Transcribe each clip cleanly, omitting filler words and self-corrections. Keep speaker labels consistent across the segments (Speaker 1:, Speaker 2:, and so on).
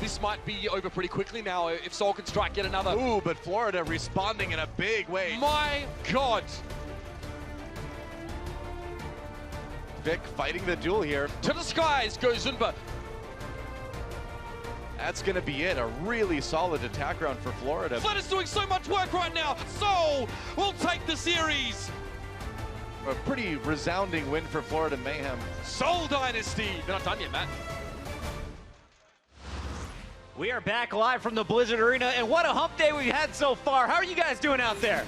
Speaker 1: This might be over pretty quickly now if Seoul can strike yet another.
Speaker 2: Ooh, but Florida responding in a big way.
Speaker 1: My God.
Speaker 2: Vic fighting the duel here.
Speaker 1: To the skies goes Zunba.
Speaker 2: That's going to be it. A really solid attack round for Florida.
Speaker 1: Florida's doing so much work right now. Seoul will take the series.
Speaker 2: A pretty resounding win for Florida Mayhem.
Speaker 1: Seoul Dynasty. They're not done yet, Matt.
Speaker 3: We are back live from the Blizzard Arena, and what a hump day we've had so far. How are you guys doing out there?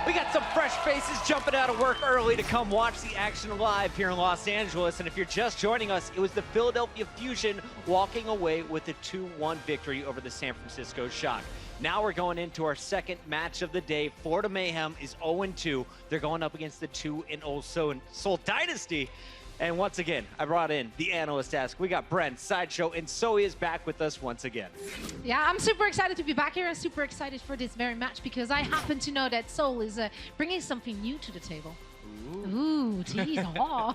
Speaker 3: We got some fresh faces jumping out of work early to come watch the action live here in Los Angeles. And if you're just joining us, it was the Philadelphia Fusion walking away with a 2-1 victory over the San Francisco Shock. Now we're going into our second match of the day. Florida Mayhem is 0-2. They're going up against the 2-0 Seoul Dynasty. And once again, I brought in the analyst desk. We got Brent, Sideshow, and Zoe is back with us once again.
Speaker 4: Yeah, I'm super excited to be back here and super excited for this very match because I happen to know that Seoul is bringing something new to the table. Ooh, geez, aw.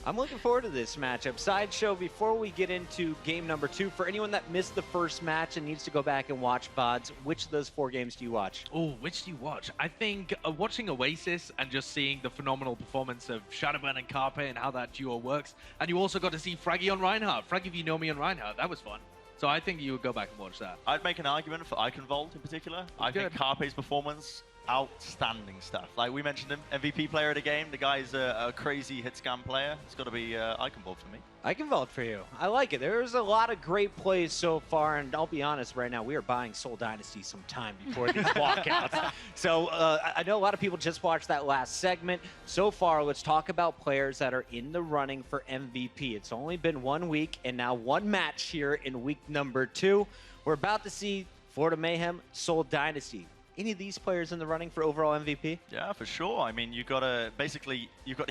Speaker 3: I'm looking forward to this matchup. Sideshow, before we get into game number 2, for anyone that missed the first match and needs to go back and watch VODs, which of those 4 games do you watch?
Speaker 5: Oh, which do you watch? I think watching Oasis and just seeing the phenomenal performance of Shadowburn and Carpe and how that duo works. And you also got to see Fraggy on Reinhardt. Fraggy, if you know me on Reinhardt, that was fun. So I think you would go back and watch that.
Speaker 6: I'd make an argument for Iconvolt in particular. I think Carpe's performance, outstanding stuff. Like we mentioned him, MVP player of the game. The guy's a crazy hit scam player. It's got to be Iconvolt for me.
Speaker 3: I can vote for you. I like it. There's a lot of great plays so far, and I'll be honest, right now we are buying Seoul Dynasty some time before these walkouts. So I know a lot of people just watched that last segment. So far, let's talk about players that are in the running for MVP. It's only been 1 week and now 1 match here in week number 2. We're about to see Florida Mayhem, Seoul Dynasty. Any of these players in the running for overall MVP?
Speaker 6: Yeah, for sure. I mean, you've got the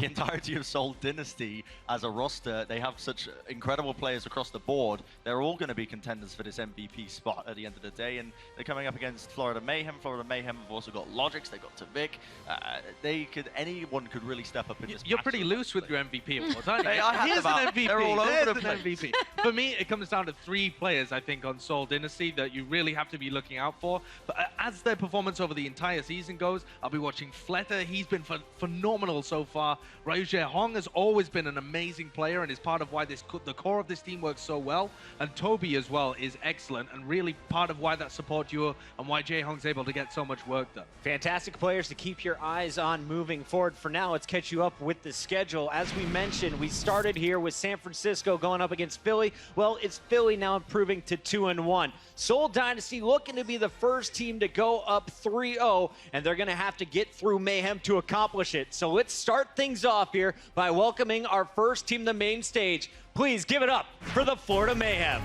Speaker 6: entirety of Seoul Dynasty as a roster. They have such incredible players across the board. They're all going to be contenders for this MVP spot at the end of the day. And they're coming up against Florida Mayhem. Florida Mayhem have also got Logix. They've got Tavik. Anyone could really step up in this.
Speaker 5: You're pretty loose with your MVP awards, aren't you?
Speaker 6: Hey, I
Speaker 5: Here's an MVP.
Speaker 6: They're all over
Speaker 5: There's
Speaker 6: the
Speaker 5: an
Speaker 6: place.
Speaker 5: MVP. For me, it comes down to 3 players, I think, on Seoul Dynasty that you really have to be looking out for. But as their performance over the entire season goes, I'll be watching Fleta. He's been phenomenal so far. Ryuje Hong has always been an amazing player and is part of why the core of this team works so well. And Toby as well is excellent and really part of why that support duo and why Jae Hong's able to get so much work done.
Speaker 3: Fantastic players to keep your eyes on moving forward. For now, let's catch you up with the schedule. As we mentioned, we started here with San Francisco going up against Philly. Well, it's Philly now improving to 2-1. Seoul Dynasty looking to be the first team to go up 3-0, and they're going to have to get through Mayhem to accomplish it. So let's start things off here by welcoming our first team to the main stage. Please give it up for the Florida Mayhem.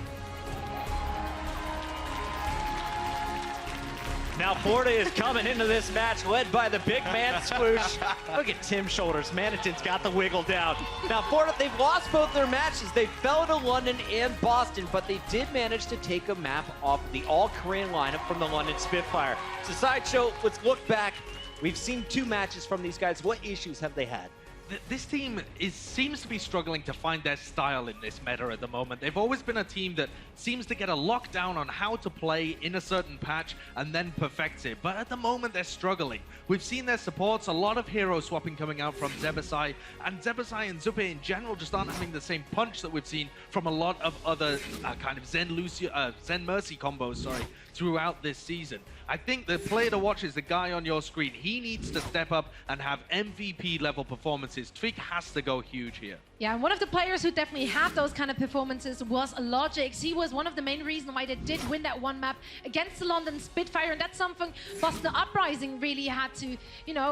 Speaker 3: Now Florida is coming into this match led by the big man Swoosh. Look at Tim's shoulders. Maniton's got the wiggle down. Now Florida, they've lost both their matches. They fell to London and Boston, but they did manage to take a map off the all-Korean lineup from the London Spitfire. So Sideshow, let's look back. We've seen 2 matches from these guys. What issues have they had?
Speaker 5: This team seems to be struggling to find their style in this meta at the moment. They've always been a team that seems to get a lockdown on how to play in a certain patch and then perfects it. But at the moment, they're struggling. We've seen their supports, a lot of hero swapping coming out from Zebasai, and Zebasai and Zupe in general just aren't having the same punch that we've seen from a lot of other kind of Zen Mercy combos, throughout this season. I think the player to watch is the guy on your screen. He needs to step up and have MVP level performances. Tweak has to go huge here.
Speaker 4: Yeah, and one of the players who definitely had those kind of performances was Logix. He was one of the main reasons why they did win that 1 map against the London Spitfire, and that's something Boston Uprising really had to,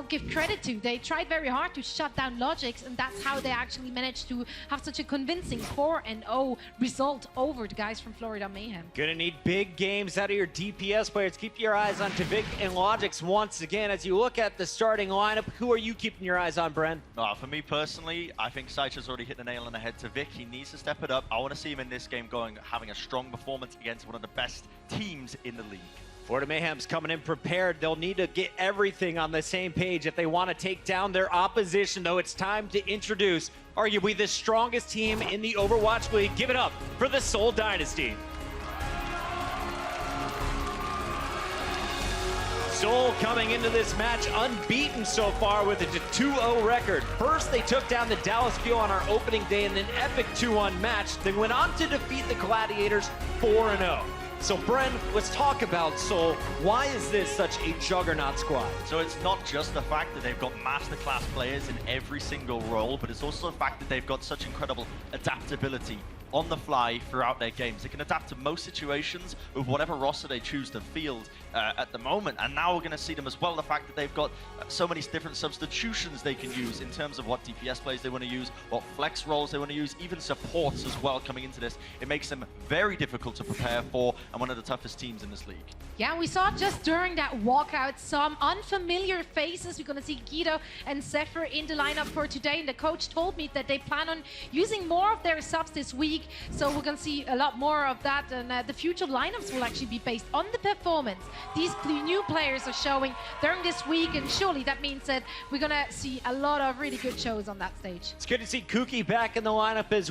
Speaker 4: give credit to. They tried very hard to shut down Logix, and that's how they actually managed to have such a convincing 4-0 result over the guys from Florida Mayhem.
Speaker 3: Gonna need big games out of your DPS players. Keep your eyes on Tavik and Logix once again. As you look at the starting lineup, who are you keeping your eyes on, Bren?
Speaker 6: For me personally, I think Saicha's already hit the nail on the head. Tavik, he needs to step it up. I want to see him in this game having a strong performance against one of the best teams in the league.
Speaker 3: Florida Mayhem's coming in prepared. They'll need to get everything on the same page if they want to take down their opposition, though. It's time to introduce arguably the strongest team in the Overwatch League. Give it up for the Seoul Dynasty. Seoul coming into this match unbeaten so far with a 2-0 record. First, they took down the Dallas Fuel on our opening day in an epic 2-1 match. They went on to defeat the Gladiators 4-0. So, Bren, let's talk about Seoul. Why is this such a juggernaut squad?
Speaker 6: So it's not just the fact that they've got masterclass players in every single role, but it's also the fact that they've got such incredible adaptability on the fly throughout their games. They can adapt to most situations with whatever roster they choose to field at the moment. And now we're going to see them as well, the fact that they've got so many different substitutions they can use in terms of what DPS plays they want to use, what flex roles they want to use, even supports as well coming into this. It makes them very difficult to prepare for and one of the toughest teams in this league.
Speaker 4: Yeah, we saw just during that walkout some unfamiliar faces. We're going to see Guido and Zephyr in the lineup for today. And the coach told me that they plan on using more of their subs this week. So we're going to see a lot more of that. And the future lineups will actually be based on the performance these new players are showing during this week. And surely that means that we're going to see a lot of really good shows on that stage.
Speaker 3: It's good to see Kuki back in the lineup as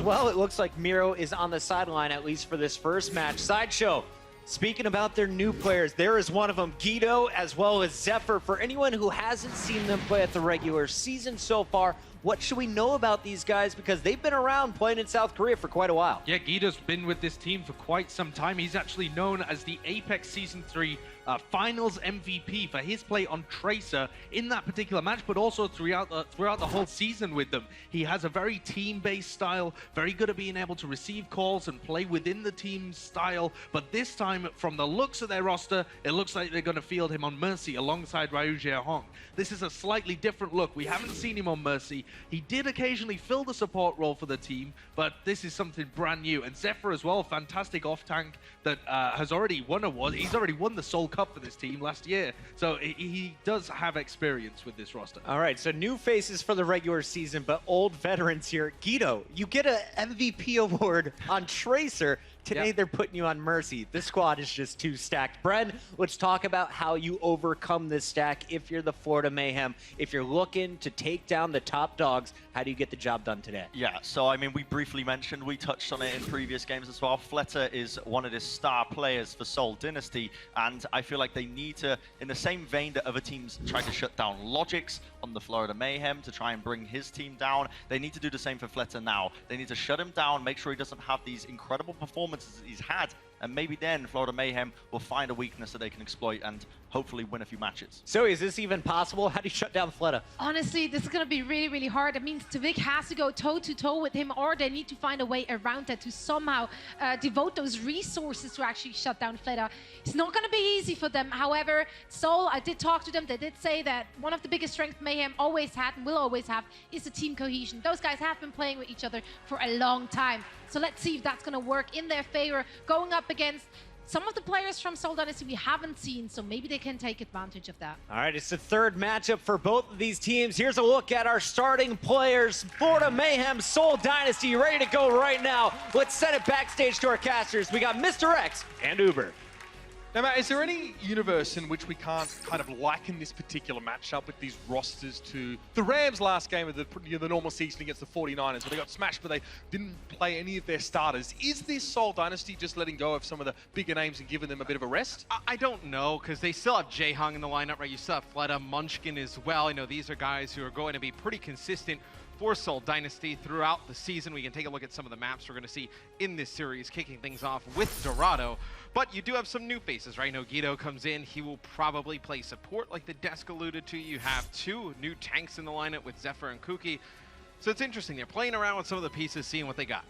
Speaker 3: well. It looks like Miro is on the sideline, at least for this first match. Sideshow. Speaking about their new players, there is one of them, Guido, as well as Zephyr. For anyone who hasn't seen them play at the regular season so far, what should we know about these guys? Because they've been around playing in South Korea for quite a while.
Speaker 5: Yeah, Guido's been with this team for quite some time. He's actually known as the Apex Season 3 Finals MVP for his play on Tracer in that particular match, but also throughout the whole season with them. He has a very team-based style, very good at being able to receive calls and play within the team's style. But this time, from the looks of their roster, it looks like they're going to field him on Mercy alongside Ryu Hong. This is a slightly different look. We haven't seen him on Mercy. He did occasionally fill the support role for the team, but this is something brand new. And Zephyr as well, fantastic off-tank that has already won awards. He's already won the Seoul Cup for this team last year. So he does have experience with this roster.
Speaker 3: All right, so new faces for the regular season, but old veterans here. Guido, you get an MVP award on Tracer. Today, They're putting you on Mercy. This squad is just too stacked. Bren, let's talk about how you overcome this stack if you're the Florida Mayhem. If you're looking to take down the top dogs, how do you get the job done today?
Speaker 6: Yeah, so I mean, we briefly mentioned, we touched on it in previous games as well. Fleta is one of the star players for Seoul Dynasty, and I feel like they need to, in the same vein that other teams try to shut down Logix on the Florida Mayhem to try and bring his team down, they need to do the same for Fleta now. They need to shut him down, make sure he doesn't have these incredible performances he's had, and maybe then Florida Mayhem will find a weakness that they can exploit and hopefully win a few matches.
Speaker 3: So is this even possible? How do you shut down Fleta?
Speaker 4: Honestly, this is going to be really, really hard. That means Tvik has to go toe-to-toe with him, or they need to find a way around that to somehow devote those resources to actually shut down Fleta. It's not going to be easy for them. However, Seoul, I did talk to them. They did say that one of the biggest strengths Mayhem always had and will always have is the team cohesion. Those guys have been playing with each other for a long time. So let's see if that's going to work in their favor, going up against some of the players from Seoul Dynasty we haven't seen, so maybe they can take advantage of that.
Speaker 3: All right, it's the third matchup for both of these teams. Here's a look at our starting players. Florida Mayhem, Seoul Dynasty, ready to go right now. Let's send it backstage to our casters. We got Mr. X and Uber.
Speaker 7: Now, Matt, is there any universe in which we can't kind of liken this particular matchup with these rosters to the Rams' last game of the normal season against the 49ers, where they got smashed, but they didn't play any of their starters? Is this Seoul Dynasty just letting go of some of the bigger names and giving them a bit of a rest?
Speaker 8: I don't know, because they still have Jae-Hung in the lineup, right? You still have Fleta, Munchkin as well. You know, these are guys who are going to be pretty consistent for Seoul Dynasty throughout the season. We can take a look at some of the maps we're going to see in this series, kicking things off with Dorado. But you do have some new faces, right? No, Guido comes in. He will probably play support like the desk alluded to. You have two new tanks in the lineup with Zephyr and Kuki. So it's interesting. They're playing around with some of the pieces, seeing what they got.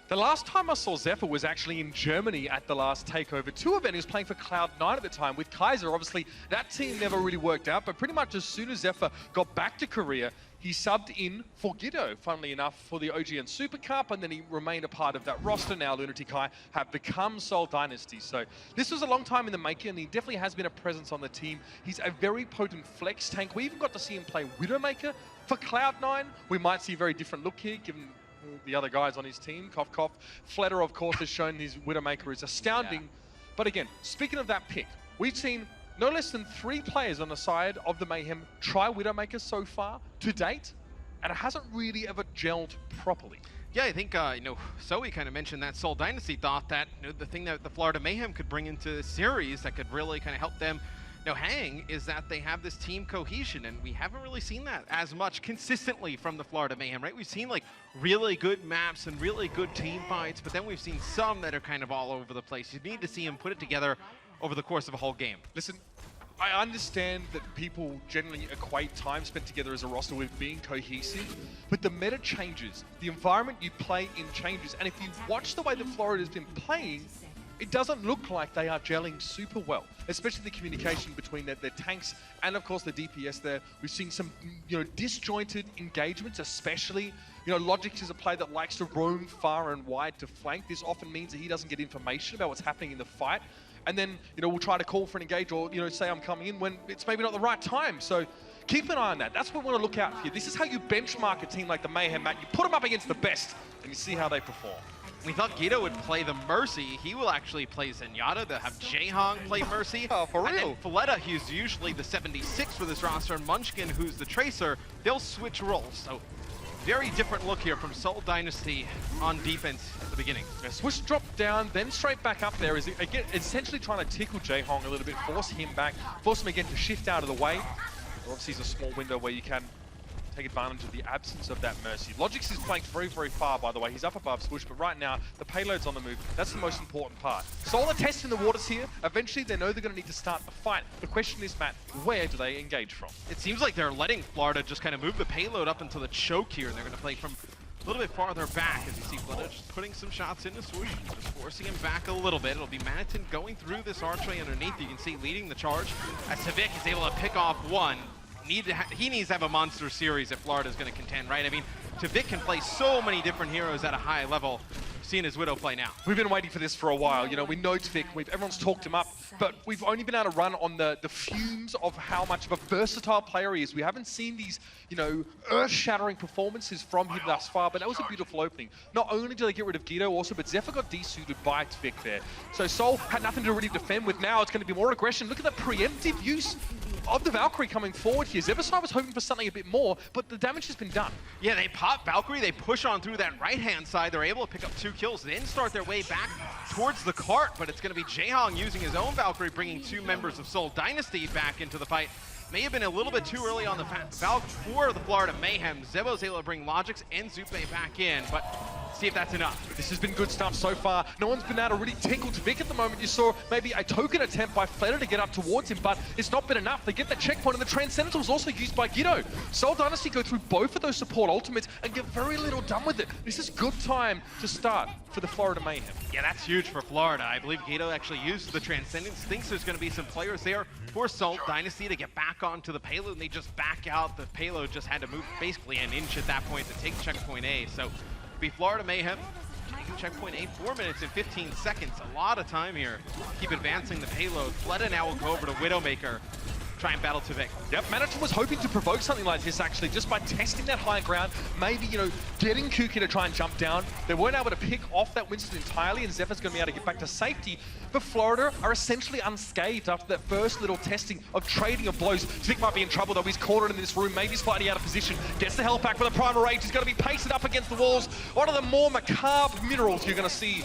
Speaker 7: The last time I saw Zephyr was actually in Germany at the last TakeOver 2 event. He was playing for Cloud9 at the time with Kaiser. Obviously, that team never really worked out, but pretty much as soon as Zephyr got back to Korea, he subbed in for Guido, funnily enough, for the OGN Super Cup, and then he remained a part of that roster. Now Lunatic Kai have become Seoul Dynasty. So this was a long time in the making, and he definitely has been a presence on the team. He's a very potent flex tank. We even got to see him play Widowmaker for Cloud9. We might see a very different look here, given the other guys on his team. Cough, cough. Fleta, of course, has shown his Widowmaker is astounding. Yeah. But again, speaking of that pick, we've seen no less than 3 players on the side of the Mayhem try Widowmaker so far to date, and it hasn't really ever gelled properly.
Speaker 8: Yeah, I think, you know, Zoe kind of mentioned that Seoul Dynasty thought that, you know, the thing that the Florida Mayhem could bring into the series that could really kind of help them Hang is that they have this team cohesion, and we haven't really seen that as much consistently from the Florida Mayhem, right? We've seen like really good maps and really good team fights, but then we've seen some that are kind of all over the place. You need to see them put it together over the course of a whole game.
Speaker 7: Listen, I understand that people generally equate time spent together as a roster with being cohesive, but the meta changes. The environment you play in changes, and if you watch the way that Florida's been playing, it doesn't look like they are gelling super well, especially the communication between their tanks and, of course, the DPS there. We've seen some, disjointed engagements, especially. Logix is a player that likes to roam far and wide to flank. This often means that he doesn't get information about what's happening in the fight. And then, we'll try to call for an engage or, say I'm coming in when it's maybe not the right time. So keep an eye on that. That's what we want to look out for. This is how you benchmark a team like the Mayhem, Matt. You put them up against the best, and you see how they perform.
Speaker 8: We thought Guido would play the Mercy. He will actually play Zenyatta. They'll have Jaehong play Mercy.
Speaker 7: Oh, for real?
Speaker 8: And Fleta, who's usually the 76 for this roster, and Munchkin, who's the Tracer, they'll switch roles. So very different look here from Seoul Dynasty on defense at the beginning.
Speaker 7: Yeah, Swish dropped down, then straight back up there. Is again essentially trying to tickle Jaehong a little bit, force him back, force him again to shift out of the way. Obviously, it's a small window where you can take advantage of the absence of that Mercy. Logix is flanked very, very far, by the way. He's up above Swish, but right now, the payload's on the move. That's the most important part. Seoul are testing the waters here. Eventually, they know they're going to need to start the fight. The question is, Matt, where do they engage from?
Speaker 8: It seems like they're letting Florida just kind of move the payload up into the choke here, and they're going to play from a little bit farther back, as you see Florida just putting some shots into Swoosh, just forcing him back a little bit. It'll be Manitin going through this archway underneath. You can see leading the charge, as Tavik is able to pick off one. He needs to have a monster series if Florida's going to contend, right? I mean, Tavik can play so many different heroes at a high level. We've seen his Widow play now.
Speaker 7: We've been waiting for this for a while. We know Tavik. Everyone's talked him up, but we've only been able to run on the fumes of how much of a versatile player he is. We haven't seen these, earth-shattering performances from him thus far, but that was a beautiful opening. Not only did they get rid of Guido, also, but Zephyr got desuited by Tavik there. So Seoul had nothing to really defend with. Now it's going to be more aggression. Look at the preemptive use of the Valkyrie coming forward here. Zephyr's was hoping for something a bit more, but the damage has been done.
Speaker 8: Yeah, they pop Valkyrie, they push on through that right-hand side. They're able to pick up 2 kills, then start their way back towards the cart, but it's going to be Jaehong using his own Valkyrie, bringing 2 members of Seoul Dynasty back into the fight. May have been a little bit too early on the Valk for the Florida Mayhem. Zebo's able to bring Logix and Zupe back in, but see if that's enough.
Speaker 7: This has been good stuff so far. No one's been able to really tickle Tavik at the moment. You saw maybe a token attempt by Fleta to get up towards him, but it's not been enough. They get the checkpoint, and the Transcendental is also used by Guido. Seoul Dynasty go through both of those support ultimates and get very little done with it. This is good time to start for the Florida Mayhem.
Speaker 8: Yeah, that's huge for Florida. I believe Guido actually used the Transcendence, thinks there's going to be some players there for Seoul Dynasty to get back onto the payload, and they just back out. The payload just had to move basically an inch at that point to take checkpoint A. So it'll be Florida Mayhem taking checkpoint A, 4 minutes and 15 seconds. A lot of time here. Keep advancing the payload. Fleta now will go over to Widowmaker, try and battle Tavik.
Speaker 7: Yep, Manitou was hoping to provoke something like this, actually, just by testing that high ground, maybe, getting Kuki to try and jump down. They weren't able to pick off that Winston entirely, and Zephyr's going to be able to get back to safety. But Florida are essentially unscathed after that first little testing of trading of blows. Tavik might be in trouble, though. He's cornered in this room, maybe slightly out of position. Gets the health back with a Primal Rage. He's going to be pasted up against the walls. One of the more macabre minerals you're going to see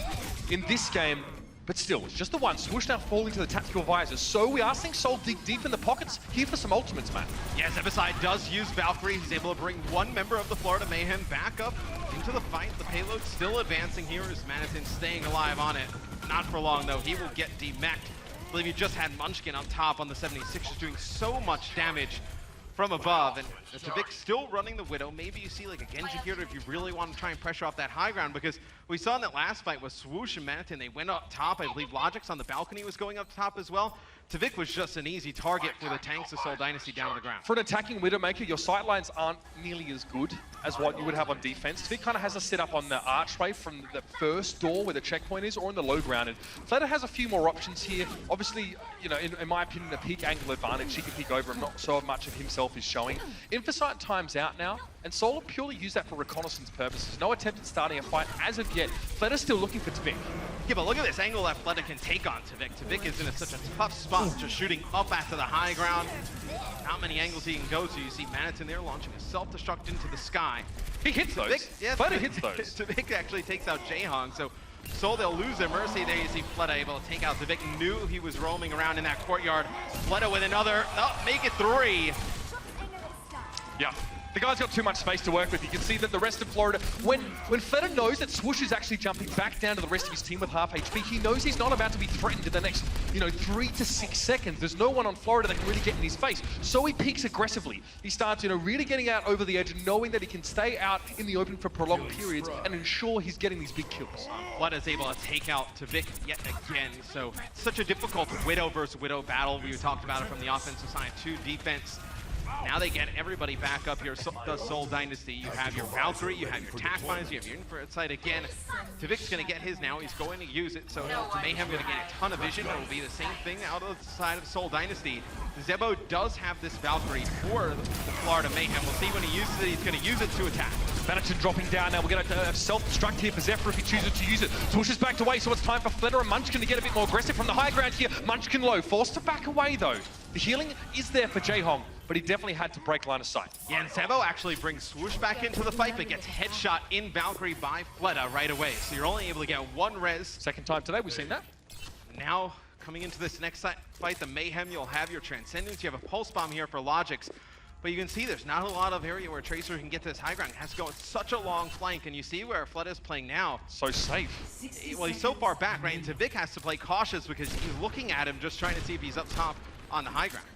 Speaker 7: in this game. But still, it's just the one. Swoosh now falling to the tactical visors. So we are seeing Seoul dig deep in the pockets here for some ultimates, man.
Speaker 8: Yes, Zebasai does use Valkyrie. He's able to bring 1 member of the Florida Mayhem back up into the fight. The payload still advancing here as Manitin staying alive on it. Not for long, though. He will get demeched. I believe you just had Munchkin on top on the 76, just doing so much damage from above, and Tavik still running the Widow. Maybe you see like a Genji here if you really want to try and pressure off that high ground, because we saw in that last fight with Swoosh and Manitin, they went up top. I believe Logix on the balcony was going up top as well. Tavik was just an easy target for the tanks of Seoul Dynasty down on the ground.
Speaker 7: For an attacking Widowmaker, your sightlines aren't nearly as good as what you would have on defense. Tavik kind of has a set up on the archway from the first door where the checkpoint is, or in the low ground. And Fleta has a few more options here. Obviously, in my opinion, a peak angle advantage. He can peek over and not so much of himself is showing. Infocyte time's out now, and Seoul purely use that for reconnaissance purposes. No attempt at starting a fight as of yet. Fleta's still looking for Tavik.
Speaker 8: Yeah, but look at this angle that Fleta can take on Tavik. Tavik is in such a tough spot, just shooting up after the high ground. Not many angles he can go to. You see Manitin there launching a self-destruct into the sky.
Speaker 7: He hits those.
Speaker 8: Yeah,
Speaker 7: Fleta hits those.
Speaker 8: Tavik actually takes out Jaehong, so Seoul, they'll lose their Mercy. There you see Fleta able to take out Tvik. Knew he was roaming around in that courtyard. Fleta with another. Oh, make it 3.
Speaker 7: Yeah. The guy's got too much space to work with. You can see that the rest of Florida, when Fleta knows that Swoosh is actually jumping back down to the rest of his team with half HP, he knows he's not about to be threatened in the next, 3 to 6 seconds. There's no one on Florida that can really get in his face. So he peeks aggressively. He starts, really getting out over the edge and knowing that he can stay out in the open for prolonged periods and ensure he's getting these big kills.
Speaker 8: Fleta's able to take out Tvik yet again. So it's such a difficult Widow versus Widow battle. We talked about it from the offensive side to defense. Now they get everybody back up here. The Seoul Dynasty. You have your Valkyrie, you have your Tac Mines, you have your infrared sight again. Tvik's going to get his now. He's going to use it. So Mayhem going to get a ton of vision. It will be the same thing out of the side of Seoul Dynasty. Zebo does have this Valkyrie for the Florida Mayhem. We'll see when he uses it. He's going to use it to attack.
Speaker 7: Manatee dropping down now. We're going to self-destruct here for Zephyr if he chooses to use it. Pushes back away, so it's time for Fleta and Munchkin to get a bit more aggressive from the high ground here. Munchkin low, forced to back away though. The healing is there for Jaehong, but he definitely had to break line of sight.
Speaker 8: Yeah, and Zebo actually brings Swoosh back into the fight, but gets headshot in Valkyrie by Fleta right away. So you're only able to get 1 res.
Speaker 7: Second time today we've seen that.
Speaker 8: Now, coming into this next fight, the Mayhem, you'll have your Transcendence. You have a Pulse Bomb here for Logics. But you can see there's not a lot of area where Tracer can get to this high ground. It has to go in such a long flank, and you see where Fleta is playing now.
Speaker 7: So safe.
Speaker 8: Well, he's so far back, right? And Tvik has to play cautious because he's looking at him, just trying to see if he's up top on the high ground.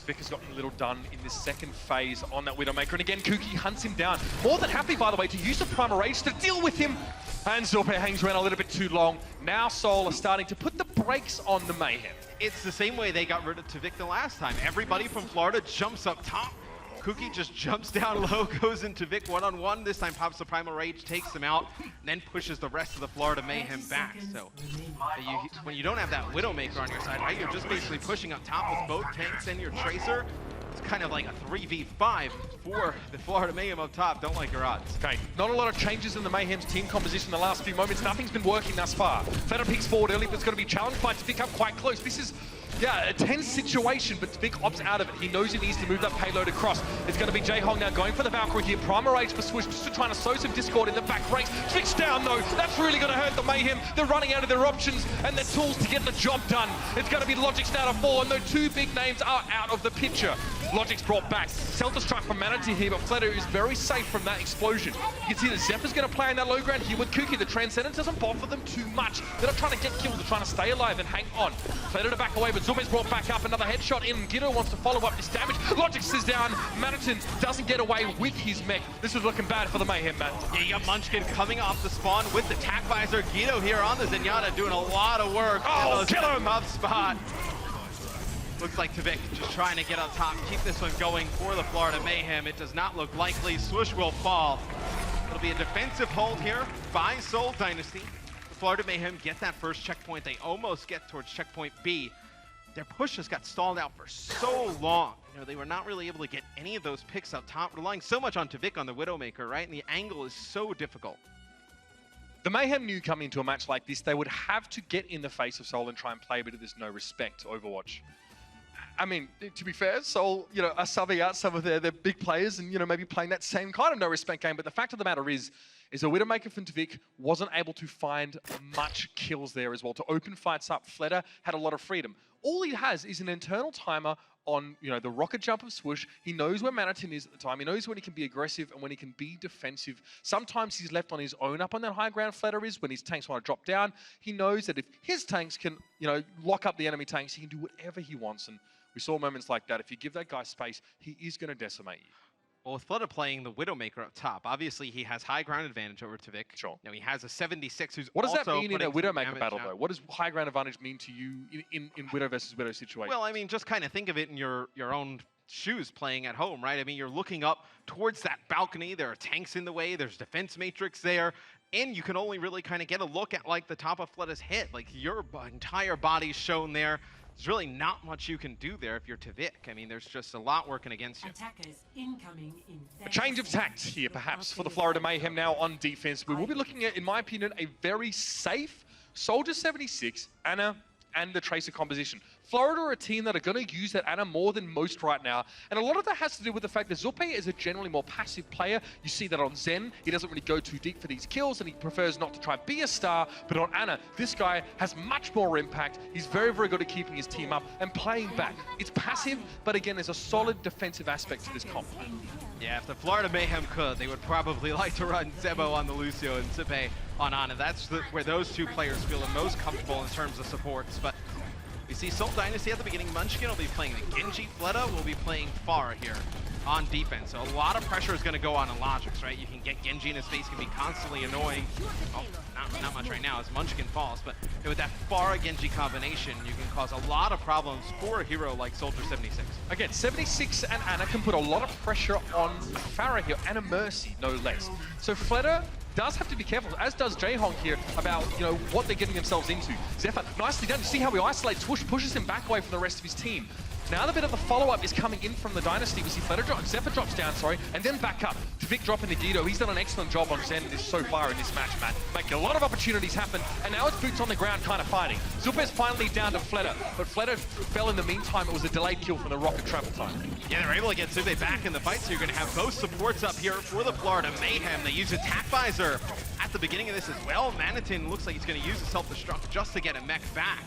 Speaker 7: Tvik has gotten a little done in this second phase on that Widowmaker, and again, Kuki hunts him down. More than happy, by the way, to use the Primal Rage to deal with him. And Zorpe hangs around a little bit too long. Now Seoul are starting to put the brakes on the Mayhem.
Speaker 8: It's the same way they got rid of Tvik the last time. Everybody from Florida jumps up top. Kuki just jumps down low, goes into Tvik one-on-one. This time pops the Primal Rage, takes him out, and then pushes the rest of the Florida Mayhem back. So when you don't have that Widowmaker on your side, right, you're just basically pushing up top with both tanks and your Tracer. It's kind of like a 3v5 for the Florida Mayhem up top. Don't like your odds.
Speaker 7: Okay, not a lot of changes in the Mayhem's team composition in the last few moments. Nothing's been working thus far. Fleta peeks forward early, but it's going to be challenged by Tvik up quite close. This is, yeah, a tense situation, but Tvik opts out of it. He knows he needs to move that payload across. It's going to be Jaehong now going for the Valkyrie here. Primal Rage for Swoosh, just to try to sow some discord in the back ranks. Tvik's down though. That's really going to hurt the Mayhem. They're running out of their options and their tools to get the job done. It's going to be Logic's now to fall, and the 2 big names are out of the picture. Logic's brought back. Self-destruct from Manatee here, but Fleta is very safe from that explosion. You can see that Zephyr's going to play in that low ground here with Kuki. The Transcendence doesn't bother them too much. They're not trying to get killed, they're trying to stay alive and hang on. Fleta to back away, but Zube's brought back up. Another headshot in. Giddo wants to follow up this damage. Logic is down. Manatee doesn't get away with his mech. This is looking bad for the Mayhem, man.
Speaker 8: Yeah, you got Munchkin coming off the spawn with the Tac Visor. Giddo here on the Zenyatta doing a lot of work.
Speaker 7: Oh, kill him!
Speaker 8: Up spot. Looks like Tvik just trying to get on top, keep this one going for the Florida Mayhem. It does not look likely. Swoosh will fall. It'll be a defensive hold here by Seoul Dynasty. The Florida Mayhem get that first checkpoint. They almost get towards checkpoint B. Their push just got stalled out for so long. They were not really able to get any of those picks up top, relying so much on Tvik on the Widowmaker, right? And the angle is so difficult.
Speaker 7: The Mayhem knew coming into a match like this, they would have to get in the face of Seoul and try and play a bit of this no respect Overwatch. I mean, to be fair, Seoul, are subbing out some of their big players and, maybe playing that same kind of no respect game. But the fact of the matter is a Widowmaker from Tvik wasn't able to find much kills there as well. To open fights up, Fleta had a lot of freedom. All he has is an internal timer on, the rocket jump of Swoosh. He knows where Manatee is at the time. He knows when he can be aggressive and when he can be defensive. Sometimes he's left on his own up on that high ground. Fleta is when his tanks want to drop down. He knows that if his tanks can, lock up the enemy tanks, he can do whatever he wants. And we saw moments like that. If you give that guy space, he is going to decimate you.
Speaker 8: Well, with Fleta playing the Widowmaker up top, obviously he has high ground advantage over Tvik.
Speaker 7: Sure.
Speaker 8: Now he has a 76 who's
Speaker 7: What does
Speaker 8: also
Speaker 7: that mean in a Widowmaker battle,
Speaker 8: down.
Speaker 7: though? What does high ground advantage mean to you in Widow versus Widow situations?
Speaker 8: Well, I mean, just kind of think of it in your own shoes playing at home, right? I mean, you're looking up towards that balcony. There are tanks in the way. There's defense matrix there. And you can only really kind of get a look at, like, the top of Fleta's head. Like, your entire body's shown there. There's really not much you can do there if you're Tvik. I mean, there's just a lot working against you.
Speaker 9: Attackers incoming in
Speaker 7: a change of tact here, perhaps, for the Florida Mayhem now on defense. We will be looking at, in my opinion, a very safe Soldier 76 and a and the Tracer composition. Florida are a team that are going to use that Ana more than most right now, and a lot of that has to do with the fact that Zupe is a generally more passive player. You see that on Zen, he doesn't really go too deep for these kills, and he prefers not to try and be a star, but on Ana, this guy has much more impact. He's very, very good at keeping his team up and playing back. It's passive, but again, there's a solid defensive aspect to this comp.
Speaker 8: Yeah, if the Florida Mayhem could, they would probably like to run Zebo on the Lucio and Zipe on Ana. That's where those two players feel the most comfortable in terms of supports. But we see Seoul Dynasty at the beginning. Munchkin will be playing the Genji. Fleta will be playing Pharah here on defense. So a lot of pressure is going to go on Logics, right? You can get Genji in his face, can be constantly annoying. Oh, not much right now as Munchkin falls, but with that Pharah Genji combination, you can cause a lot of problems for a hero like Soldier 76.
Speaker 7: Again, 76 and Ana can put a lot of pressure on Pharah here, and a Mercy, no less. So Fleta does have to be careful, as does Jaehong here, about what they're getting themselves into. Zephyr, nicely done. You see how he isolates, pushes him back away from the rest of his team. Now the bit of the follow-up is coming in from the Dynasty. We see Zephyr drops down, and then back up. Vic dropping the Guido. He's done an excellent job on Zen so far in this match, Matt. Making a lot of opportunities happen, and now it's boots on the ground kind of fighting. Zupe's finally down to Fleta, but Fleta fell in the meantime. It was a delayed kill from the rocket travel time.
Speaker 8: Yeah, they're able to get Zupe back in the fight, so you're going to have both supports up here for the Florida Mayhem. They use Attack Visor at the beginning of this as well. Manitin looks like he's going to use a self-destruct just to get a mech back.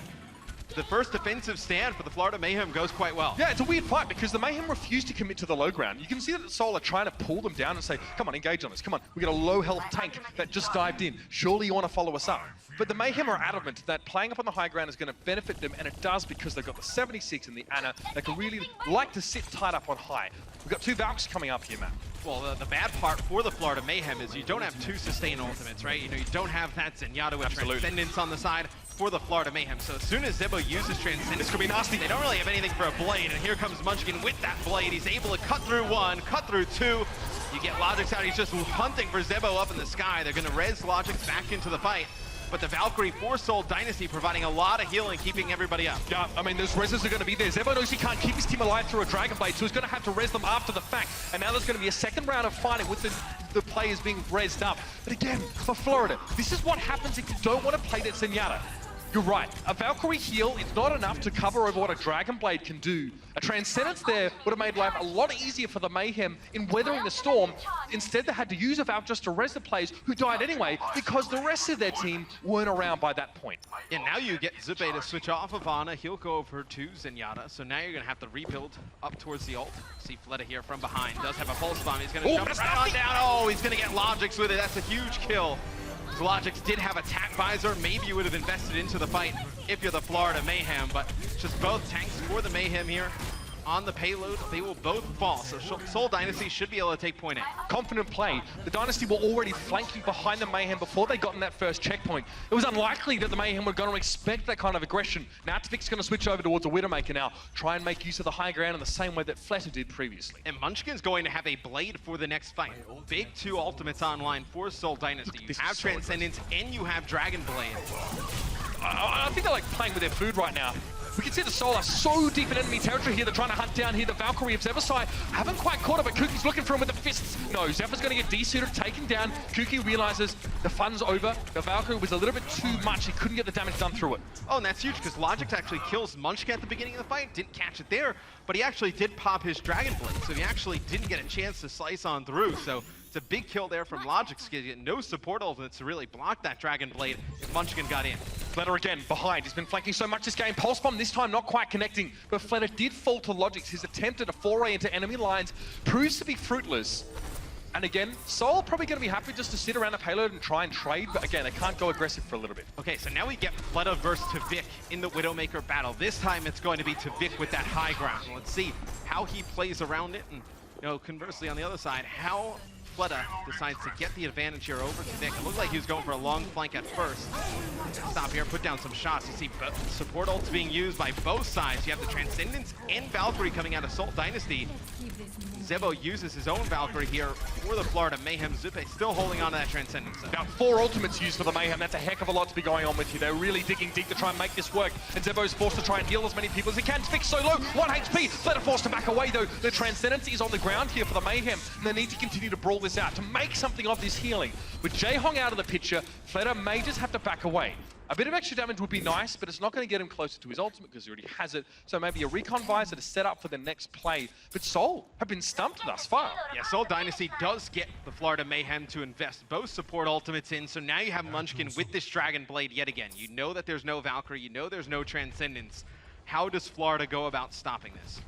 Speaker 8: The first defensive stand for the Florida Mayhem goes quite well.
Speaker 7: Yeah, it's a weird fight because the Mayhem refuse to commit to the low ground. You can see that the Seoul are trying to pull them down and say, come on, engage on us, come on. We got a low health tank that just dived in. Surely you want to follow us up. But the Mayhem are adamant that playing up on the high ground is going to benefit them, and it does because they've got the 76 and the Ana that can really like to sit tight up on high. We've got two Valks coming up here, Matt.
Speaker 8: Well, the bad part for the Florida Mayhem is you don't have two sustain ultimates, right? You don't have that Zenyatta with Transcendence on the side for the Florida Mayhem. So as soon as Zebo uses Transcendence, could be nasty. They don't really have anything for a blade, and here comes Munchkin with that blade. He's able to cut through one, cut through two. You get Logix out. He's just hunting for Zebo up in the sky. They're going to res Logix back into the fight. But the Valkyrie for Seoul Dynasty providing a lot of healing, keeping everybody up.
Speaker 7: Yeah, I mean, those reses are going to be there. Zebo knows he can't keep his team alive through a Dragon Blade, so he's going to have to res them after the fact. And now there's going to be a second round of fighting with the players being resed up. But again, for Florida, this is what happens if you don't want to play that Zenyatta. You're right. A Valkyrie heal is not enough to cover over what a Dragon Blade can do. A Transcendence there would have made life a lot easier for the Mayhem in weathering the storm. Instead, they had to use a Valk just to res the players who died anyway because the rest of their team weren't around by that point.
Speaker 8: And now you get Zupe to switch off of Ana. He'll go over to Zenyatta. So now you're going to have to rebuild up towards the ult. See Fleta here from behind. Does have a pulse bomb. He's going to jump right on down. Oh, he's going to get Logix with it. That's a huge kill. Logix did have Attack Visor. Maybe you would have invested into the fight if you're the Florida Mayhem, but just both tanks for the Mayhem here on the payload. They will both fall, so Seoul Dynasty should be able to take point A.
Speaker 7: Confident play. The Dynasty were already flanking behind the Mayhem before they got in that first checkpoint. It was unlikely that the Mayhem were going to expect that kind of aggression. Now Tvic's going to switch over towards a Widowmaker now, try and make use of the high ground in the same way that Fleta did previously.
Speaker 8: And Munchkin's going to have a blade for the next fight. Big two ultimates online for Seoul Dynasty. You have Transcendence and you have Dragon Blade.
Speaker 7: I think they're like playing with their food right now. We can see the Seoul are so deep in enemy territory here. They're trying to hunt down here the Valkyrie of Zephyr's haven't quite caught it, but Kuki's looking for him with the fists. No, Zephyr's going to get desuited, taken down. Kuki realizes the fun's over. The Valkyrie was a little bit too much. He couldn't get the damage done through it.
Speaker 8: Oh, and that's huge because Logix actually kills Munchkin at the beginning of the fight. Didn't catch it there, but he actually did pop his Dragon Blade, so he actually didn't get a chance to slice on through. So it's a big kill there from Logix. No support ultimates to really block that Dragon Blade if Munchkin got in.
Speaker 7: Fleta again, behind. He's been flanking so much this game. Pulse Bomb this time not quite connecting, but Fleta did fall to Logix. His attempt at a foray into enemy lines proves to be fruitless. And again, Seoul probably going to be happy just to sit around the payload and try and trade, but again, they can't go aggressive for a little bit.
Speaker 8: Okay, so now we get Fleta versus Tvik in the Widowmaker battle. This time it's going to be Tvik with that high ground. Let's see how he plays around it, and conversely on the other side, how Fleta decides to get the advantage here over Tvik. It looked like he was going for a long flank at first. Stop here, put down some shots. You see support ults being used by both sides. You have the Transcendence and Valkyrie coming out of Seoul Dynasty. Zebo uses his own Valkyrie here for the Florida Mayhem. Zupe still holding on to that Transcendence.
Speaker 7: Now 4 ultimates used for the Mayhem. That's a heck of a lot to be going on with here. They're really digging deep to try and make this work. And Zebo's forced to try and heal as many people as he can. Tvik so low, 1 HP. Fleta forced to back away though. The Transcendence is on the ground here for the Mayhem. And they need to continue to brawl this out, to make something of this healing. With Jaehong out of the picture, Fleta may just have to back away. A bit of extra damage would be nice, but it's not going to get him closer to his ultimate because he already has it. So maybe a recon visor to set up for the next play. But Seoul have been stumped thus far.
Speaker 8: Yeah, Seoul Dynasty does get the Florida Mayhem to invest both support ultimates in, so now you have Munchkin with this Dragon Blade yet again. You know that there's no Valkyrie, you know there's no Transcendence. How does Florida go about stopping this?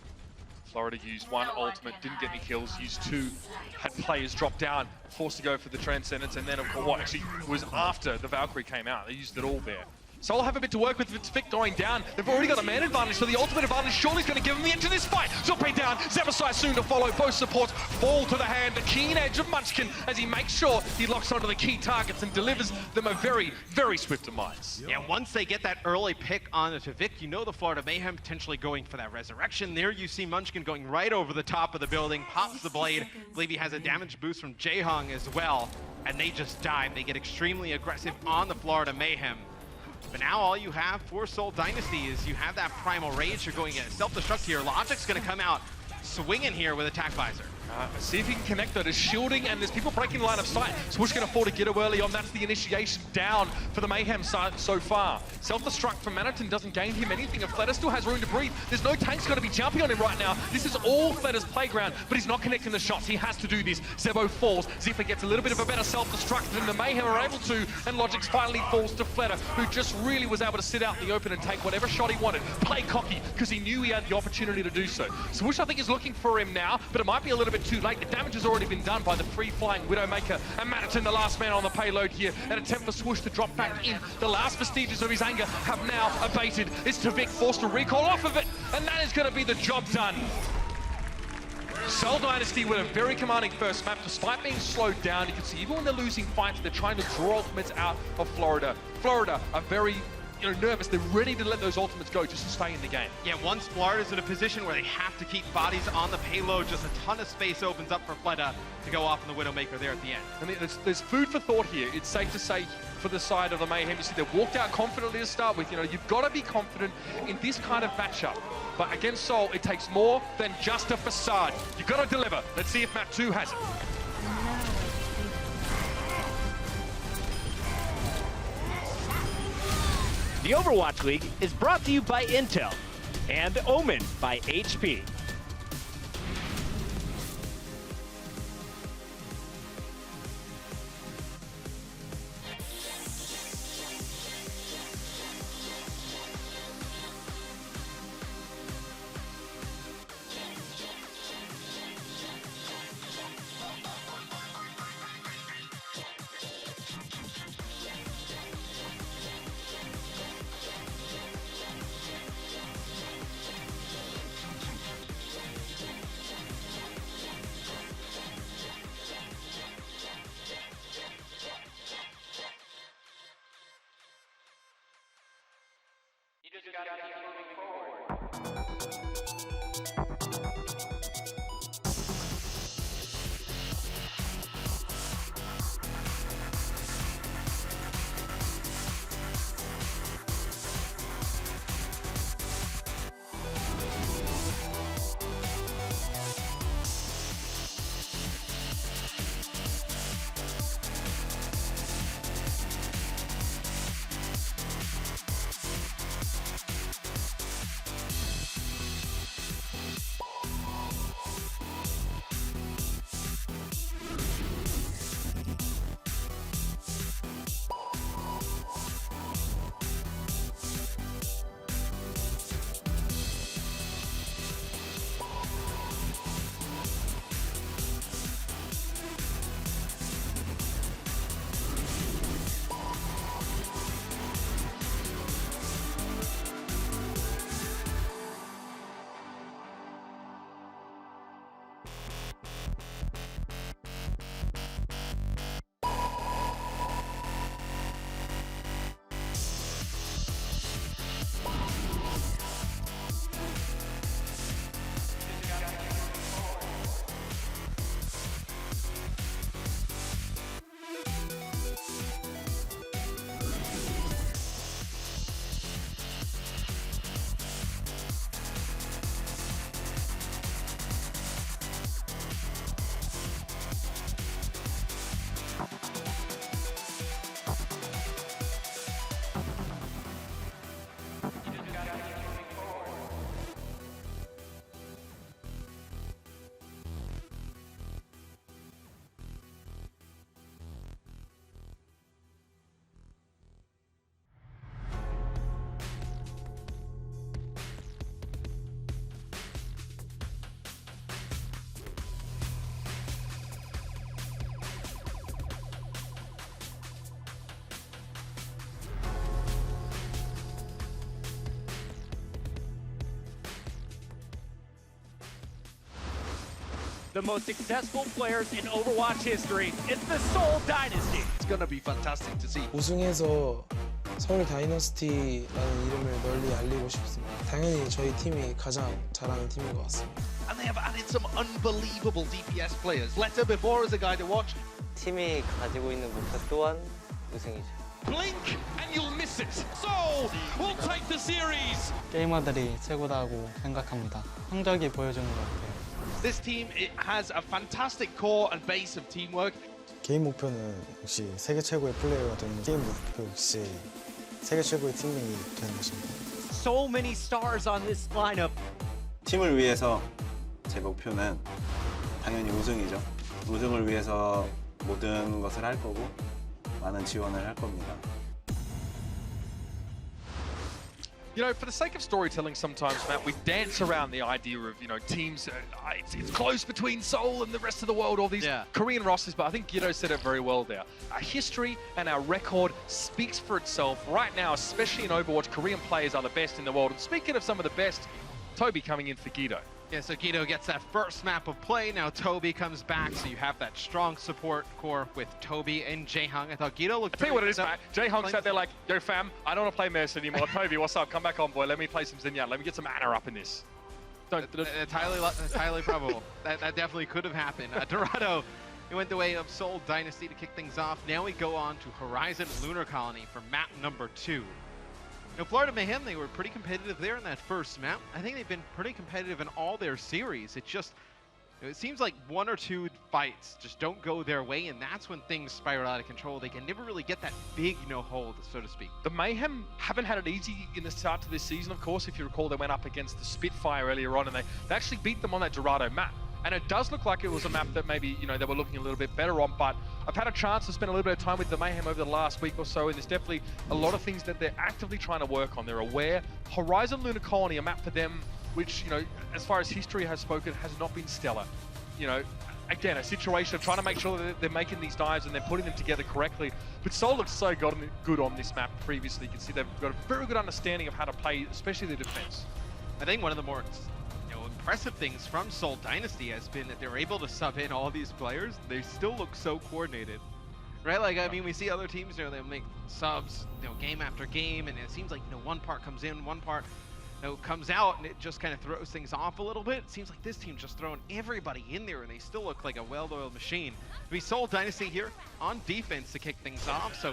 Speaker 7: Florida used one ultimate, didn't get any kills, used two, had players drop down, forced to go for the Transcendence, and then of course, well, actually, it was after the Valkyrie came out. They used it all there. Seoul have a bit to work with Vic going down. They've already got a man advantage, so the ultimate advantage surely is going to give them the into this fight. Zope down, Zebasai soon to follow. Both supports fall to the hand. The keen edge of Munchkin as he makes sure he locks onto the key targets and delivers them a very, very swift demise.
Speaker 8: Yeah, once they get that early pick onto Vic, you know the Florida Mayhem potentially going for that resurrection. There you see Munchkin going right over the top of the building, pops the blade. I believe he has a damage boost from Jaehong as well, and they just dive. They get extremely aggressive on the Florida Mayhem. But now all you have for Seoul Dynasty is you have that Primal Rage. You're going to self-destruct here. Logic's going to come out swinging here with Attack Visor.
Speaker 7: See if he can connect though. There's shielding and there's people breaking the line of sight. Swoosh going to fall to get early on. That's the initiation down for the Mayhem side so far. Self-destruct from Maniton doesn't gain him anything. If Fleta still has room to breathe, there's no tanks going to be jumping on him right now. This is all Fleta's playground, but he's not connecting the shots. He has to do this. Zebo falls. Ziffa gets a little bit of a better self-destruct than the Mayhem are able to, and Logix finally falls to Fleta, who just really was able to sit out in the open and take whatever shot he wanted. Play cocky, because he knew he had the opportunity to do so. Swoosh, I think, is looking for him now, but it might be a little bit too late. The damage has already been done by the free-flying Widowmaker, and Maniton, the last man on the payload here. An attempt for Swoosh to drop back in. The last vestiges of his anger have now abated. It's Tavik forced to recall off of it, and that is going to be the job done. Seoul Dynasty with a very commanding first map, despite being slowed down. You can see even when they're losing fights, they're trying to draw ultimates out of Florida. Florida are very nervous. They're ready to let those ultimates go just to stay in the game.
Speaker 8: Yeah, once Florida's in a position where they have to keep bodies on the payload, just a ton of space opens up for Fleta to go off in the Widowmaker there at the end.
Speaker 7: I mean, there's food for thought here. It's safe to say for the side of the Mayhem, you see they've walked out confidently to start with. You've got to be confident in this kind of matchup. But against Seoul, it takes more than just a facade. You've got to deliver. Let's see if map 2 has it.
Speaker 3: The Overwatch League is brought to you by Intel and Omen by HP. the most successful players in Overwatch history. It's the Seoul Dynasty.
Speaker 5: It's going to be fantastic to see.
Speaker 10: 우승해서 서울 다이너스티라는 이름을 널리 알리고 싶습니다. 당연히 저희 팀이 가장 잘하는 팀인 것 같습니다.
Speaker 5: And they have added some unbelievable DPS players. Letter before is a guy to watch.
Speaker 11: 팀이 가지고 있는 목표 또한 우승이죠.
Speaker 1: Blink and you'll miss it. Seoul will take the series.
Speaker 12: 게이머들이 최고다고 생각합니다. 성적이 보여주는 것 같아요.
Speaker 5: This team it has a fantastic core and base of teamwork.
Speaker 10: 개인 목표는 역시 세계 최고의 플레이어가 되는 게임 목표 역시 세계 최고의 팀명이 되는 것입니다.
Speaker 3: So many stars on this lineup.
Speaker 13: 팀을 위해서 제 목표는 당연히 우승이죠. 우승을 위해서 모든 것을 할 거고 많은 지원을 할 겁니다.
Speaker 7: You know, for the sake of storytelling sometimes, Matt, we dance around the idea of, you know, teams, it's close between Seoul and the rest of the world, all these Korean rosters, but I think Guido said it very well there. Our history and our record speaks for itself. Right now, especially in Overwatch, Korean players are the best in the world. And speaking of some of the best, Toby coming in for Guido.
Speaker 8: Yeah, so Guido gets that first map of play. Now Toby comes back, so you have that strong support core with Toby and Jaehong. I thought Guido looked.
Speaker 7: I tell you what it is, Matt. Jaehong sat there like, yo, fam, I don't want to play Mercy anymore. Toby, what's up? Come back on, boy. Let me play some Zinyan. Let me get some Ana up in this.
Speaker 8: It's highly probable. That definitely could have happened. Dorado, it went the way of Seoul Dynasty to kick things off. Now we go on to Horizon Lunar Colony for map number 2. You know, Florida Mayhem, they were pretty competitive there in that first map. I think they've been pretty competitive in all their series. It just, it seems like one or two fights just don't go their way, and that's when things spiral out of control. They can never really get that big, hold, so to speak.
Speaker 7: The Mayhem haven't had it easy in the start to this season, of course. If you recall, they went up against the Spitfire earlier on, and they actually beat them on that Dorado map. And it does look like it was a map that maybe, you know, they were looking a little bit better on, but I've had a chance to spend a little bit of time with the Mayhem over the last week or so, and there's definitely a lot of things that they're actively trying to work on. They're aware. Horizon Lunar Colony, a map for them, which, you know, as far as history has spoken, has not been stellar. You know, again, a situation of trying to make sure that they're making these dives and they're putting them together correctly. But Seoul looks so good on this map previously. You can see they've got a very good understanding of how to play, especially the defense.
Speaker 8: I think one of the more impressive things from Seoul Dynasty has been that they're able to sub in all these players. They still look so coordinated, right? Like, I mean, we see other teams, they'll make subs, game after game, and it seems like, one part comes in, one part, comes out, and it just kind of throws things off a little bit. It seems like this team's just throwing everybody in there, and they still look like a well-oiled machine. We Seoul Dynasty here on defense to kick things off, so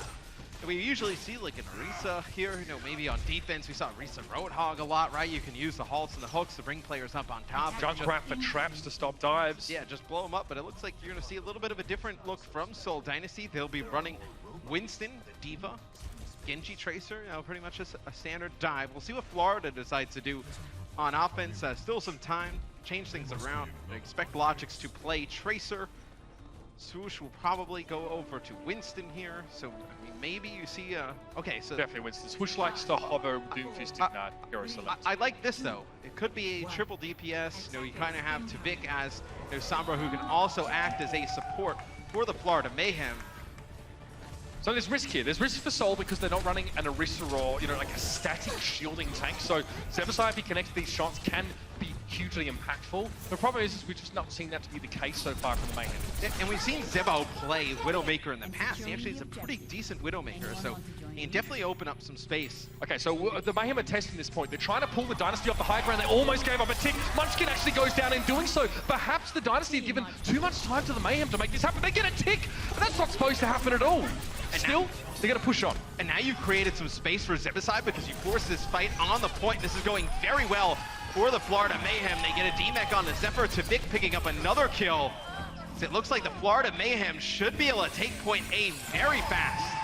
Speaker 8: we usually see like an Orisa here, maybe on defense. We saw Orisa Roadhog a lot, right? You can use the halts and the hooks to bring players up on top.
Speaker 7: Junkrat for traps to stop dives.
Speaker 8: Yeah, just blow them up, but it looks like you're going to see a little bit of a different look from Seoul Dynasty. They'll be running Winston, D.Va, Genji Tracer, pretty much a standard dive. We'll see what Florida decides to do on offense. Still some time, change things around. I expect Logics to play Tracer. Swoosh will probably go over to Winston here, so I mean, maybe you see okay, so
Speaker 7: definitely Winston. Swoosh likes to hover Doomfist in that hero select.
Speaker 8: I like this though. It could be a triple DPS. You kind of have Tavik as Sombra, who can also act as a support for the Florida Mayhem.
Speaker 7: So there's risk here. There's risk for Seoul because they're not running an Orisa or, like a static shielding tank. So Zebasai, if he connects these shots, can be hugely impactful. The problem is we've just not seen that to be the case so far from the Mayhem.
Speaker 8: And we've seen Zebo play Widowmaker in the past. He actually is a pretty decent Widowmaker, so he can definitely open up some space.
Speaker 7: Okay, so the Mayhem are testing this point. They're trying to pull the Dynasty off the high ground. They almost gave up a tick. Munchkin actually goes down in doing so. Perhaps the Dynasty have given too much time to the Mayhem to make this happen. They get a tick, but that's not supposed to happen at all. And still, they're going to push on.
Speaker 8: And now you've created some space for Zebasai because you forced this fight on the point. This is going very well for the Florida Mayhem. They get a DMEC on the Zephyr. Tavik picking up another kill. So it looks like the Florida Mayhem should be able to take point A very fast.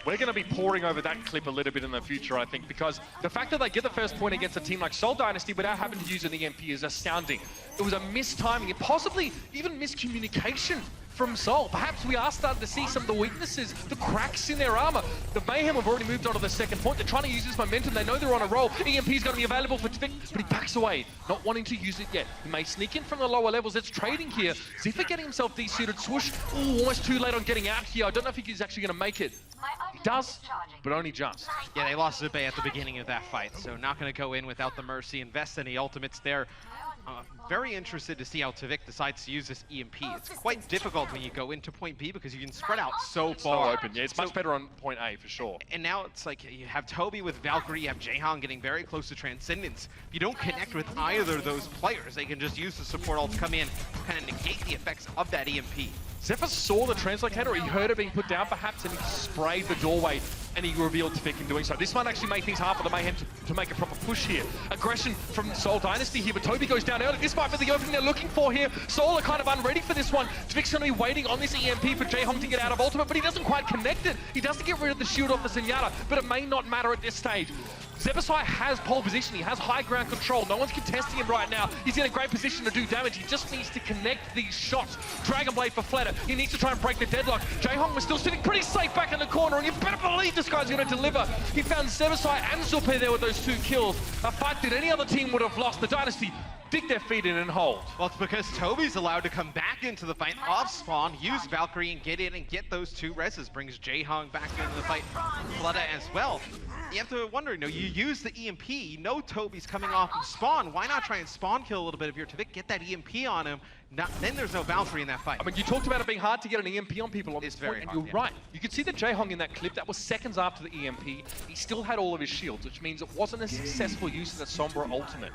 Speaker 7: We're going to be poring over that clip a little bit in the future, I think, because the fact that they get the first point against a team like Seoul Dynasty without having to use an EMP is astounding. It was a mistiming and possibly even miscommunication from Seoul. Perhaps we are starting to see some of the weaknesses, the cracks in their armor. The Mayhem have already moved on to the second point. They're trying to use this momentum. They know they're on a roll. EMP is going to be available for Tavik, but he backs away, not wanting to use it yet. He may sneak in from the lower levels. It's trading here. Zephyr getting himself desuited. Swoosh, ooh, almost too late on getting out here. I don't know if he's actually going to make it. He does, but only just.
Speaker 8: Yeah, they lost Zipe at the beginning of that fight, so not going to go in without the Mercy. Invest any ultimates there. Very interested to see how Tvik decides to use this EMP. It's quite difficult when you go into point B because you can spread out so far.
Speaker 7: So open, yeah. It's much better on point A for sure.
Speaker 8: And now it's like you have Toby with Valkyrie, you have Jaehyung getting very close to Transcendence. If you don't connect with either of those players, they can just use the support ult to come in, kind of negate the effects of that EMP.
Speaker 7: Zephyr saw the translocator, he heard it being put down perhaps, and he sprayed the doorway, and he revealed Tvik in doing so. This might actually make things hard for the Mayhem to make a proper push here. Aggression from Seoul Dynasty here, but Toby goes down early. This might be the opening they're looking for here. Seoul are kind of unready for this one. Tvik's going to be waiting on this EMP for Jaehyung to get out of ultimate, but he doesn't quite connect it. He doesn't get rid of the shield off the Zenyatta, but it may not matter at this stage. Zebasai has pole position, he has high ground control, no one's contesting him right now. He's in a great position to do damage, he just needs to connect these shots. Dragon Blade for Fleta, he needs to try and break the deadlock. Jaehyung was still sitting pretty safe back in the corner, and you better believe this guy's going to deliver. He found Zebasai and Zulpe there with those 2 kills. A fight that any other team would have lost. The Dynasty dig their feet in and hold.
Speaker 8: Well, it's because Toby's allowed to come back into the fight off spawn, use Valkyrie and get in and get those 2 reses. Brings Jaehyung back into the fight, Fleta as well. You have to wonder, you use the EMP, you know Toby's coming off of spawn. Why not try and spawn kill a little bit of your Tvik, get that EMP on him? Then there's no Valkyrie in that fight.
Speaker 7: I mean, you talked about it being hard to get an EMP on people on this point, and you're right. You can see the Jaehyung in that clip, that was seconds after the EMP. He still had all of his shields, which means it wasn't a successful use of the Sombra ultimate.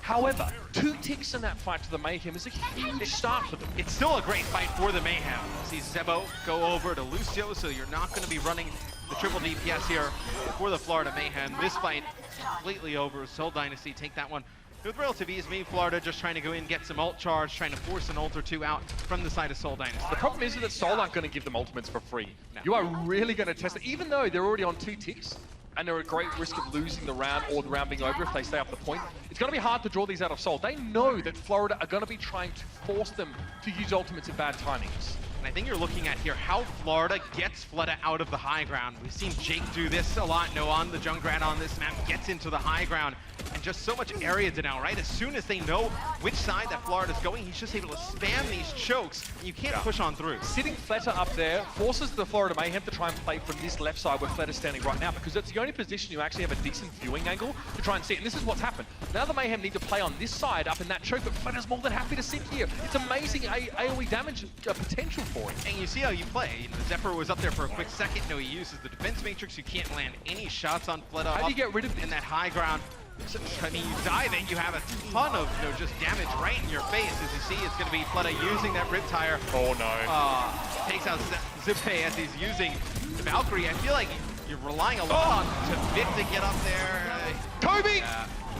Speaker 7: However, 2 ticks in that fight to the Mayhem is a huge start for them.
Speaker 8: It's still a great fight for the Mayhem. See Zebo go over to Lucio, so you're not going to be running the triple DPS here for the Florida Mayhem. This fight completely over. Seoul Dynasty take that one with relative ease. Me, Florida just trying to go in, get some ult charge, trying to force an ult or 2 out from the side of Seoul Dynasty.
Speaker 7: The problem is that Seoul aren't going to give them ultimates for free.
Speaker 8: No.
Speaker 7: You are really going to test it, even though they're already on 2 ticks. And they're at great risk of losing the round or the round being over if they stay up the point. It's going to be hard to draw these out of Seoul. They know that Florida are going to be trying to force them to use ultimates at bad timings.
Speaker 8: And I think you're looking at here how Florida gets Fleta out of the high ground. We've seen Jake do this a lot. Noan, the Junkrat on this map, gets into the high ground. And just so much area to now, right? As soon as they know which side that Florida's going, he's just able to spam these chokes. And you can't push on through.
Speaker 7: Sitting Fleta up there forces the Florida Mayhem to try and play from this left side where Fleta's standing right now, because it's the only position you actually have a decent viewing angle to try and see it. And this is what's happened. Now the Mayhem need to play on this side up in that choke, but Fleta's more than happy to sit here. It's amazing AoE damage potential for it.
Speaker 8: And you see how you play. Zephyr was up there for a quick second. No, he uses the defense matrix. You can't land any shots on Fleta.
Speaker 7: How do you get rid of
Speaker 8: in that high ground? I mean, you dive in, you have a ton of just damage right in your face. As you see, it's going to be Fleta using that rip tire.
Speaker 7: Oh no.
Speaker 8: Takes out Zippe as he's using the Valkyrie. I feel like you're relying a lot on Tvik to get up there.
Speaker 7: Kobe!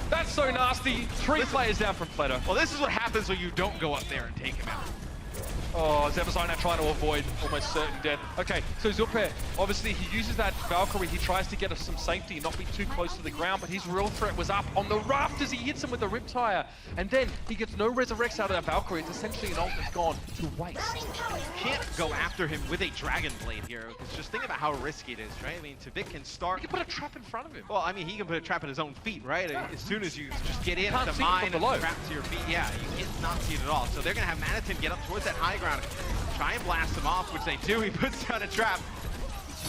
Speaker 7: That's so nasty. 3 players down from Fleta.
Speaker 8: Well, this is what happens when you don't go up there and take him out.
Speaker 7: Oh, Zebasai now trying to avoid almost certain death. Okay, so Zulpe, obviously he uses that Valkyrie, he tries to get us some safety, not be too close to the ground, but his real threat was up on the rafters. He hits him with the Riptire, and then he gets no resurrects out of that Valkyrie. It's essentially an ult that's gone to waste.
Speaker 8: You can't go after him with a Dragon Blade here, because just think about how risky it is, right? I mean, Tvik can start...
Speaker 7: He can put a trap in front of him.
Speaker 8: Well, I mean, he can put a trap at his own feet, right? As soon as you just get in
Speaker 7: at
Speaker 8: the mine and trap to your feet, yeah, you get not see it at all. So they're going to have Manitin get up towards that high ground, try and blast him off, which they do. He puts down a trap.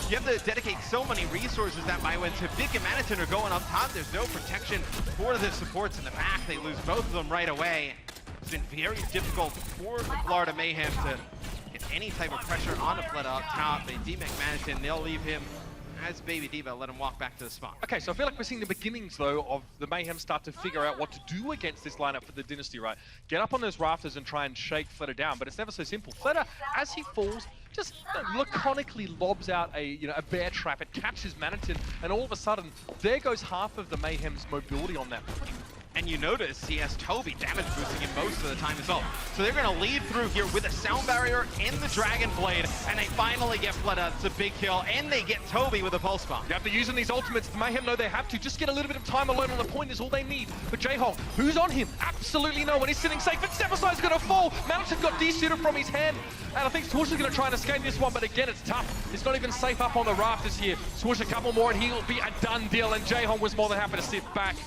Speaker 8: You have to dedicate so many resources that by when Tvik and Manitin are going up top, there's no protection for the supports in the back. They lose both of them right away. It's been very difficult for the Florida Mayhem to get any type of pressure on the Fleta up top. They demech Manitin, they'll leave him as Baby Diva, let him walk back to the spot.
Speaker 7: Okay, so I feel like we're seeing the beginnings, though, of the Mayhem start to figure out what to do against this lineup for the Dynasty, right? Get up on those rafters and try and shake Fleta down, but it's never so simple. Fleta, as he falls, just laconically lobs out a bear trap. It catches Manitin, and all of a sudden, there goes half of the Mayhem's mobility on that point.
Speaker 8: And you notice he has Toby damage boosting him most of the time as well. So they're going to lead through here with a sound barrier and the Dragon Blade, and they finally get Fleta. It's a big kill, and they get Toby with a pulse bomb.
Speaker 7: Yeah, they're using these ultimates. The Mayhem know they have to. Just get a little bit of time alone on the point is all they need. But Jaehyung, who's on him? Absolutely no one. He's sitting safe, but Zebasai's going to fall. Manitin got desuited from his hand, and I think Swoosh is going to try and escape this one, but again, it's tough. It's not even safe up on the rafters here. Swoosh a couple more, and he'll be a done deal, and Jaehyung was more than happy to sit back.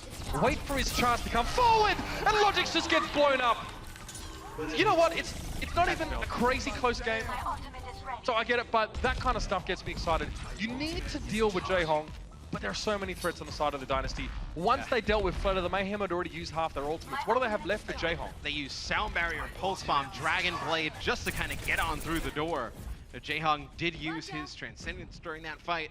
Speaker 7: Wait for his chance to come forward, and Logix just gets blown up. You know what? It's not even a crazy close game. So I get it, but that kind of stuff gets me excited. You need to deal with Jaehyung but there are so many threats on the side of the Dynasty. Once they dealt with Flutter, the Mayhem had already used half their ultimates. What do they have left for Jayhong?
Speaker 8: They use Sound Barrier, Pulse Bomb, Dragon Blade just to kind of get on through the door. Jayhong did use his Transcendence during that fight,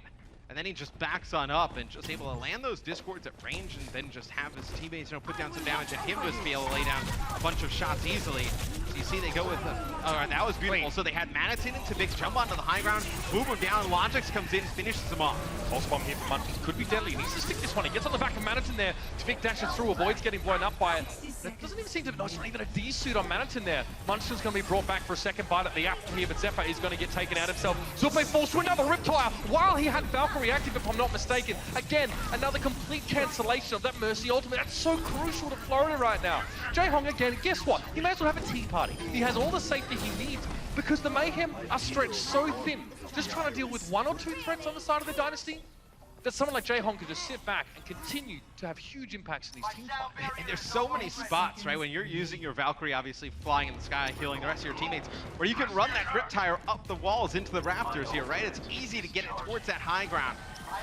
Speaker 8: and then he just backs on up and just able to land those Discords at range and then just have his teammates, you know, put down some damage and him just be able to lay down a bunch of shots easily. So you see they go with that was beautiful. So they had Manitin and Tavix jump onto the high ground, move him down, Logix comes in, finishes him off.
Speaker 7: Pulse Bomb here from Munchkins could be deadly. He needs to stick this one. He gets on the back of Manitin there. Tavix dashes through, avoids getting blown up by it. It doesn't even seem to, no, it's not even a D-suit on Manitin there. Munchkin's going to be brought back for a second bite at the apple here, but Zephyr is going to get taken out himself. Zupe falls to another Riptire while he had Valkyrie active, if I'm not mistaken. Again, another complete cancellation of that Mercy ultimate. That's so crucial to Florida right now. Jayhong, again, guess what? He may as well have a tea party. He has all the safety he needs because the Mayhem are stretched so thin. Just trying to deal with 1 or 2 threats on the side of the Dynasty, that someone like Jayhong could just sit back and continue to have huge impacts in these team fights.
Speaker 8: And there's so many spots, right, when you're using your Valkyrie obviously flying in the sky, healing the rest of your teammates, where you can run that Riptire up the walls into the rafters here, right? It's easy to get it towards that high ground.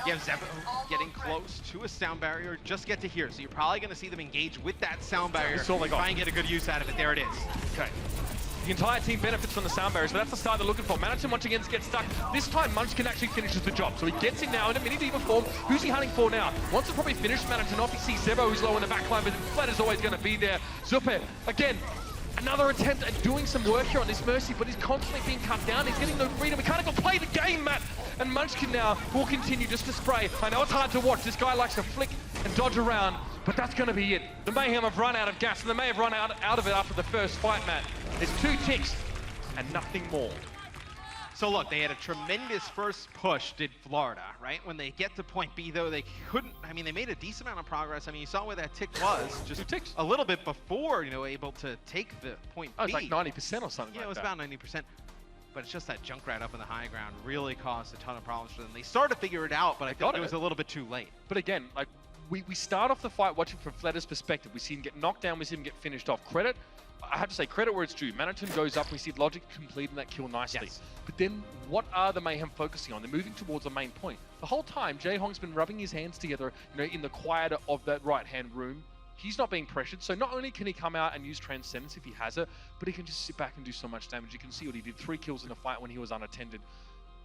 Speaker 8: You have Zephyr getting close to a sound barrier, just get to here. So you're probably going to see them engage with that sound barrier, try and get a good use out of it. There it is.
Speaker 7: Okay. The entire team benefits from the sound barrier, so that's the start they're looking for. Manitin once again gets stuck. This time Munchkin actually finishes the job, so he gets in now in a mini diva form. Who's he hunting for now? Wants to probably finish Manitin off. He sees Zebo who's low in the back line, but Flatter's always going to be there. Zupe, again, another attempt at doing some work here on this Mercy, but he's constantly being cut down. He's getting no freedom. He can't even play the game, Matt. And Munchkin now will continue just to spray. I know it's hard to watch. This guy likes to flick and dodge around, but that's going to be it. The Mayhem have run out of gas, and they may have run out of it after the first fight, Matt. There's 2 ticks and nothing more.
Speaker 8: So look, they had a tremendous first push, did Florida, right? When they get to point B, though, they couldn't, I mean, they made a decent amount of progress. I mean, you saw where that tick was, just a little bit before, you know, able to take the point B.
Speaker 7: Oh, it's like 90% or something like that.
Speaker 8: Yeah, it was about 90%. But it's just that Junkrat up in the high ground really caused a ton of problems for them. They started to figure it out, but I thought it was a little bit too late.
Speaker 7: But again, like, we start off the fight watching from Fletter's perspective. We see him get knocked down, we see him get finished off. Credit, I have to say, credit where it's due. Manitin goes up, we see Logic completing that kill nicely. Yes. But then, what are the Mayhem focusing on? They're moving towards the main point. The whole time, Jayhong's been rubbing his hands together, you know, in the quieter of that right-hand room. He's not being pressured, so not only can he come out and use Transcendence if he has it, but he can just sit back and do so much damage. You can see what he did, 3 kills in a fight when he was unattended.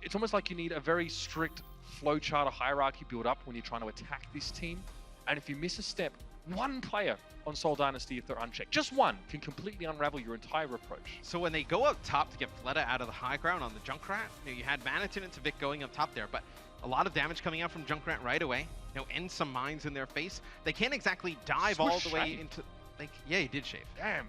Speaker 7: It's almost like you need a very strict flowchart or hierarchy build up when you're trying to attack this team. And if you miss a step, one player on Seoul Dynasty, if they're unchecked, just one, can completely unravel your entire approach.
Speaker 8: So when they go up top to get Fleta out of the high ground on the Junkrat, you know, you had Manitin and Tavik going up top there, but a lot of damage coming out from Junkrat right away. You know, and some mines in their face. They can't exactly dive all the way into... Like, yeah, he did shave.
Speaker 7: Damn.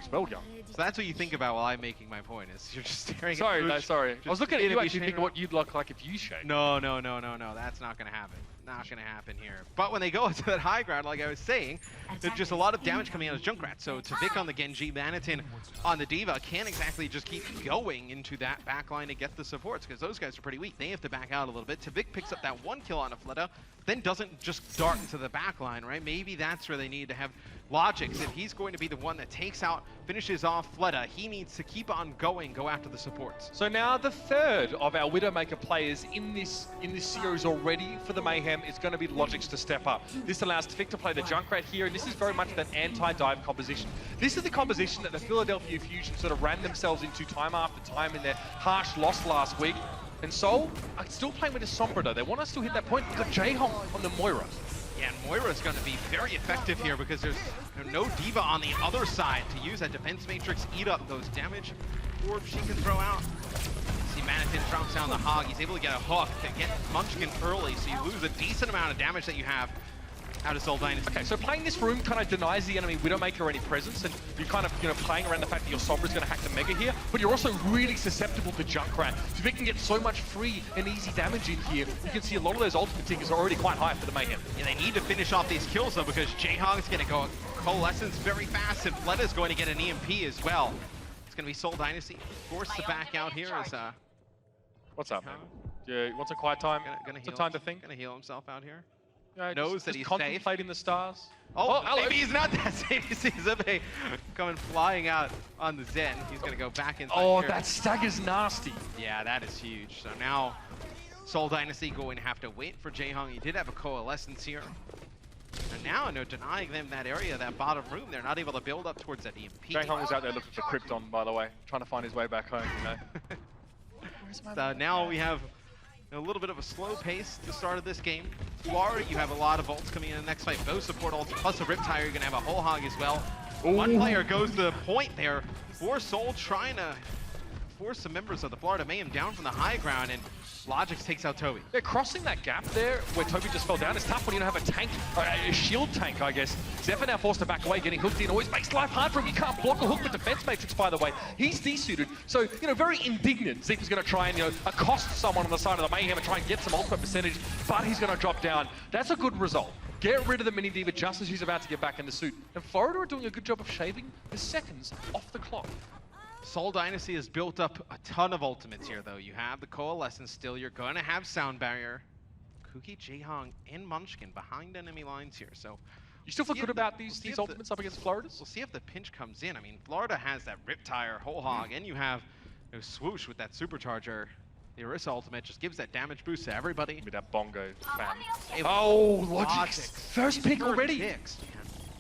Speaker 7: Spelled young.
Speaker 8: So that's what you think about while I'm making my point, is you're just staring
Speaker 7: sorry,
Speaker 8: at...
Speaker 7: No, sorry. I was looking at you actually thinking what you'd look like if you shaved.
Speaker 8: No, that's not going to happen. Not going to happen here. But when they go into that high ground, like I was saying, there's just a lot of damage coming out of Junkrat. So Tavik on the Genji, Manitin on the Diva can't exactly just keep going into that backline to get the supports, because those guys are pretty weak. They have to back out a little bit. Tavik picks up that 1 kill on a Fleta, then doesn't just dart into the backline, right? Maybe that's where they need to have Logix. If he's going to be the one that takes out, finishes off Fleta, he needs to keep on going, go after the supports.
Speaker 7: So now the third of our Widowmaker players in this series already for the Mayhem is going to be Logix to step up. This allows Tavik to play the Junkrat here, and this is very much that anti-dive composition. This is the composition that the Philadelphia Fusion sort of ran themselves into time after time in their harsh loss last week. And Seoul are still playing with the Sombra though. They want us to hit that point. We've got Jayhong on the Moira.
Speaker 8: Yeah, and Moira's going to be very effective here because there's no Diva on the other side to use that defense matrix, eat up those damage orbs she can throw out. See Manitin drops down the hog. He's able to get a hook to get Munchkin early, so you lose a decent amount of damage that you have out of Seoul Dynasty.
Speaker 7: Okay, so playing this room kind of denies the enemy Widowmaker any presence, and you're kind of, you know, playing around the fact that your Sombra's going to hack the Mega here, but you're also really susceptible to Junkrat. So if you can get so much free and easy damage in here, you can see a lot of those ultimate tickets are already quite high for the Mayhem.
Speaker 8: Yeah, they need to finish off these kills though, because Jayhong's going to go Coalescence very fast, and Fleta's going to get an EMP as well. It's going to be Seoul Dynasty forced to back out here as
Speaker 7: what's up, man? Yeah, what's a quiet time? It's a time to think.
Speaker 8: Gonna heal himself out here.
Speaker 7: Yeah,
Speaker 8: knows that he's
Speaker 7: contemplating the stars.
Speaker 8: Oh, maybe he's not that safe. You see Zippe coming flying out on the Zen. He's gonna go back inside.
Speaker 7: Oh,
Speaker 8: here.
Speaker 7: that stagger's nasty.
Speaker 8: Yeah, that is huge. So now Seoul Dynasty going to have to wait for Jaehong. He did have a coalescence here. And now, no, denying them that area, that bottom room, they're not able to build up towards that EMP.
Speaker 7: Jaehong was out there looking for Krypton, by the way, trying to find his way back home, you know.
Speaker 8: So now we have a little bit of a slow pace to start of this game. Florida, you have a lot of ults coming in the next fight. Both support ults, plus a Riptire, you're going to have a whole hog as well.
Speaker 7: Ooh.
Speaker 8: One player goes to the point there for Seoul, trying to force some members of the Florida Mayhem down from the high ground, and Logix takes out Toby.
Speaker 7: They're crossing that gap there where Toby just fell down. It's tough when you don't have a tank, a shield tank, I guess. Zephyr now forced to back away, getting hooked in. Always makes life hard for him. You can't block a hook with defense matrix, by the way. He's desuited. So, you know, very indignant. Zephyr's going to try and, you know, accost someone on the side of the Mayhem and try and get some ultimate percentage, but he's going to drop down. That's a good result. Get rid of the mini diva just as she's about to get back in the suit. And Florida are doing a good job of shaving the seconds off the clock.
Speaker 8: Seoul Dynasty has built up a ton of ultimates here, though. You have the Coalescence still. You're going to have Sound Barrier. Kuki, Jaehong, and Munchkin behind enemy lines here. So
Speaker 7: you still feel good about these ultimates up against Florida's?
Speaker 8: We'll see if the pinch comes in. I mean, Florida has that Riptire, Whole Hog, and you have Swoosh with that Supercharger. The Orisa ultimate just gives that damage boost to everybody.
Speaker 7: With that bongo fan. Oh, Logix. First pick already.
Speaker 8: Picks.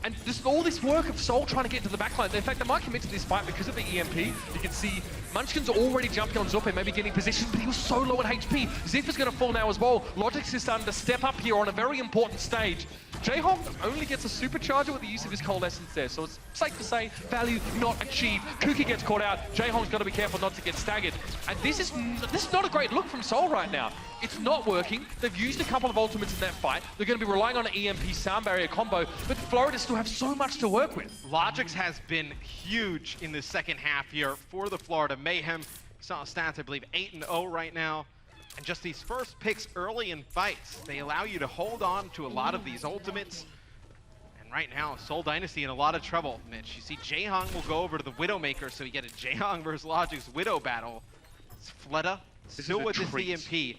Speaker 7: And just all this work of Seoul trying to get to the backline. In fact, they might commit to this fight because of the EMP. You can see Munchkin's already jumping on Zuppe, maybe getting position, but he was so low in HP. Zephyr's going to fall now as well. Logix is starting to step up here on a very important stage. Jaehong only gets a supercharger with the use of his coalescence there, so it's safe to say value not achieved. Kuki gets caught out. Jaehong's got to be careful not to get staggered. And this is not a great look from Seoul right now. It's not working. They've used a couple of ultimates in that fight. They're going to be relying on an EMP sound barrier combo, but Florida still have so much to work with.
Speaker 8: Logix has been huge in the second half here for the Florida Mayhem. Saw stats, I believe, 8-0 right now. And just these first picks early in fights, they allow you to hold on to a lot of these ultimates. And right now, Seoul Dynasty in a lot of trouble, Mitch. You see Jaehong will go over to the Widowmaker, so you get a Jaehong versus Logix Widow battle. It's Fleta still with this EMP.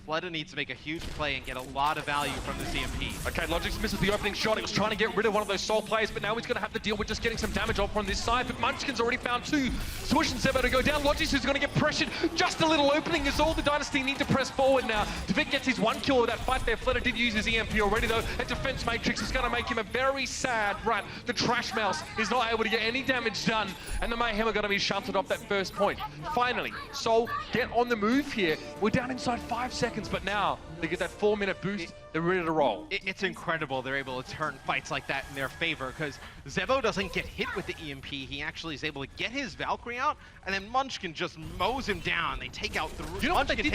Speaker 8: Fleta needs to make a huge play and get a lot of value from this EMP.
Speaker 7: Okay, Logix misses the opening shot. He was trying to get rid of one of those Seoul players, but now he's going to have to deal with just getting some damage off from this side. But Munchkin's already found two. Swoosh and Zebo to go down. Logix is going to get pressured. Just a little opening is all the Dynasty need to press forward now. Devik gets his one kill of that fight there. Fleta did use his EMP already, though. A defense matrix is going to make him a very sad run. The Trash Mouse is not able to get any damage done, and the Mayhem are going to be shunted off that first point. Finally, Seoul get on the move here. We're down inside 5 seconds, but now they get that 4-minute boost, they're ready to roll.
Speaker 8: It's incredible they're able to turn fights like that in their favor, because Zebo doesn't get hit with the EMP. He actually is able to get his Valkyrie out, and then Munchkin just mows him down. They take out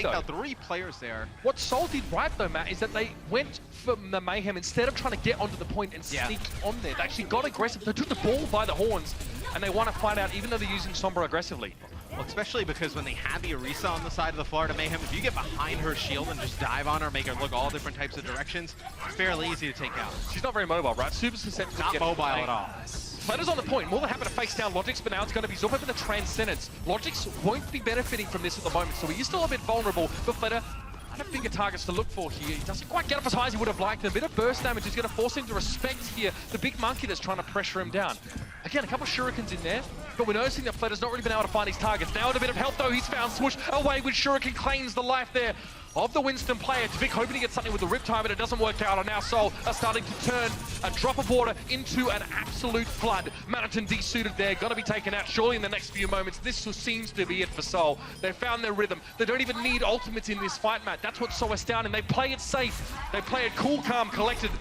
Speaker 8: out 3 players there.
Speaker 7: What Seoul did right, though, Matt, is that they went from the Mayhem, instead of trying to get onto the point and sneak on there, they actually got aggressive. They took the ball by the horns, and they want to find out, even though they're using Sombra aggressively.
Speaker 8: Well, especially because when they have the Orisa on the side of the Florida Mayhem, if you get behind her shield and just dive on her, make her look all different types of directions, it's fairly easy to take out.
Speaker 7: She's not very mobile, right? Super susceptible.
Speaker 8: Not mobile at all.
Speaker 7: Fleta's on the point, more than happy to face down Logix, but now it's going to be Zuppe with the Transcendence. Logix won't be benefiting from this at the moment, so he is still a bit vulnerable, but Fleta, I don't think a targets to look for here. He doesn't quite get up as high as he would have liked. A bit of burst damage is going to force him to respect here the big monkey that's trying to pressure him down. Again, a couple of shurikens in there, but we're noticing that Fleta's not really been able to find his targets. Now with a bit of help though, he's found Swoosh away with shuriken, claims the life there of the Winston player. Devik hoping to get something with the Riptide, but it doesn't work out, and now Seoul are starting to turn a drop of water into an absolute flood. Manaton desuited there, gonna be taken out surely in the next few moments. This seems to be it for Seoul. They found their rhythm. They don't even need ultimates in this fight, Matt. That's what's so astounding. They play it safe. They play it cool, calm, collected,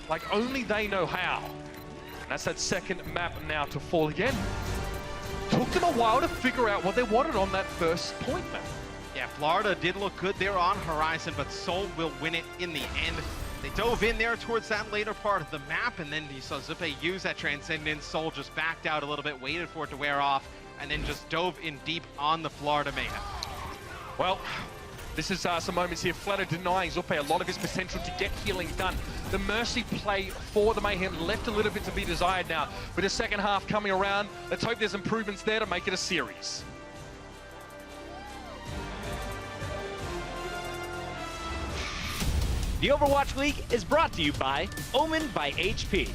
Speaker 7: like only they know how. That's that second map now to fall again. Took them a while to figure out what they wanted on that first point, man.
Speaker 8: Yeah, Florida did look good there on Horizon, but Seoul will win it in the end. They dove in there towards that later part of the map, and then you saw Zuppe use that Transcendence. Seoul just backed out a little bit, waited for it to wear off, and then just dove in deep on the Florida Mayhem.
Speaker 7: Well, this is some moments here. Fleta denying Zuppe a lot of his potential to get healing done. The Mercy play for the Mayhem left a little bit to be desired now. With the second half coming around, let's hope there's improvements there to make it a series.
Speaker 3: The Overwatch League is brought to you by Omen by HP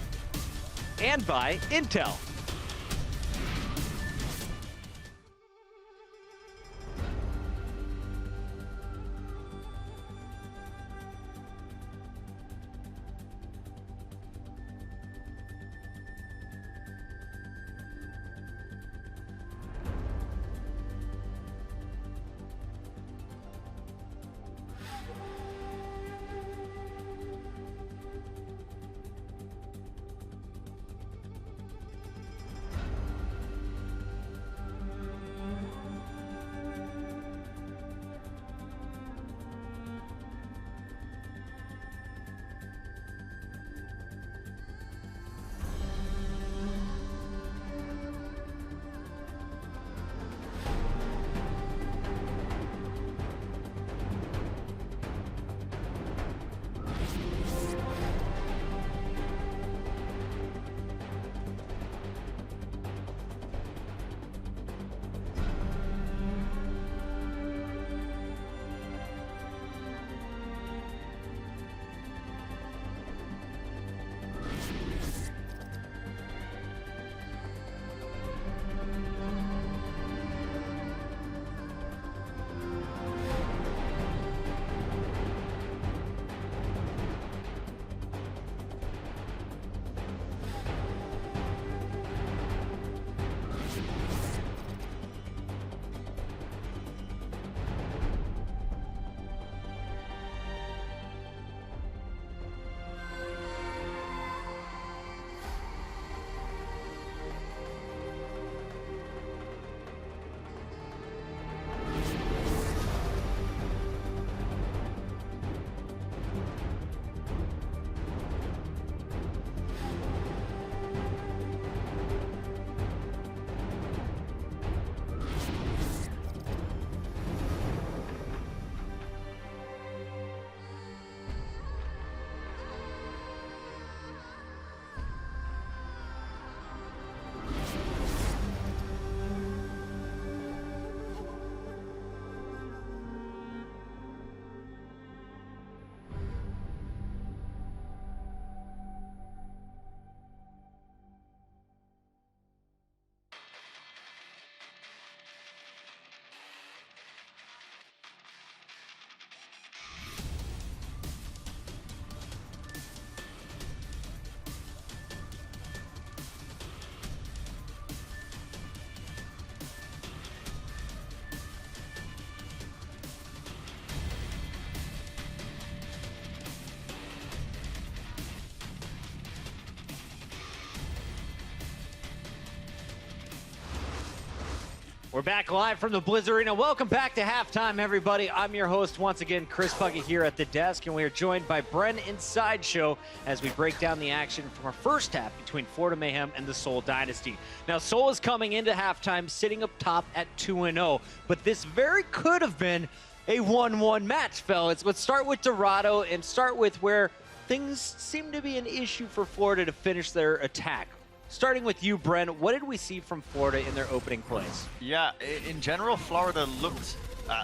Speaker 3: and by Intel. We're back live from the Blizzard Arena. Welcome back to halftime, everybody. I'm your host once again, Chris Puckett, here at the desk, and we are joined by Bren and Sideshow as we break down the action from our first half between Florida Mayhem and the Seoul Dynasty. Now, Seoul is coming into halftime sitting up top at 2-0, but this very could have been a 1-1 match, fellas. Let's start with Dorado and start with where things seem to be an issue for Florida to finish their attack. Starting with you, Bren, what did we see from Florida in their opening plays?
Speaker 6: Yeah, in general, Florida looked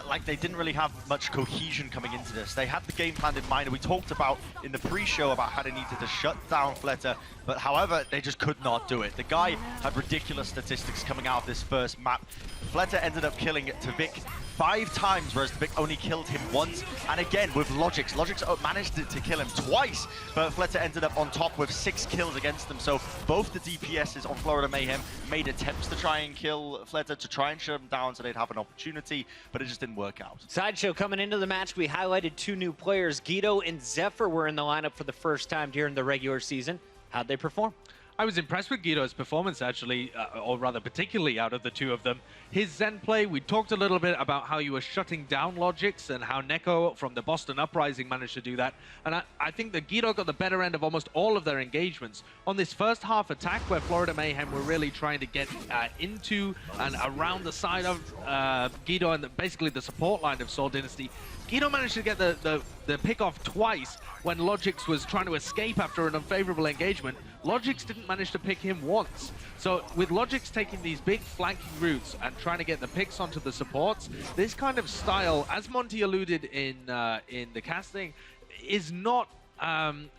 Speaker 6: like they didn't really have much cohesion coming into this. They had the game plan in mind, and we talked about in the pre-show about how they needed to shut down Fleta, but however, they just could not do it. The guy had ridiculous statistics coming out of this first map. Fleta ended up killing Tvik 5 times, whereas Tvik only killed him once. And again, with Logix. Logix managed to kill him twice, but Fleta ended up on top with 6 kills against them. So both the DPSs on Florida Mayhem made attempts to try and kill Fleta, to try and shut him down so they'd have an opportunity, but it just didn't work out.
Speaker 3: Sideshow, coming into the match, we highlighted 2 new players. Guido and Zephyr were in the lineup for the first time during the regular season. How'd they perform?
Speaker 5: I was impressed with Guido's performance, actually, or rather particularly out of the 2 of them. His Zen play, we talked a little bit about how you were shutting down Logix and how Neko from the Boston Uprising managed to do that. And I think that Guido got the better end of almost all of their engagements. On this first half attack where Florida Mayhem were really trying to get into and around the side of Guido and basically the support line of Seoul Dynasty, Guido managed to get the pick off twice when Logix was trying to escape after an unfavorable engagement. Logix didn't manage to pick him once. So with Logix taking these big flanking routes and trying to get the picks onto the supports, this kind of style, as Monty alluded in the casting, is not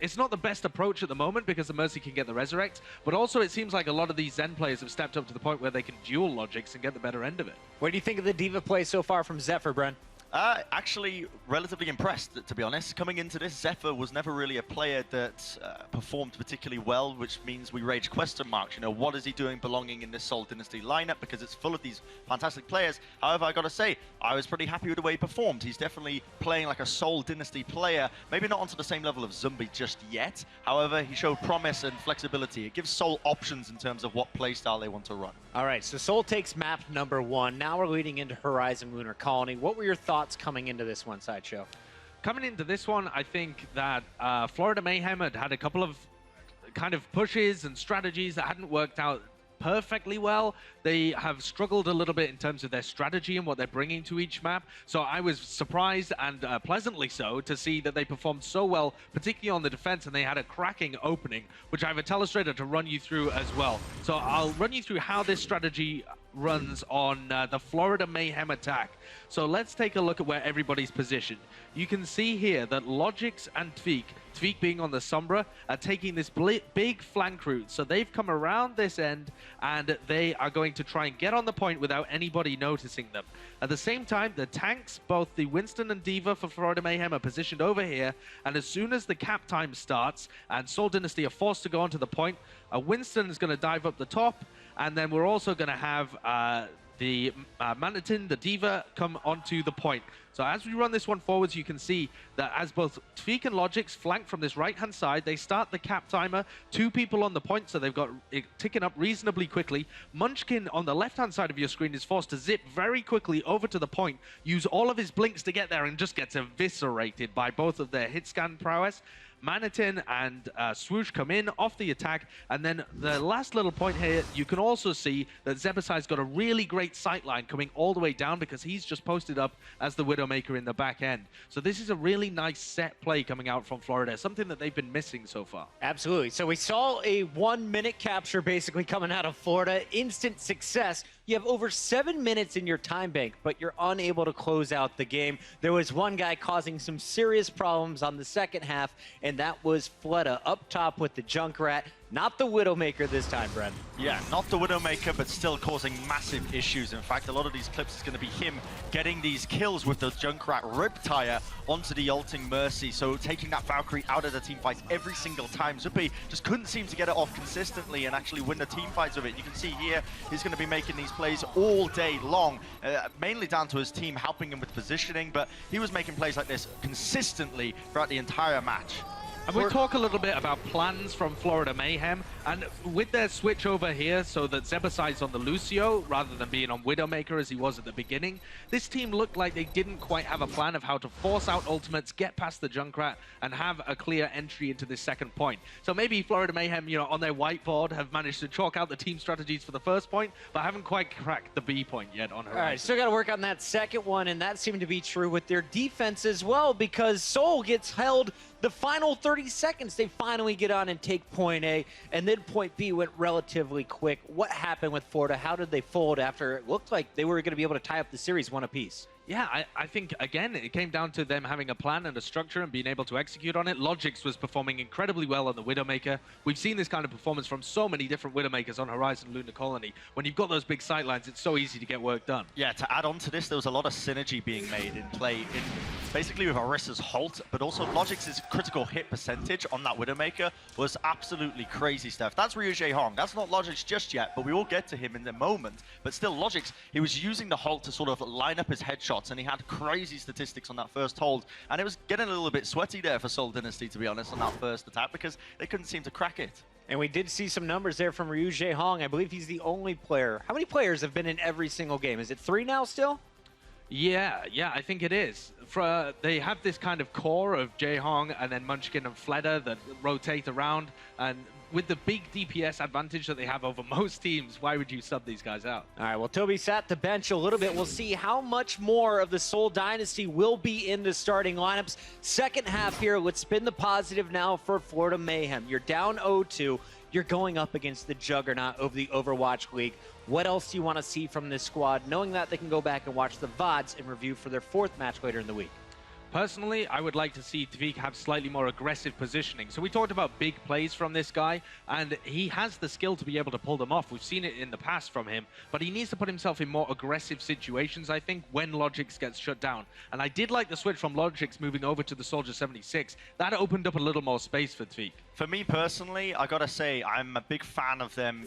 Speaker 5: it's not the best approach at the moment because the Mercy can get the Resurrect, but also it seems like a lot of these Zen players have stepped up to the point where they can duel Logix and get the better end of it.
Speaker 3: What do you think of the Diva play so far from Zephyr, Bren?
Speaker 6: Actually, relatively impressed, to be honest. Coming into this, Zephyr was never really a player that performed particularly well, which means we raised question marks. You know, what is he doing belonging in this Seoul Dynasty lineup? Because it's full of these fantastic players. However, I gotta say, I was pretty happy with the way he performed. He's definitely playing like a Seoul Dynasty player. Maybe not onto the same level of Zumbi just yet. However, he showed promise and flexibility. It gives Seoul options in terms of what playstyle they want to run.
Speaker 3: All right, so Seoul takes map number 1. Now we're leading into Horizon Lunar Colony. What were your thoughts coming into this one, Sideshow?
Speaker 5: Coming into this one, I think that Florida Mayhem had a couple of kind of pushes and strategies that hadn't worked out perfectly well. They have struggled a little bit in terms of their strategy and what they're bringing to each map. So I was surprised and pleasantly so to see that they performed so well, particularly on the defense, and they had a cracking opening, which I have a telestrator to run you through as well. So I'll run you through how this strategy runs on the Florida Mayhem attack. So let's take a look at where everybody's positioned. You can see here that Logix and Tvik being on the Sombra, are taking this big flank route. So they've come around this end and they are going to try and get on the point without anybody noticing them. At the same time, the tanks, both the Winston and Diva for Florida Mayhem, are positioned over here. And as soon as the cap time starts and Seoul Dynasty are forced to go onto the point, Winston is going to dive up the top. And then we're also going to have the Manatee, the Diva, come onto the point. So as we run this one forwards, you can see that as both Tvik and Logix flank from this right-hand side, they start the cap timer, 2 people on the point, so they've got it ticking up reasonably quickly. Munchkin on the left-hand side of your screen is forced to zip very quickly over to the point, use all of his blinks to get there, and just gets eviscerated by both of their hit scan prowess. Manatin and Swoosh come in off the attack, and then the last little point here, you can also see that Zebasai's got a really great sight line coming all the way down because he's just posted up as the Widowmaker in the back end. So this is a really nice set play coming out from Florida, something that they've been missing so far.
Speaker 3: Absolutely. So we saw a 1-minute capture basically coming out of Florida, instant success. You have over 7 minutes in your time bank, but you're unable to close out the game. There was one guy causing some serious problems on the second half, and that was Fleta up top with the Junkrat. Not the Widowmaker this time, Brent.
Speaker 6: Yeah, not the Widowmaker, but still causing massive issues. In fact, a lot of these clips is going to be him getting these kills with the Junkrat Riptire onto the ulting Mercy. So taking that Valkyrie out of the team fights every single time. Zupi just couldn't seem to get it off consistently and actually win the team fights with it. You can see here, he's going to be making these plays all day long, mainly down to his team helping him with positioning, but he was making plays like this consistently throughout the entire match.
Speaker 5: And we'll talk a little bit about plans from Florida Mayhem. And with their switch over here, so that Zebaside's on the Lucio rather than being on Widowmaker as he was at the beginning, this team looked like they didn't quite have a plan of how to force out ultimates, get past the Junkrat, and have a clear entry into this second point. So maybe Florida Mayhem, on their whiteboard have managed to chalk out the team strategies for the first point, but haven't quite cracked the B point yet on Horizon.
Speaker 3: All right, still got to work on that second one, and that seemed to be true with their defense as well, because Seoul gets held the final 30 seconds. They finally get on and take point A, and then point B went relatively quick. What happened with Florida? How did they fold after it looked like they were going to be able to tie up the series one apiece?
Speaker 5: Yeah, I think, again, it came down to them having a plan and a structure and being able to execute on it. Logix was performing incredibly well on the Widowmaker. We've seen this kind of performance from so many different Widowmakers on Horizon Lunar Colony. When you've got those big sightlines, it's so easy to get work done.
Speaker 6: Yeah, to add on to this, there was a lot of synergy being made in play, basically with Orissa's Halt, but also Logix's critical hit percentage on that Widowmaker was absolutely crazy stuff. That's Ryu Jae-hong. That's not Logix just yet, but we will get to him in a moment. But still, Logix, he was using the Halt to sort of line up his headshots, and he had crazy statistics on that first hold, and it was getting a little bit sweaty there for Seoul Dynasty, to be honest, on that first attack, because they couldn't seem to crack it.
Speaker 3: And we did see some numbers there from Ryu Jae-hong. I believe he's the only player. How many players have been in every single game? Is it 3 now still?
Speaker 5: Yeah, I think it is. They have this kind of core of Jae-hong and then Munchkin and Fleder that rotate around, and with the big DPS advantage that they have over most teams, why would you sub these guys out?
Speaker 3: All right, well, Toby sat the bench a little bit. We'll see how much more of the Seoul Dynasty will be in the starting lineups. Second half here, let's spin the positive now for Florida Mayhem. You're down 0-2. You're going up against the juggernaut of the Overwatch League. What else do you want to see from this squad, knowing that they can go back and watch the VODs and review for their 4th match later in the week?
Speaker 5: Personally, I would like to see Tvik have slightly more aggressive positioning. So we talked about big plays from this guy, and he has the skill to be able to pull them off. We've seen it in the past from him, but he needs to put himself in more aggressive situations, I think, when Logix gets shut down. And I did like the switch from Logix moving over to the Soldier 76. That opened up a little more space for Tvik.
Speaker 6: For me personally, I gotta say, I'm a big fan of them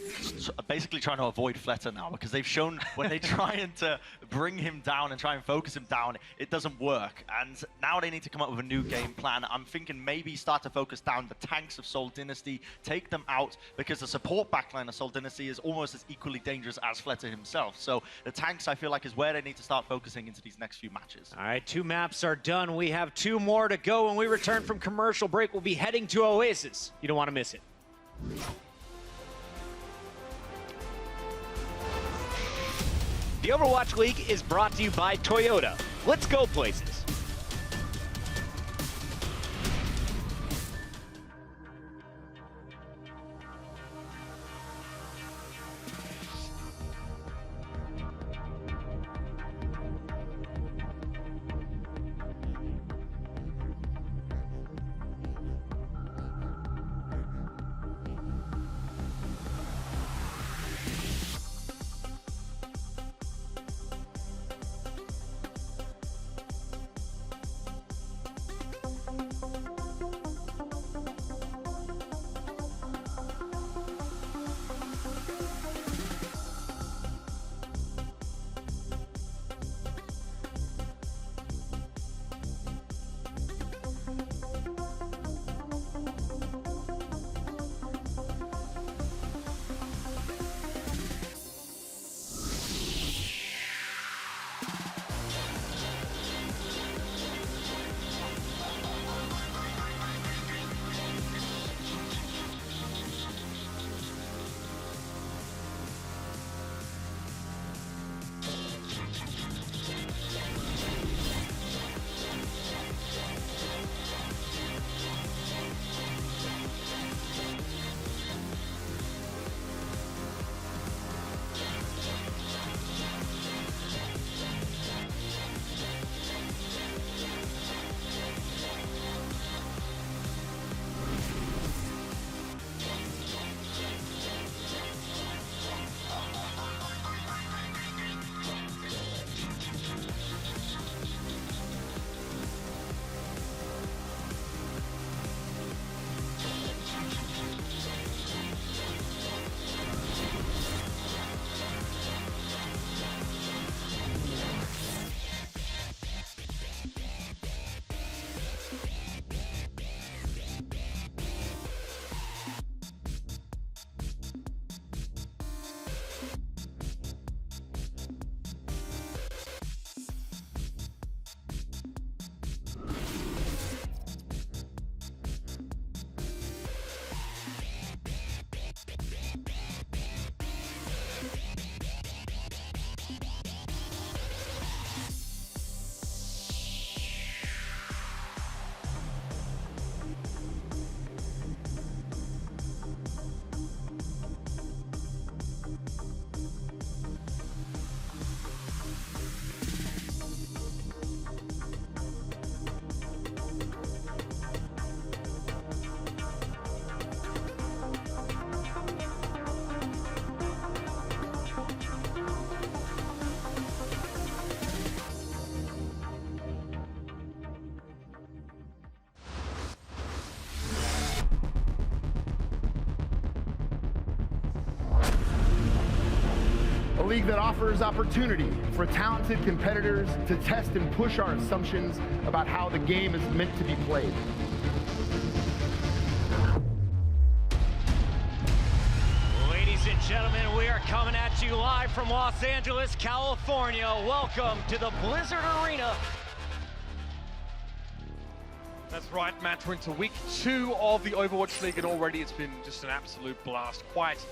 Speaker 6: basically trying to avoid Fleta now, because they've shown when they try to bring him down and try and focus him down, it doesn't work. And now they need to come up with a new game plan. I'm thinking maybe start to focus down the tanks of Seoul Dynasty, take them out, because the support backline of Seoul Dynasty is almost as equally dangerous as Fleta himself. So the tanks, I feel like, is where they need to start focusing into these next few matches.
Speaker 3: All right, 2 maps are done. We have 2 more to go. When we return from commercial break, we'll be heading to Oasis. You don't want to miss it. The Overwatch League is brought to you by Toyota. Let's go places.
Speaker 14: league that offers opportunity for talented competitors to test and push our assumptions about how the game is meant to be played.
Speaker 3: Ladies and gentlemen, we are coming at you live from Los Angeles, California. Welcome to the Blizzard Arena.
Speaker 7: That's right, Matt. We're into week 2 of the Overwatch League, and already it's been just an absolute blast. Quite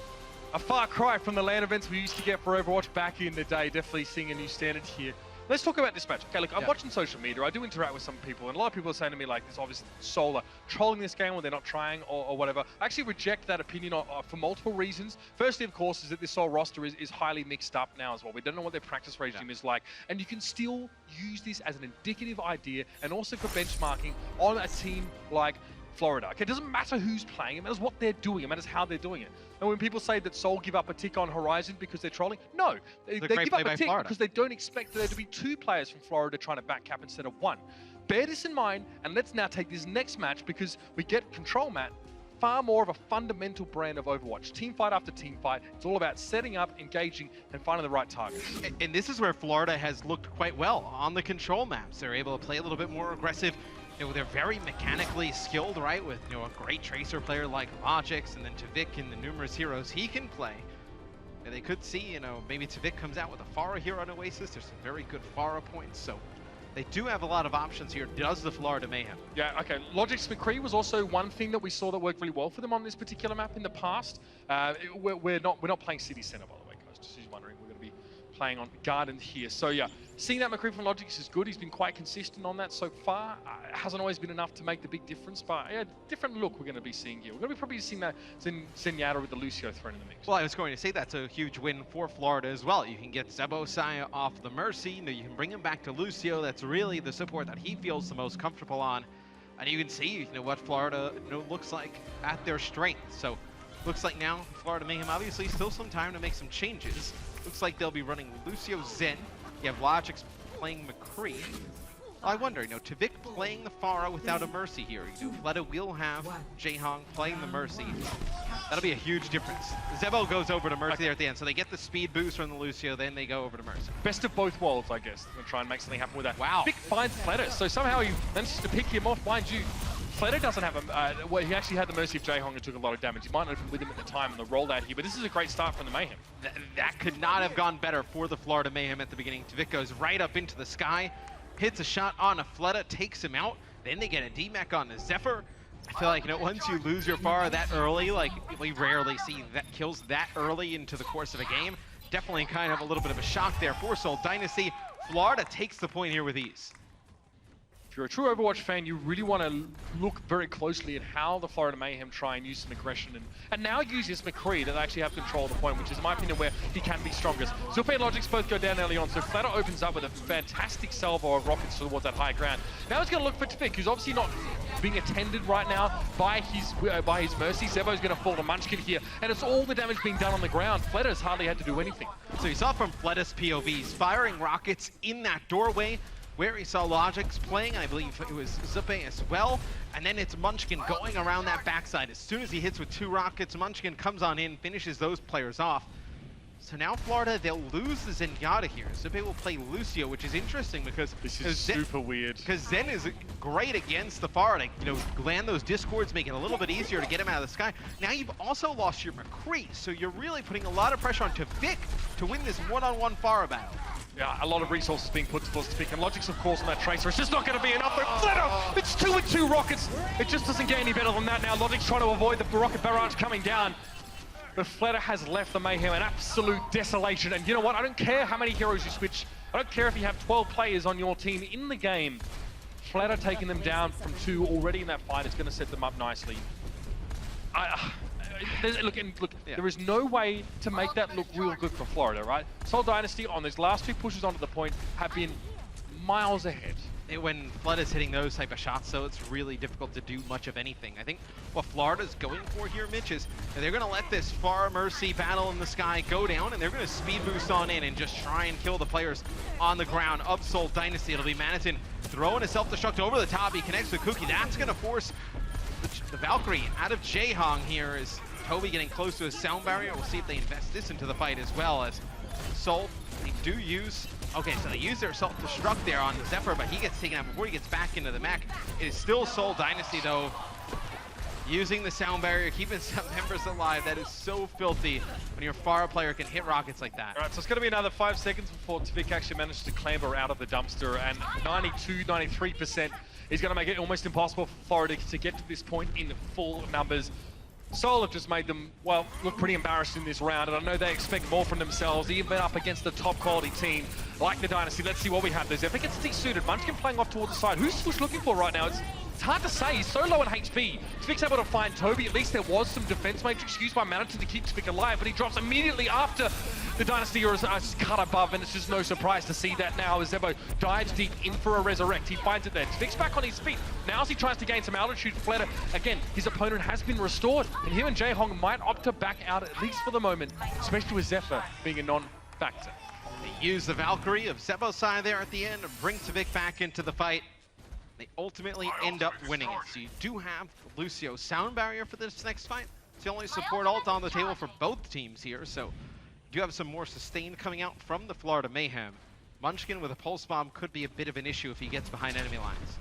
Speaker 7: a far cry from the LAN events we used to get for Overwatch back in the day. Definitely seeing a new standard here. Let's talk about this match. Okay, look, I'm watching social media. I do interact with some people, and a lot of people are saying to me, like, this obviously Seoul are trolling this game or they're not trying or whatever. I actually reject that opinion for multiple reasons. Firstly, of course, is that this Seoul roster is highly mixed up now as well. We don't know what their practice regime is like, and you can still use this as an indicative idea and also for benchmarking on a team like Florida. Okay, it doesn't matter who's playing, it matters what they're doing, it matters how they're doing it. And when people say that Seoul give up a tick on Horizon because they're trolling, no. They give up a tick because they don't expect there to be 2 players from Florida trying to back cap instead of 1. Bear this in mind, and let's now take this next match because we get Control, Matt, far more of a fundamental brand of Overwatch. Team fight after team fight. It's all about setting up, engaging, and finding the right targets.
Speaker 8: And this is where Florida has looked quite well on the Control maps. They're able to play a little bit more aggressive. You know, they're very mechanically skilled, right? With, you know, a great Tracer player like Logix, and then Tavik and the numerous heroes he can play. And they could see, you know, maybe Tavik comes out with a Pharah here on Oasis. There's some very good Pharah points, so they do have a lot of options here. Does the Florida Mayhem?
Speaker 7: Yeah, okay. Logix McCree was also one thing that we saw that worked really well for them on this particular map in the past. We're not playing City Center, by the way, guys. Just wondering, we're going to be playing on Garden here. So yeah, seeing that McCree from Logix is good. He's been quite consistent on that so far. It hasn't always been enough to make the big difference, but yeah, different look we're going to be seeing here. We're going to be probably seeing that Zenyatta with the Lucio thrown in the mix.
Speaker 8: Well, I was going to say that's a huge win for Florida as well. You can get Zebo Saya off the Mercy. You know, you can bring him back to Lucio. That's really the support that he feels the most comfortable on. And you can see, you know, what Florida, you know, looks like at their strength. So looks like now Florida Mayhem obviously still some time to make some changes. Looks like they'll be running Lucio Zen. You have Logix playing McCree. I wonder, you know, Tavik playing the Pharah without a Mercy here. You know, Fleta will have Jaehong playing the Mercy. That'll be a huge difference. Zebo goes over to Mercy there at the end, so they get the speed boost from the Lucio, then they go over to Mercy.
Speaker 7: Best of both worlds, I guess. We're going to try and make something happen with that.
Speaker 8: Wow.
Speaker 7: Vic finds Fleta, so somehow he manages to pick him off. Mind you, Fleta doesn't have a... well, he actually had the Mercy of Jaehong and took a lot of damage. He might not have been with him at the time on the rollout here, but this is a great start from the Mayhem.
Speaker 8: That could not have gone better for the Florida Mayhem at the beginning. Tavik goes right up into the sky, hits a shot on a Fleta, takes him out. Then they get a DMAC on the Zephyr. I feel like, you know, once you lose your Pharah that early, like, we rarely see that kills that early into the course of a game. Definitely kind of a little bit of a shock there for Seoul Dynasty. Florida takes the point here with ease.
Speaker 7: If you're a true Overwatch fan, you really want to look very closely at how the Florida Mayhem try and use some aggression and now use this McCree that they actually have control of the point, which is, in my opinion, where he can be strongest. Zilpe and Logix both go down early on, so Fleta opens up with a fantastic salvo of rockets towards that high ground. Now he's going to look for Tavik, who's obviously not being attended right now by his Mercy. Zebo's going to fall to Munchkin here, and it's all the damage being done on the ground. Fleta's hardly had to do anything.
Speaker 8: So you saw from Fleta's POVs, firing rockets in that doorway, where he saw Logix playing, I believe it was Zupe as well, and then it's Munchkin going around that backside. As soon as he hits with 2 rockets, Munchkin comes on in, finishes those players off. So now Florida, they'll lose the Zenyatta here. Zupe will play Lucio, which is interesting because
Speaker 7: this is super weird.
Speaker 8: Because Zen is great against the Pharah. You know, land those discords, make it a little bit easier to get him out of the sky. Now you've also lost your McCree, so you're really putting a lot of pressure on Tavik to win this one-on-one Pharah battle.
Speaker 7: Yeah, a lot of resources being put towards Tavik, and Logix, of course, on that Tracer. It's just not going to be enough. Fleta, it's 2 with 2 rockets. It just doesn't get any better than that now. Logix trying to avoid the rocket barrage coming down. But Fleta has left the Mayhem an absolute desolation. And you know what? I don't care how many heroes you switch. I don't care if you have 12 players on your team in the game. Fleta taking them down from 2 already in that fight is going to set them up nicely. Look, there is no way to make that look real good for Florida, right? Seoul Dynasty on these last 2 pushes onto the point have been miles ahead.
Speaker 8: When Flood is hitting those type of shots, though, it's really difficult to do much of anything. I think what Florida's going for here, Mitch, is they're going to let this Pharah Mercy battle in the sky go down, and they're going to speed boost on in and just try and kill the players on the ground of Seoul Dynasty. It'll be Manitin throwing a self-destruct over the top. He connects with Kuki. That's going to force the Valkyrie out of Jaehong here. Is Toby getting close to his sound barrier? We'll see if they invest this into the fight as well, as Seoul, they do use... Okay, so they use their self-destruct there on Zephyr, but he gets taken out before he gets back into the mech. It is still Seoul Dynasty, though, using the sound barrier, keeping some members alive. That is so filthy when your fire player can hit rockets like that.
Speaker 7: All right, so it's going to be another 5 seconds before Tvik actually manages to clamber out of the dumpster, and 92, 93% is going to make it almost impossible for Florida to get to this point in full numbers. Seoul have just made them, well, look pretty embarrassed in this round, and I know they expect more from themselves, even up against a top-quality team like the Dynasty. Let's see what we have there. Zephyr gets desuited, Munchkin playing off towards the side. Who's Swoosh looking for right now? It's hard to say, he's so low on HP. Tvik's able to find Toby. At least there was some defense matrix used by Manitou to keep Tvik alive, but he drops immediately after the Dynasty are cut above, and it's just no surprise to see that now as Zebo dives deep in for a resurrect. He finds it there. Tvik's back on his feet. Now as he tries to gain some altitude, Fleta, again, his opponent has been restored, and him and Jaehong might opt to back out, at least for the moment, especially with Zephyr being a non-factor.
Speaker 8: They use the Valkyrie of Zebo's side there at the end to bring Tvik back into the fight. They ultimately end up winning it. So you do have Lucio sound barrier for this next fight. It's the only support ult on the table for both teams here, so you do have some more sustain coming out from the Florida Mayhem. Munchkin with a pulse bomb could be a bit of an issue if he gets behind enemy lines.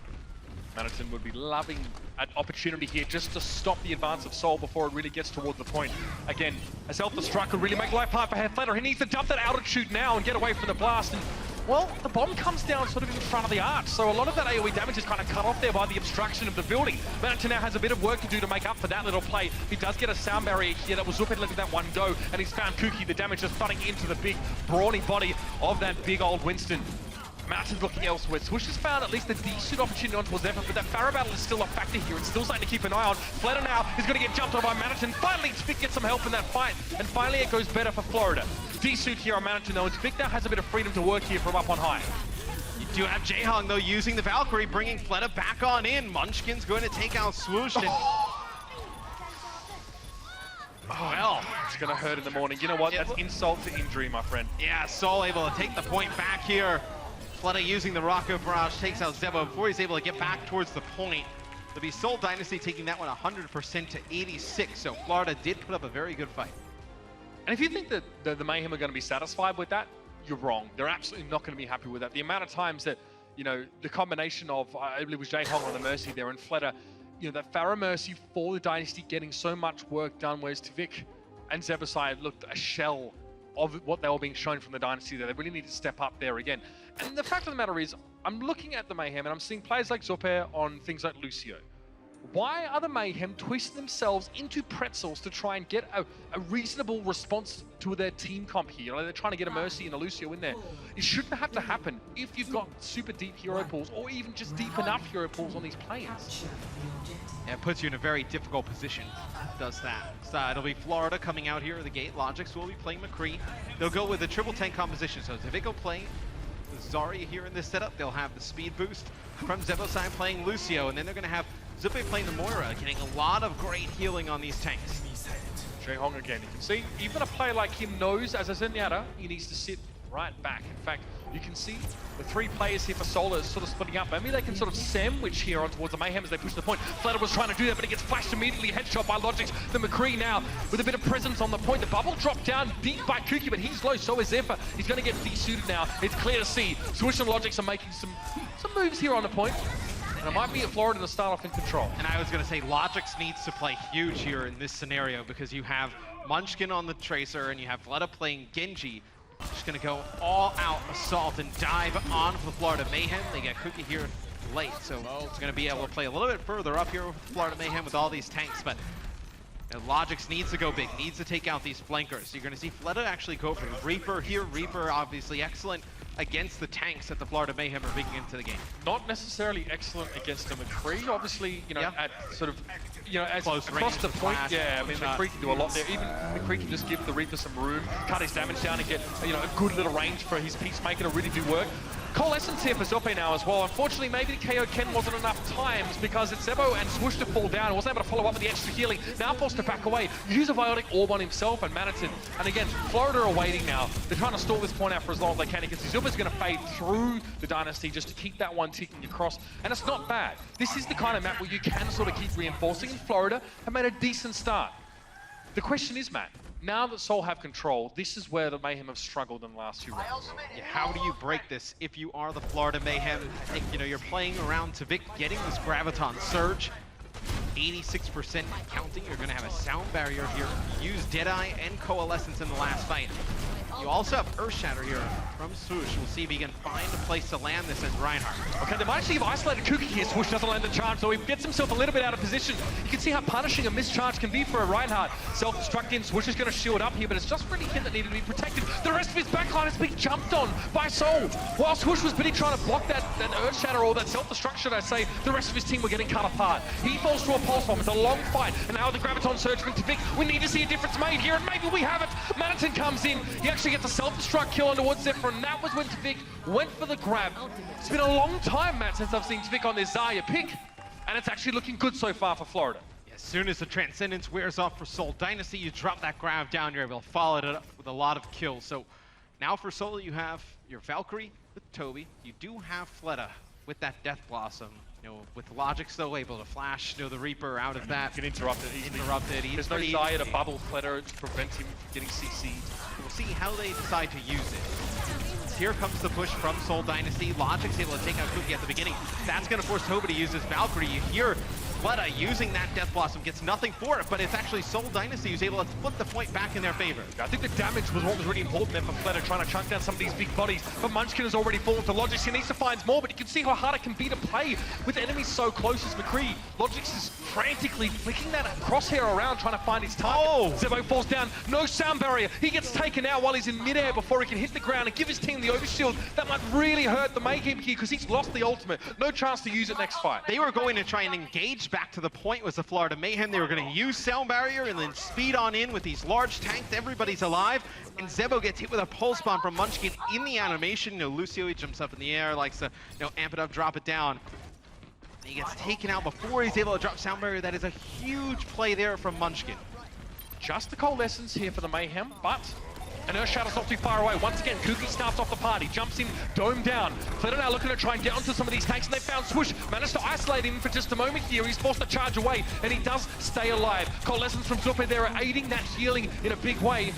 Speaker 7: Manitou would be loving an opportunity here just to stop the advance of Seoul before it really gets towards the point. Again, a self-destruct could really make life hard for Fleta. He needs to dump that altitude now and get away from the blast. And well, the bomb comes down sort of in front of the arch, so a lot of that AoE damage is kind of cut off there by the obstruction of the building. Manitou now has a bit of work to do to make up for that little play. He does get a sound barrier here that was Zuppet letting that one go, and he's found Kuki. The damage just thudding into the big, brawny body of that big old Winston. Manitou's looking elsewhere. Swoosh has found at least a decent opportunity on towards Zephyr, but that Pharaoh battle is still a factor here. It's still something to keep an eye on. Fleta now is going to get jumped on by Manitou. Finally, Tvik gets some help in that fight, and finally it goes better for Florida. D-suit here on Manitou though, and Tvik now has a bit of freedom to work here from up on high.
Speaker 8: You do have Jaehong though using the Valkyrie, bringing Fleta back on in. Munchkin's going to take out Swoosh. Well,
Speaker 7: it's going to hurt in the morning. You know what? That's insult to injury, my friend.
Speaker 8: Yeah, Seoul able to take the point back here. Fleta using the rocket barrage takes out Zebo before he's able to get back towards the point. It'll be Seoul Dynasty taking that one 100% to 86, so Florida did put up a very good fight.
Speaker 7: And if you think that the Mayhem are going to be satisfied with that, you're wrong. They're absolutely not going to be happy with that. The amount of times that, you know, the combination of, I believe it was Jaehong on the Mercy there and Fleta, you know, that Pharaoh Mercy for the Dynasty getting so much work done, whereas Tvik and Zebasai looked a shell of what they were being shown from the Dynasty there. They really need to step up there again. And the fact of the matter is, I'm looking at the Mayhem and I'm seeing players like Zopair on things like Lucio. Why are the Mayhem twisting themselves into pretzels to try and get a reasonable response to their team comp here? You know, they're trying to get a Mercy and a Lucio in there. It shouldn't have to happen if you've got super deep hero pools or even just deep enough hero pools on these players.
Speaker 8: Yeah, it puts you in a very difficult position. Does that. So it'll be Florida coming out here at the gate. Logics will be playing McCree. They'll go with the triple tank composition. So Tvik will play Zarya here in this setup. They'll have the speed boost from Zebosai playing Lucio, and then they're going to have Zuppe playing the Moira, getting a lot of great healing on these tanks.
Speaker 7: Jaehong again. You can see, even a player like him knows, as a Zenyatta, he needs to sit right back. In fact, you can see the three players here for Solar sort of splitting up. Maybe they can sort of sandwich here on towards the Mayhem as they push the point. Fleta was trying to do that, but he gets flashed immediately. Headshot by Logics. The McCree now with a bit of presence on the point. The bubble dropped down deep by Kuki, but he's low, so is Zephyr. He's going to get desuited now. It's clear to see. Swoosh and Logics are making some moves here on the point. And it might be at Florida to start off in control.
Speaker 8: And I was going to say, Logics needs to play huge here in this scenario because you have Munchkin on the Tracer and you have Fleta playing Genji. Just going to go all out assault and dive on for the Florida Mayhem. They get Kuki here late, so it's going to be able to play a little bit further up here with Florida Mayhem with all these tanks. But Logics needs to go big, needs to take out these flankers. You're going to see Fleta actually go for Reaper here. Reaper obviously excellent against the tanks that the Florida Mayhem are bringing into the game.
Speaker 7: Not necessarily excellent against a McCree, obviously, you know, at sort of, you know, as
Speaker 8: close
Speaker 7: across
Speaker 8: range,
Speaker 7: the point,
Speaker 8: flash,
Speaker 7: I mean, McCree can do a lot there. Even McCree can just give the Reaper some room, cut his damage down and get, you know, a good little range for his Peacemaker to really do work. Coalescence here for Zoppe now as well. Unfortunately, maybe the KO Ken wasn't enough times because it's Zebo and Swoosh to fall down. Wasn't able to follow up with the extra healing. Now forced to back away. Use a Biotic Orb on himself and Manitou. And again, Florida are waiting now. They're trying to stall this point out for as long as they can. Because Zubba's going to fade through the Dynasty just to keep that one ticking across. And it's not bad. This is the kind of map where you can sort of keep reinforcing. And Florida have made a decent start. The question is, Matt, now that Seoul have control, this is where the Mayhem have struggled in the last 2 rounds.
Speaker 8: Yeah, how do you break this if you are the Florida Mayhem? I think, you know, you're playing around to Vic, getting this Graviton Surge. 86% counting. You're going to have a sound barrier here. Use Deadeye and Coalescence in the last fight. You also have Earthshatter here from Swoosh. We'll see if he can find a place to land this as Reinhardt.
Speaker 7: Okay, they might actually have isolated Kuki here. Swoosh doesn't land the charge, so he gets himself a little bit out of position. You can see how punishing a mischarge can be for a Reinhardt. Self-destruct in, Swoosh is going to shield up here, but it's just really him that needed to be protected. The rest of his backline is being jumped on by Seoul. While Swoosh was busy trying to block that Earthshatter or that self-destruct, should I say, the rest of his team were getting cut apart. He falls to a pulse bomb. It's a long fight, and now the Graviton Surge into Vic. We need to see a difference made here, and maybe we have it. Manaton comes in. He actually gets a self-destruct kill on towards Zephyr, and that was when Tvik went for the grab. It's been a long time, Matt, since I've seen Tvik on this Zarya pick, and it's actually looking good so far for Florida.
Speaker 8: As soon as the Transcendence wears off for Seoul Dynasty, you drop that grab down, you're able to follow it up with a lot of kills. So now for Seoul, you have your Valkyrie with Toby. You do have Fleta with that Death Blossom. You know, with Logic still able to flash, you know, the Reaper out of that.
Speaker 7: Get interrupted. There's no Zarya to bubble Fleta to prevent him from getting CC'd.
Speaker 8: We'll see how they decide to use it. Here comes the push from Seoul Dynasty. Logic's able to take out Kuki at the beginning. That's going to force Toby to use his Valkyrie. You hear Fleta using that Death Blossom, gets nothing for it, but it's actually Seoul Dynasty who's able to flip the point back in their favor.
Speaker 7: I think the damage was what was really important there for Fleta, trying to chunk down some of these big bodies. But Munchkin has already fallen to Logix. He needs to find more, but you can see how hard it can be to play with enemies so close as McCree. Logix is frantically flicking that crosshair around, trying to find his target.
Speaker 8: Oh!
Speaker 7: Zebo falls down, no sound barrier. He gets taken out while he's in midair before he can hit the ground and give his team the overshield. That might really hurt the Mayhem here because he's lost the ultimate. No chance to use it next fight.
Speaker 8: They were going to try and engage back to the point was the Florida Mayhem. They were going to use sound barrier and then speed on in with these large tanks. Everybody's alive. And Zebo gets hit with a pulse bomb from Munchkin in the animation. You know, Lucio, he jumps up in the air, likes to, you know, amp it up, drop it down. He gets taken out before he's able to drop sound barrier. That is a huge play there from Munchkin.
Speaker 7: Just the Coalescence here for the Mayhem, but an Earthshatter's not too far away. Once again, Kuki starts off the party, jumps in, dome down. Fleta now looking to try and get onto some of these tanks, and they found Swoosh. Managed to isolate him for just a moment here. He's forced to charge away, and he does stay alive. Coalescence from Zuppe there are aiding that healing in a big way.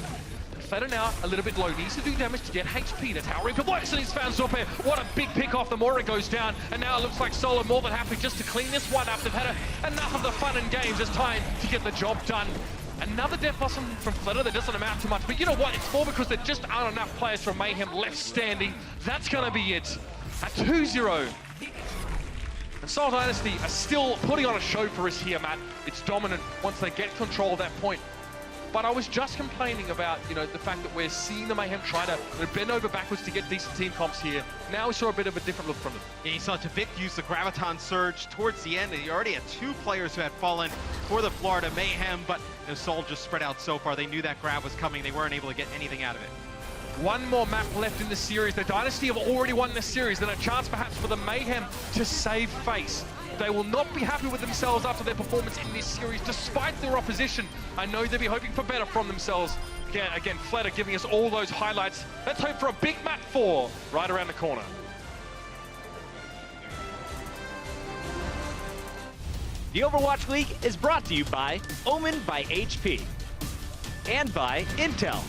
Speaker 7: Fleta now a little bit low, needs to do damage to get HP. That's how Reaper works, and he's found Zuppe. What a big pick off. The Mora goes down, and now it looks like Seoul are more than happy just to clean this one up. They've had enough of the fun and games. It's time to get the job done. Another Death Blossom from Fleta that doesn't amount to much, but you know what? It's more because there just aren't enough players from Mayhem left standing. That's going to be it. At 2-0. And Seoul Dynasty are still putting on a show for us here, Matt. It's dominant once they get control of that point. But I was just complaining about, you know, the fact that we're seeing the Mayhem try to bend over backwards to get decent team comps here. Now we saw a bit of a different look from them.
Speaker 8: Yeah, you saw Tvik use the Graviton Surge towards the end, and you already had 2 players who had fallen for the Florida Mayhem, but you know, Seoul just spread out so far. They knew that grab was coming. They weren't able to get anything out of it.
Speaker 7: One more map left in the series. The Dynasty have already won this series. Then a chance perhaps for the Mayhem to save face. They will not be happy with themselves after their performance in this series, despite their opposition. I know they'll be hoping for better from themselves. Again, Fleta giving us all those highlights. Let's hope for a big map 4 right around the corner.
Speaker 3: The Overwatch League is brought to you by Omen by HP and by Intel.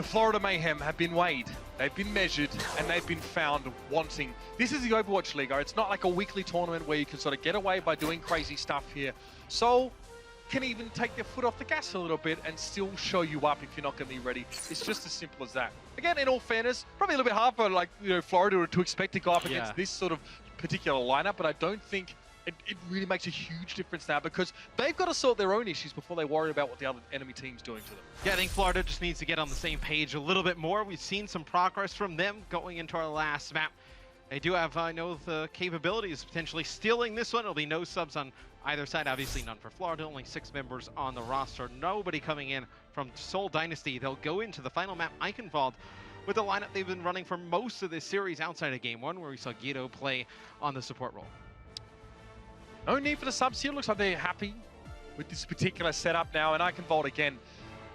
Speaker 7: Florida Mayhem have been weighed, they've been measured, and they've been found wanting. This is the Overwatch League. It's not like a weekly tournament where you can sort of get away by doing crazy stuff here. Seoul can even take their foot off the gas a little bit and still show you up if you're not going to be ready. It's just as simple as that. Again, in all fairness, probably a little bit hard for Florida to expect to go up against this sort of particular lineup, but I don't think it really makes a huge difference now because they've got to sort their own issues before they worry about what the other enemy team's doing to them.
Speaker 8: Yeah, I think Florida just needs to get on the same page a little bit more. We've seen some progress from them going into our last map. They do have, I know, the capabilities of potentially stealing this one. There'll be no subs on either side. Obviously none for Florida, only 6 members on the roster. Nobody coming in from Seoul Dynasty. They'll go into the final map, Eichenwald, with the lineup they've been running for most of this series outside of Game 1, where we saw Guido play on the support role.
Speaker 7: No need for the subs here. Looks like they're happy with this particular setup now, and Eichenwald again.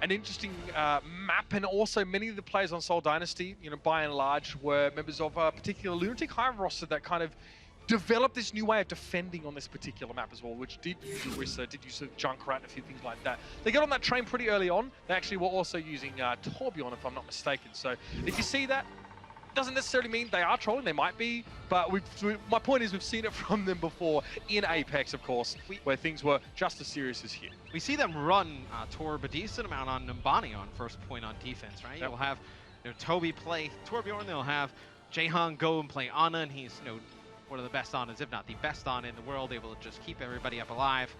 Speaker 7: An interesting map, and also many of the players on Seoul Dynasty, by and large, were members of a particular Lunatic Hive roster that kind of developed this new way of defending on this particular map as well, which did use Orisa, did use Junkrat, and a few things like that. They got on that train pretty early on. They actually were also using Torbjorn, if I'm not mistaken. So if you see that, doesn't necessarily mean they are trolling, they might be, but my point is we've seen it from them before in Apex, of course, where things were just as serious as here.
Speaker 8: We see them run Torb a decent amount on Numbani on first point on defense, right? You'll have Toby play Torbjorn, they'll have Jaehong go and play Ana, and he's one of the best Anas, if not the best Ana in the world, able to just keep everybody up alive.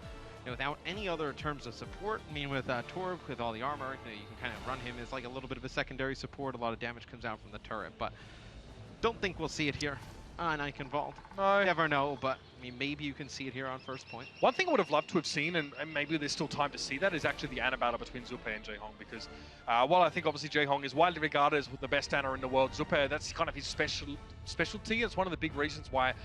Speaker 8: Without any other terms of support. I mean, with Torb, with all the armor, you can kind of run him as like a little bit of a secondary support. A lot of damage comes out from the turret, but don't think we'll see it here on Eichenwald. No. Never know, but I mean, maybe you can see it here on first point.
Speaker 7: One thing I would have loved to have seen, and maybe there's still time to see that, is actually the Ana battle between Zupe and Jaehong, because while I think obviously Jaehong is widely regarded as the best Ana in the world, Zupe, that's kind of his specialty. It's one of the big reasons why,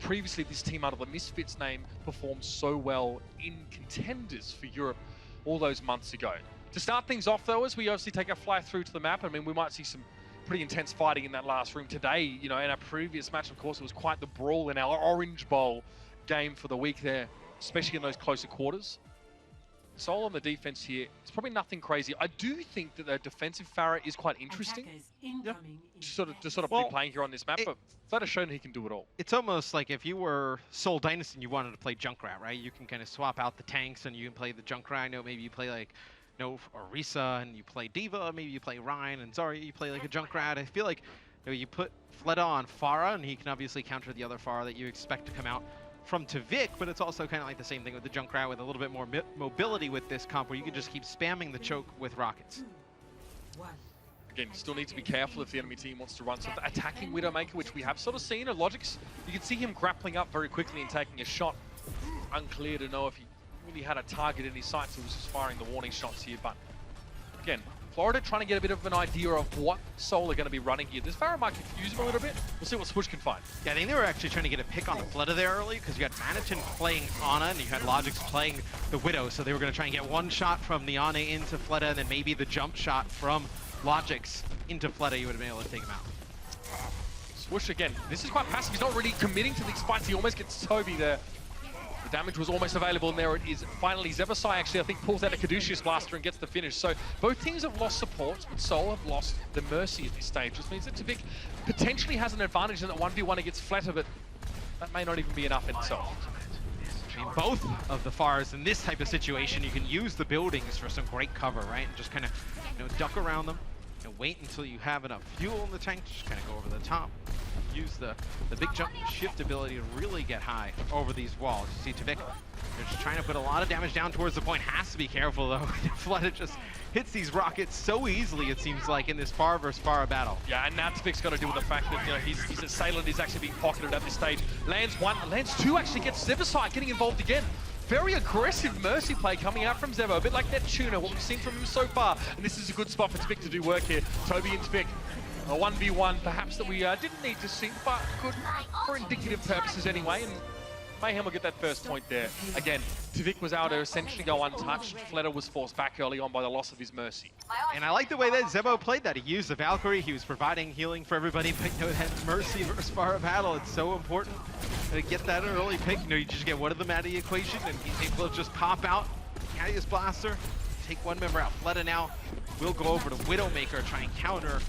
Speaker 7: previously this team out of the Misfits name performed so well in contenders for Europe all those months ago. To start things off though, as we obviously take a fly through to the map, I mean, we might see some pretty intense fighting in that last room today. In our previous match, of course, it was quite the brawl in our Orange Bowl game for the week there, especially in those closer quarters. Seoul on the defense here, it's probably nothing crazy. I do think that the defensive Pharah is quite interesting. Just sort of be playing here on this map, but Flat has shown he can do it all.
Speaker 8: It's almost like if you were Seoul Dynasty and you wanted to play Junkrat, right? You can kind of swap out the tanks and you can play the Junkrat. I know maybe you play like Orisa and you play Diva, maybe you play Ryan and Zarya, you play like a Junkrat. I feel like you put Fleta on Pharah and he can obviously counter the other Pharah that you expect to come out from Tavik, but it's also kind of like the same thing with the Junkrat with a little bit more mobility with this comp where you can just keep spamming the choke with rockets.
Speaker 7: Again, you still need to be careful if the enemy team wants to run something. Attacking Widowmaker, which we have sort of seen in Logic's, you can see him grappling up very quickly and taking a shot. Unclear to know if he really had a target in his sights, so he was just firing the warning shots here, but again, Florida trying to get a bit of an idea of what Seoul are going to be running here. This Pharah might confuse him a little bit. We'll see what Swoosh can find.
Speaker 8: Yeah, I think they were actually trying to get a pick on the Fleta there early because you had Manitin playing Ana and you had Logix playing the Widow, so they were going to try and get one shot from the Ana into Fleta and then maybe the jump shot from Logix into Fleta, you would have been able to take him out.
Speaker 7: Swoosh again, this is quite passive. He's not really committing to these fights. He almost gets Toby there. The damage was almost available, and there it is. Finally, Zevasai actually, I think, pulls out a Caduceus Blaster and gets the finish. So both teams have lost supports, but Seoul have lost the Mercy at this stage. This means that Tavik potentially has an advantage in that 1v1 against Fleta, but that may not even be enough in itself.
Speaker 8: I mean, both of the Pharahs in this type of situation, you can use the buildings for some great cover, right? And just kind of, duck around them. Wait until you have enough fuel in the tank, just kind of go over the top. Use the big jump shift ability to really get high over these walls. You see Tavik, they're just trying to put a lot of damage down towards the point. Has to be careful though. Fleta just hits these rockets so easily, it seems like, in this Pharah versus Pharah battle.
Speaker 7: Yeah, and now Tavik's got to deal with the fact that his assailant is actually being pocketed at this stage. Lands one, lands two, actually gets Zevasai getting involved again. Very aggressive Mercy play coming out from Zevo, a bit like Neptuna, what we've seen from him so far. And this is a good spot for Tavik to do work here. Toby and Tavik, a 1v1 perhaps that we didn't need to see, but good for indicative purposes anyway. And Mayhem will get that first point there. Again, Tavik was able to essentially go untouched. Fleta was forced back early on by the loss of his Mercy.
Speaker 8: And I like the way that Zebo played that. He used the Valkyrie, he was providing healing for everybody, but that Mercy versus Pharah battle, it's so important to get that early pick. You just get one of them out of the equation, and he's able to just pop out, Caduceus Blaster, take one member out. Fleta now will go over to Widowmaker, try and counter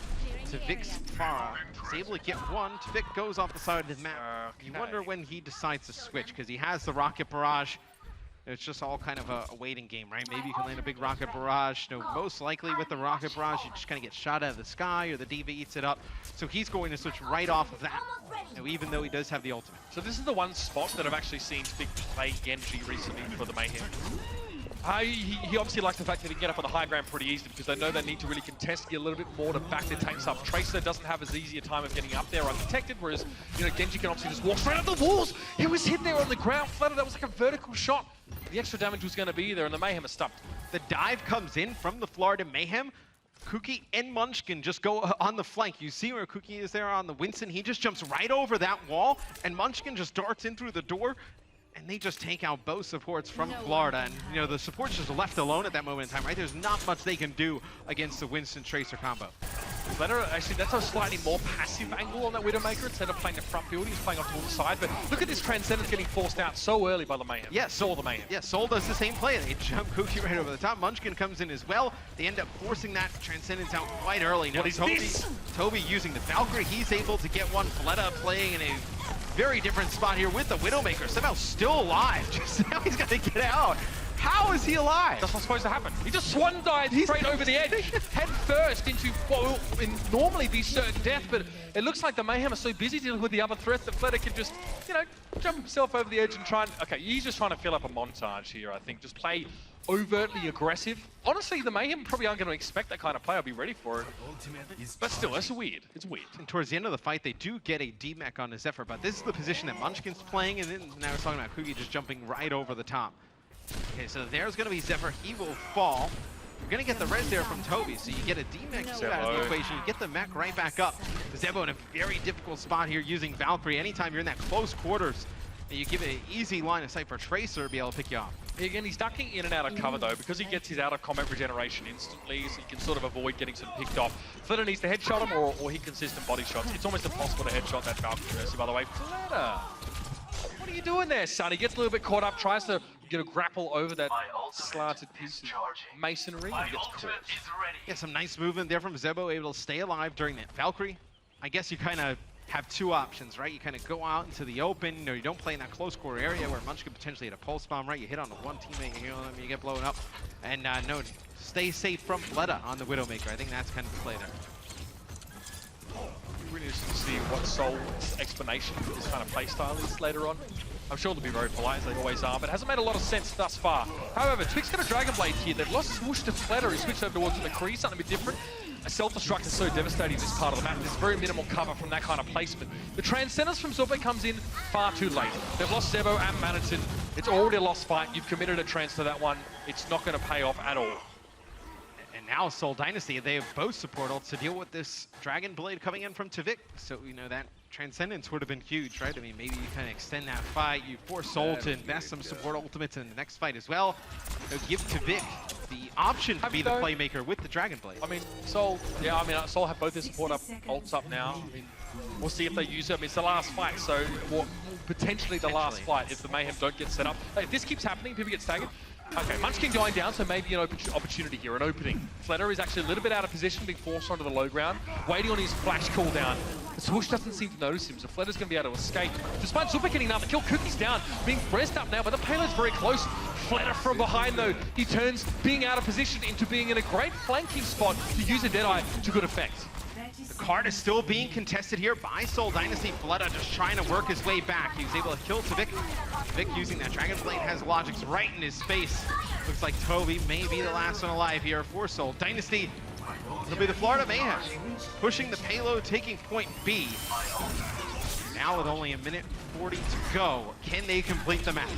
Speaker 8: to Vic's Pharah. He's able to get one. Vic goes off the side of the map. You wonder when he decides to switch, because he has the Rocket Barrage. It's just all kind of a waiting game, right? Maybe you can land a big Rocket Barrage. No, most likely with the Rocket Barrage, you just kind of get shot out of the sky, or the DV eats it up. So he's going to switch right off of that, even though he does have the ultimate.
Speaker 7: So this is the one spot that I've actually seen Vic play Genji recently for the Mayhem. He obviously likes the fact that he can get up on the high ground pretty easily, because they know they need to really contest, get a little bit more to back their tanks up. Tracer doesn't have as easy a time of getting up there undetected, whereas, you know, Genji can obviously just walk straight up the walls. He was hit there on the ground, Fleta, that was like a vertical shot. The extra damage was going to be there, and the Mayhem is stumped.
Speaker 8: The dive comes in from the Florida Mayhem. Kuki and Munchkin just go on the flank. You see where Kuki is there on the Winston. He just jumps right over that wall, and Munchkin just darts in through the door. And they just take out both supports from Florida. And, you know, the supports just left alone at that moment in time, right? There's not much they can do against the Winston Tracer combo.
Speaker 7: Fleta, actually, that's a slightly more passive angle on that Widowmaker. Instead of playing the front field, he's playing off to the side. But look at this Transcendence getting forced out so early by the Mayhem.
Speaker 8: Yeah, Seoul the Mayhem. Yeah, Seoul does the same play. They jump Kuki right over the top. Munchkin comes in as well. They end up forcing that Transcendence out quite early. Now, Toby using the Valkyrie, he's able to get one. Fleta playing in a very different spot here with the Widowmaker. Somehow still alive. Just now he's got to get out. How is he alive?
Speaker 7: That's what's supposed to happen. He just swan dived straight over the edge, head first into what will normally be certain death, but it looks like the Mayhem are so busy dealing with the other threats that Fleta can just, you know, jump himself over the edge and try and... Okay, he's just trying to fill up a montage here, I think. Just play overtly aggressive. Honestly, the Mayhem probably aren't going to expect that kind of play. I'll be ready for it. But still, it's weird. It's weird.
Speaker 8: And towards the end of the fight, they do get a D-Mech on the Zephyr, but this is the position that Munchkin's playing, and then now we're talking about Kuki just jumping right over the top. Okay, so there's going to be Zephyr. He will fall. You're going to get the res there from Toby, so you get a D-Mech out of the equation. You get the mech right back up. Zebo in a very difficult spot here using Valkyrie. Anytime you're in that close quarters, and you give it an easy line of sight for Tracer to be able to pick you off.
Speaker 7: Again, he's ducking in and out of cover, though, because he gets his out-of-combat regeneration instantly, so he can sort of avoid getting sort of picked off. Fleta needs to headshot him or hit consistent body shots. It's almost impossible to headshot that Valkyrie, by the way. Fleta, what are you doing there, son? He gets a little bit caught up, tries to get a grapple over that slanted piece of masonry and gets caught.
Speaker 8: Yeah, some nice movement there from Zebo, able to stay alive during that Valkyrie. I guess you kind of have two options, right? You kind of go out into the open, you know, you don't play in that close quarter area where Munch could potentially hit a pulse bomb, right? You hit on the one teammate, you know, you get blown up. And no, stay safe from Fleta on the Widowmaker. I think that's kind of the play there.
Speaker 7: Really interested to see what Seoul's explanation for this kind of playstyle is later on. I'm sure they'll be very polite, as they always are, but it hasn't made a lot of sense thus far. However, Twix got a Dragon Blade here. They've lost Swoosh to Fleta, who switched over towards the McCree, something a bit different. A self-destruct is so devastating this part of the map. There's very minimal cover from that kind of placement. The Transcendence from Zorbe comes in far too late. They've lost Zebo and Maniton. It's already a lost fight. You've committed a trans to that one. It's not going to pay off at all.
Speaker 8: And now Seoul Dynasty, they have both support ults to deal with this Dragon Blade coming in from Tavik. So, you know, that Transcendence would have been huge, right? I mean, maybe you kind of extend that fight. You force Seoul to invest some support ultimates in the next fight as well. So give Tavik the option to be the playmaker with the Dragon Blade.
Speaker 7: I mean, Seoul, yeah, I mean, Seoul have both their support ults up now. I mean, we'll see if they use it. I mean, it's the last fight, so potentially the last fight if the Mayhem don't get set up. If this keeps happening, people get staggered. Okay, Munchkin going down, so maybe an opportunity here, an opening. Fleta is actually a little bit out of position, being forced onto the low ground, waiting on his flash cooldown. Swoosh doesn't seem to notice him, so Fleta's going to be able to escape. Despite Super getting another kill, Cookie's down, being pressed up now, but the payload's very close. Fleta from behind, though, he turns being out of position into being in a great flanking spot to use a Deadeye to good effect.
Speaker 8: The card is still being contested here by Seoul Dynasty. Fleta just trying to work his way back. He was able to kill Tavik. Tavik using that Dragon Blade has Logix right in his face. Looks like Toby may be the last one alive here for Seoul Dynasty. It'll be the Florida Mayhem pushing the payload, taking point B. Now with only a minute 40 to go, can they complete the match?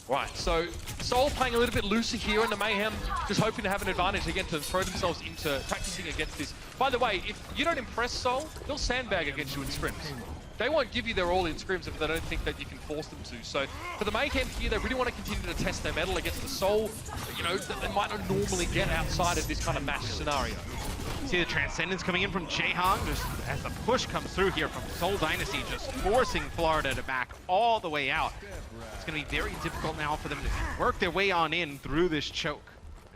Speaker 7: Right, so Seoul playing a little bit looser here, and the Mayhem just hoping to have an advantage again to throw themselves into practicing against this. By the way, if you don't impress Seoul, they'll sandbag against you in scrims. They won't give you their all in scrims if they don't think that you can force them to. So for the Mayhem here, they really want to continue to test their mettle against the Seoul, you know, that they might not normally get outside of this kind of match scenario.
Speaker 8: See the Transcendence coming in from Jaehong, just as the push comes through here from Seoul Dynasty, just forcing Florida to back all the way out. It's going to be very difficult now for them to work their way on in through this choke.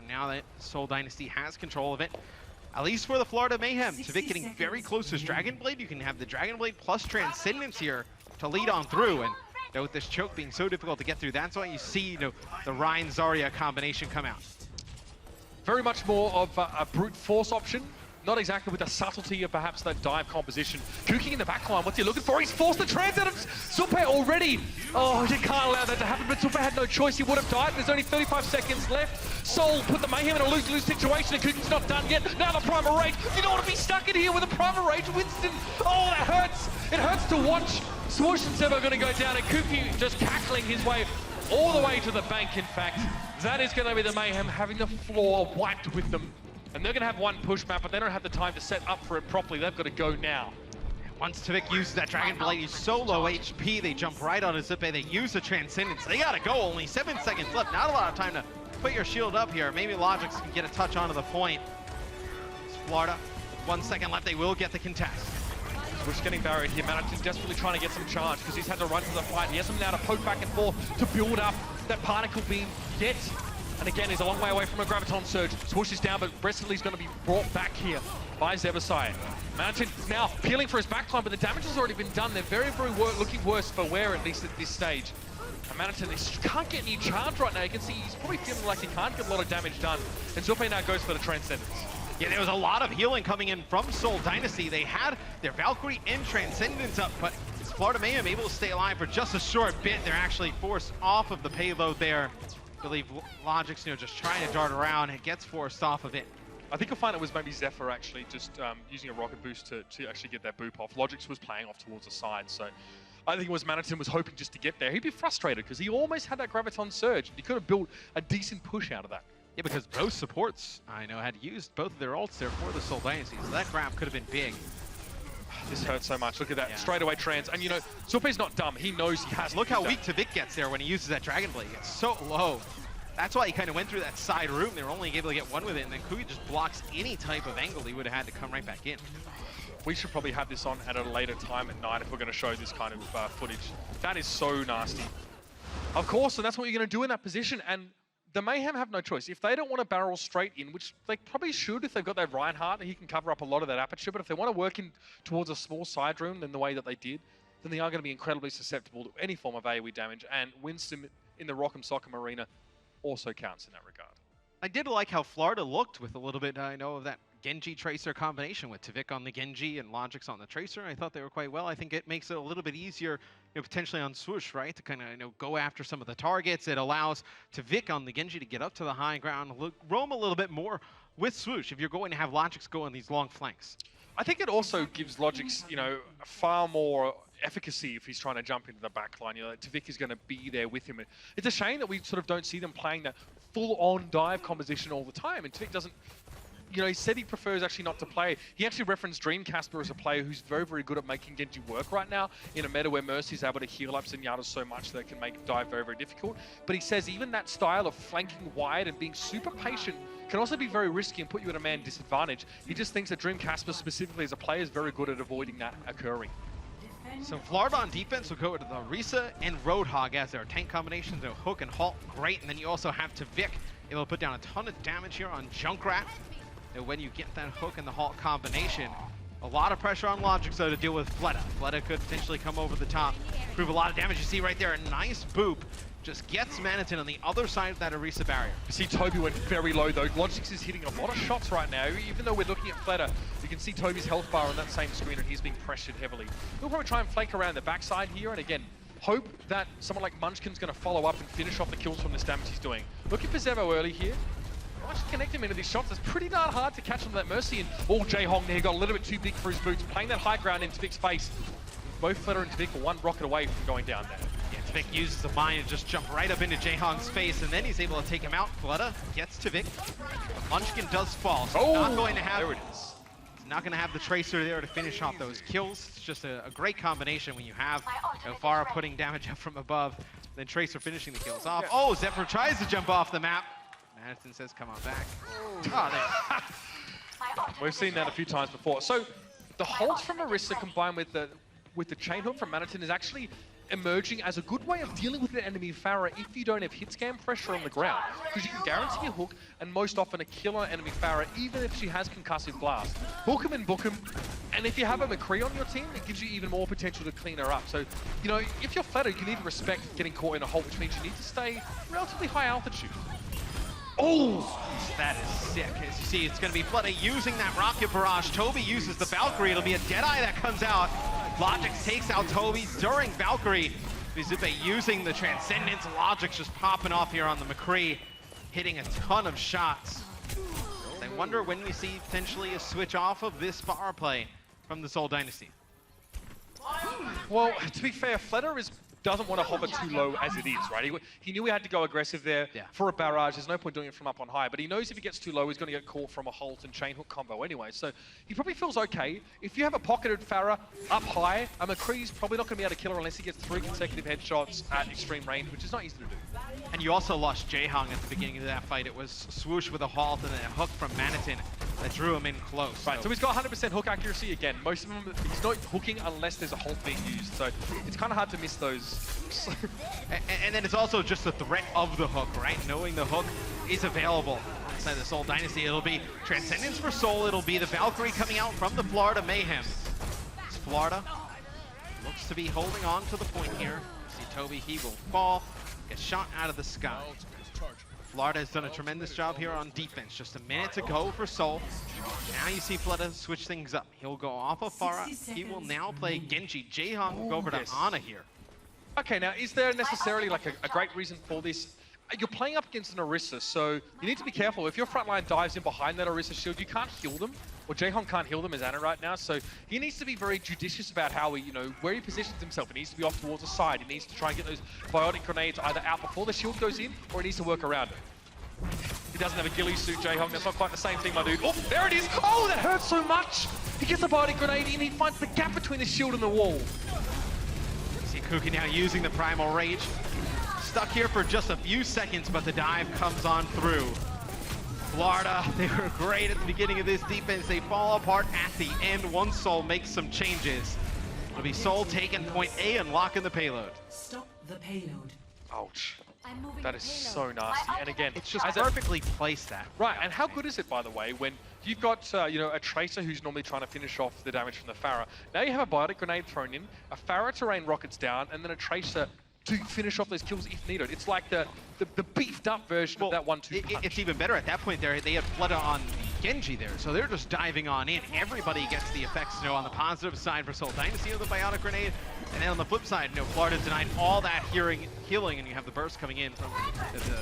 Speaker 8: now that Seoul Dynasty has control of it. At least for the Florida Mayhem, Tvik getting very close to his Dragon Blade. You can have the Dragon Blade plus Transcendence here to lead on through. And with this choke being so difficult to get through, that's why you see the Ryan Zarya combination come out.
Speaker 7: Very much more of a brute force option. Not exactly with the subtlety of perhaps that dive composition. Kuking in the backline, what's he looking for? He's forced the transit of Supe already. Oh, he can't allow that to happen, but Supe had no choice. He would have died. There's only 35 seconds left. Seoul put the Mayhem in a lose-lose situation, and Kuking's not done yet. Now the Primal Rage. You don't want to be stuck in here with a Primal Rage. Winston, oh, that hurts. It hurts to watch. Swoosh and Sebo are going to go down, and Kuking just cackling his way all the way to the bank, in fact. That is going to be the Mayhem having the floor wiped with them. And they're going to have one push map, but they don't have the time to set up for it properly. They've got to go now.
Speaker 8: Once Tvik uses that Dragon Blade, he's so low HP, they jump right on his Zippe. They use the Transcendence. They got to go. Only 7 seconds left. Not a lot of time to put your shield up here. Maybe Logix can get a touch onto the point. It's Florida. 1 second left. They will get the contest.
Speaker 7: Swoosh getting buried here. Manatin's desperately trying to get some charge because he's had to run to the fight. He has them now to poke back and forth to build up that particle beam. Yet, and again, he's a long way away from a Graviton Surge. Swoosh is down, but Bresley's going to be brought back here by Zebasai. Manatin now peeling for his backline, but the damage has already been done. They're very, very looking worse for wear, at least at this stage. And Manatin can't get any charge right now. You can see he's probably feeling like he can't get a lot of damage done. And Zupe now goes for the Transcendence.
Speaker 8: Yeah, there was a lot of healing coming in from Seoul Dynasty. They had their Valkyrie and Transcendence up, but Florida Mayhem able to stay alive for just a short bit. They're actually forced off of the payload there. I believe Logix, just trying to dart around and gets forced off of it.
Speaker 7: I think you'll find it was maybe Zephyr actually just using a rocket boost to actually get that boop off. Logix was playing off towards the side, so I think it was Manatin was hoping just to get there. He'd be frustrated because he almost had that Graviton Surge. He could have built a decent push out of that.
Speaker 8: Yeah, because both supports, I know, had used both of their ults there for the Seoul Dynasty, so that grab could have been big.
Speaker 7: This hurts so much. Look at that, straight away trans. And Supe's not dumb. He knows he has.
Speaker 8: Look how weak Tvik gets there when he uses that Dragon Blade. It's so low. That's why he kind of went through that side room. They were only able to get one with it, and then Kugi just blocks any type of angle he would have had to come right back in.
Speaker 7: We should probably have this on at a later time at night if we're going to show this kind of footage. That is so nasty. Of course, and that's what you're going to do in that position. And the Mayhem have no choice. If they don't want to barrel straight in, which they probably should if they've got that Reinhardt, he can cover up a lot of that aperture, but if they want to work in towards a small side room in the way that they did, then they are going to be incredibly susceptible to any form of AoE damage, and Winston in the Rock'em Sock'em arena also counts in that regard.
Speaker 8: I did like how Florida looked with a little bit, of that Genji Tracer combination with Tvik on the Genji and Logix on the Tracer. I thought they were quite well. I think it makes it a little bit easier, potentially on Swoosh, right? To kind of, go after some of the targets. It allows Tvik on the Genji to get up to the high ground, roam a little bit more with Swoosh if you're going to have Logix go on these long flanks.
Speaker 7: I think it also gives Logix, far more efficacy if he's trying to jump into the back line. Tvik is going to be there with him. It's a shame that we sort of don't see them playing that full-on dive composition all the time, and Tvik doesn't. He said he prefers actually not to play. He actually referenced Dreamcasper as a player who's very, very good at making Genji work right now in a meta where Mercy's able to heal up Zenyatta so much that it can make dive very, very difficult. But he says even that style of flanking wide and being super patient can also be very risky and put you at a man disadvantage. He just thinks that Dreamcasper specifically as a player is very good at avoiding that occurring.
Speaker 8: So Florida on defense will go to the Risa and Roadhog as their tank combinations. Their hook and halt, great. And then you also have Tvik able to put down a ton of damage here on Junkrat. And when you get that hook and the halt combination, a lot of pressure on Logix though to deal with Fleta. Fleta could potentially come over the top, prove a lot of damage. You see right there, a nice boop. Just gets Manatin on the other side of that Orisa barrier.
Speaker 7: You see Toby went very low though. Logix is hitting a lot of shots right now. Even though we're looking at Fleta, you can see Toby's health bar on that same screen and he's being pressured heavily. We'll probably try and flank around the backside here and again, hope that someone like Munchkin's going to follow up and finish off the kills from this damage he's doing. Looking for Zevo early here. Just connect him into these shots. It's pretty darn hard to catch him with that Mercy. And Jae-Hong there got a little bit too big for his boots, playing that high ground in Tvik's face. Both Fleta and Tvik are one rocket away from going down there.
Speaker 8: Yeah, Tvik uses the mine and just jump right up into Jae-Hong's face, and then he's able to take him out. Fleta gets Tvik. Munchkin does fall, so not going to have.
Speaker 7: There it is.
Speaker 8: He's not going to have the Tracer there to finish off those kills. It's just a great combination when you have Farah putting damage up from above, then Tracer finishing the kills off. Oh, Zephyr tries to jump off the map. Madison says, come on back. Oh, there.
Speaker 7: We've seen that a few times before. So the holds from Orisa combined with the chain hook from Manatin is actually emerging as a good way of dealing with an enemy Pharah if you don't have hit scan pressure on the ground. Because you can guarantee a hook and most often a kill on enemy Pharah, even if she has concussive blast. Hook him and book him. And if you have a McCree on your team, it gives you even more potential to clean her up. So, you know, if you're Flatter, you need to respect getting caught in a hole, which means you need to stay relatively high altitude.
Speaker 8: Oh, that is sick. As you see, it's going to be Flutter using that rocket barrage. Toby uses the Valkyrie. It'll be a Deadeye that comes out. Logix takes out Toby during Valkyrie. Zippe using the Transcendence. Logix just popping off here on the McCree, hitting a ton of shots. I wonder when we see potentially a switch off of this power play from the Seoul Dynasty.
Speaker 7: Well, to be fair, Flatter doesn't want to hover too low as it is, right? He knew he had to go aggressive there for a barrage. There's no point doing it from up on high, but he knows if he gets too low, he's going to get caught from a Halt and chain hook combo anyway. So he probably feels okay. If you have a pocketed Pharah up high, a McCree's probably not going to be able to kill her unless he gets 3 consecutive headshots at extreme range, which is not easy to do.
Speaker 8: And you also lost Jaehong at the beginning of that fight. It was Swoosh with a Halt and then a hook from Manitin that drew him in close.
Speaker 7: Right, so he's got 100% hook accuracy again. Most of them, he's not hooking unless there's a Halt being used. So it's kind of hard to miss those.
Speaker 8: And then it's also just the threat of the hook, right? Knowing the hook is available inside the Seoul Dynasty. It'll be Transcendence for Seoul. It'll be the Valkyrie coming out from the Florida Mayhem. It's Florida looks to be holding on to the point here. See Toby, he will fall, get shot out of the sky. Florida has done a tremendous job here on defense. Just a minute to go for Seoul. Now you see Florida switch things up. He'll go off of Pharah. He will now play Genji. Jaehong will go over to Ana here.
Speaker 7: Okay, now is there necessarily like a great reason for this? You're playing up against an Orisa, so you need to be careful. If your front line dives in behind that Orisa shield, you can't heal them. Or Jaehong can't heal them as Ana right now, so he needs to be very judicious about how he, where he positions himself. He needs to be off towards the side. He needs to try and get those biotic grenades either out before the shield goes in, or he needs to work around it. He doesn't have a ghillie suit, Jaehong. That's not quite the same thing, my dude. Oh, there it is! Oh, that hurts so much! He gets a biotic grenade in, he finds the gap between the shield and the wall.
Speaker 8: Kuki now using the Primal Rage. Stuck here for just a few seconds, but the dive comes on through. Florida, they were great at the beginning of this defense. They fall apart at the end once Seoul makes some changes. It'll be Seoul taking point A and locking the payload.
Speaker 9: Stop the payload.
Speaker 7: Ouch. That is so nasty. And again,
Speaker 8: it's just perfectly placed that.
Speaker 7: Right, and how good is it, by the way, when you've got, a Tracer who's normally trying to finish off the damage from the Pharah. Now you have a biotic grenade thrown in, a Pharah to rain rockets down, and then a Tracer to finish off those kills if needed. It's like the beefed up version of that 1-2 punch.
Speaker 8: It's even better at that point there. They had Flutter on Genji there, so they're just diving on in. Everybody gets the effects, on the positive side for Seoul Dynasty with the biotic grenade. And then on the flip side, Florida denied all that healing, and you have the burst coming in from the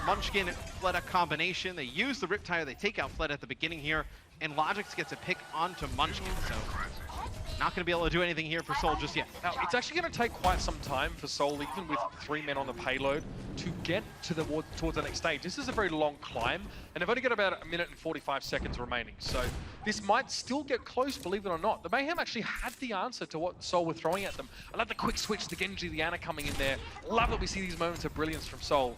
Speaker 8: Munchkin Fleta combination. They use the Riptire, they take out Fleta at the beginning here, and Logix gets a pick onto Munchkin, so not going to be able to do anything here for Seoul just yet.
Speaker 7: Now, it's actually going to take quite some time for Seoul, even with 3 men on the payload, to get to towards the next stage. This is a very long climb, and they've only got about 1 minute and 45 seconds remaining. So this might still get close, believe it or not. The Mayhem actually had the answer to what Seoul were throwing at them. I love the quick switch, the Genji, the Ana coming in there. Love that we see these moments of brilliance from Seoul.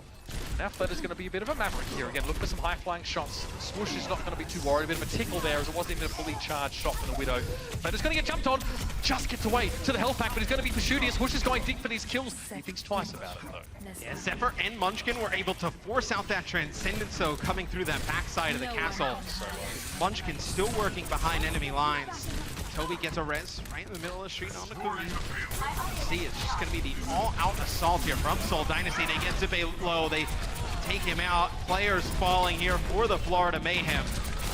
Speaker 7: Now Fleta's going to be a bit of a maverick here. Again, look for some high-flying shots. Swoosh is not going to be too worried. A bit of a tickle there, as it wasn't even a fully charged shot for the Widow. Fleta's going to get jumped on. Just gets away to the health pack, but he's going to be pursued here. Swoosh is going deep for these kills. He thinks twice about it, though.
Speaker 8: Yeah, Zephyr and Munchkin were able to force out that Transcendence, so coming through that backside of the castle. Munchkin still working behind enemy lines. Toby gets a res right in the middle of the street on the Kuki. See, it's just going to be the all-out assault here from Seoul Dynasty. They get Zippe low. They take him out. Players falling here for the Florida Mayhem.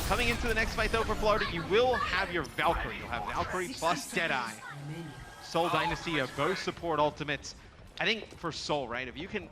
Speaker 8: Coming into the next fight, though, for Florida, you will have your Valkyrie. You'll have Valkyrie plus Deadeye. Seoul Dynasty have both support ultimates. I think for Seoul, right, if you can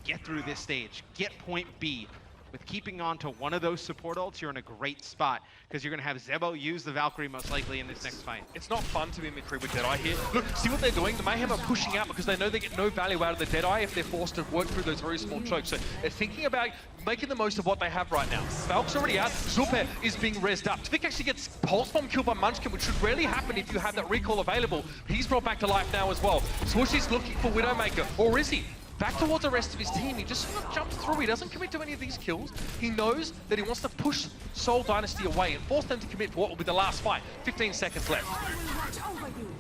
Speaker 8: get through this stage, get point B, with keeping on to one of those support ults, you're in a great spot, because you're going to have Zebo use the Valkyrie most likely in this next fight.
Speaker 7: It's not fun to be McCree with Deadeye here. Look, see what they're doing? The Mayhem are pushing out because they know they get no value out of the Deadeye if they're forced to work through those very small chokes. So they're thinking about making the most of what they have right now. Valk's already out. Zupe is being rezzed up. Tvik actually gets Pulse Bomb killed by Munchkin, which should rarely happen if you have that recall available. He's brought back to life now as well. Swoosh is looking for Widowmaker, or is he? back towards the rest of his team. He just sort of jumps through. He doesn't commit to any of these kills. He knows that he wants to push Seoul Dynasty away and force them to commit for what will be the last fight. 15 seconds left.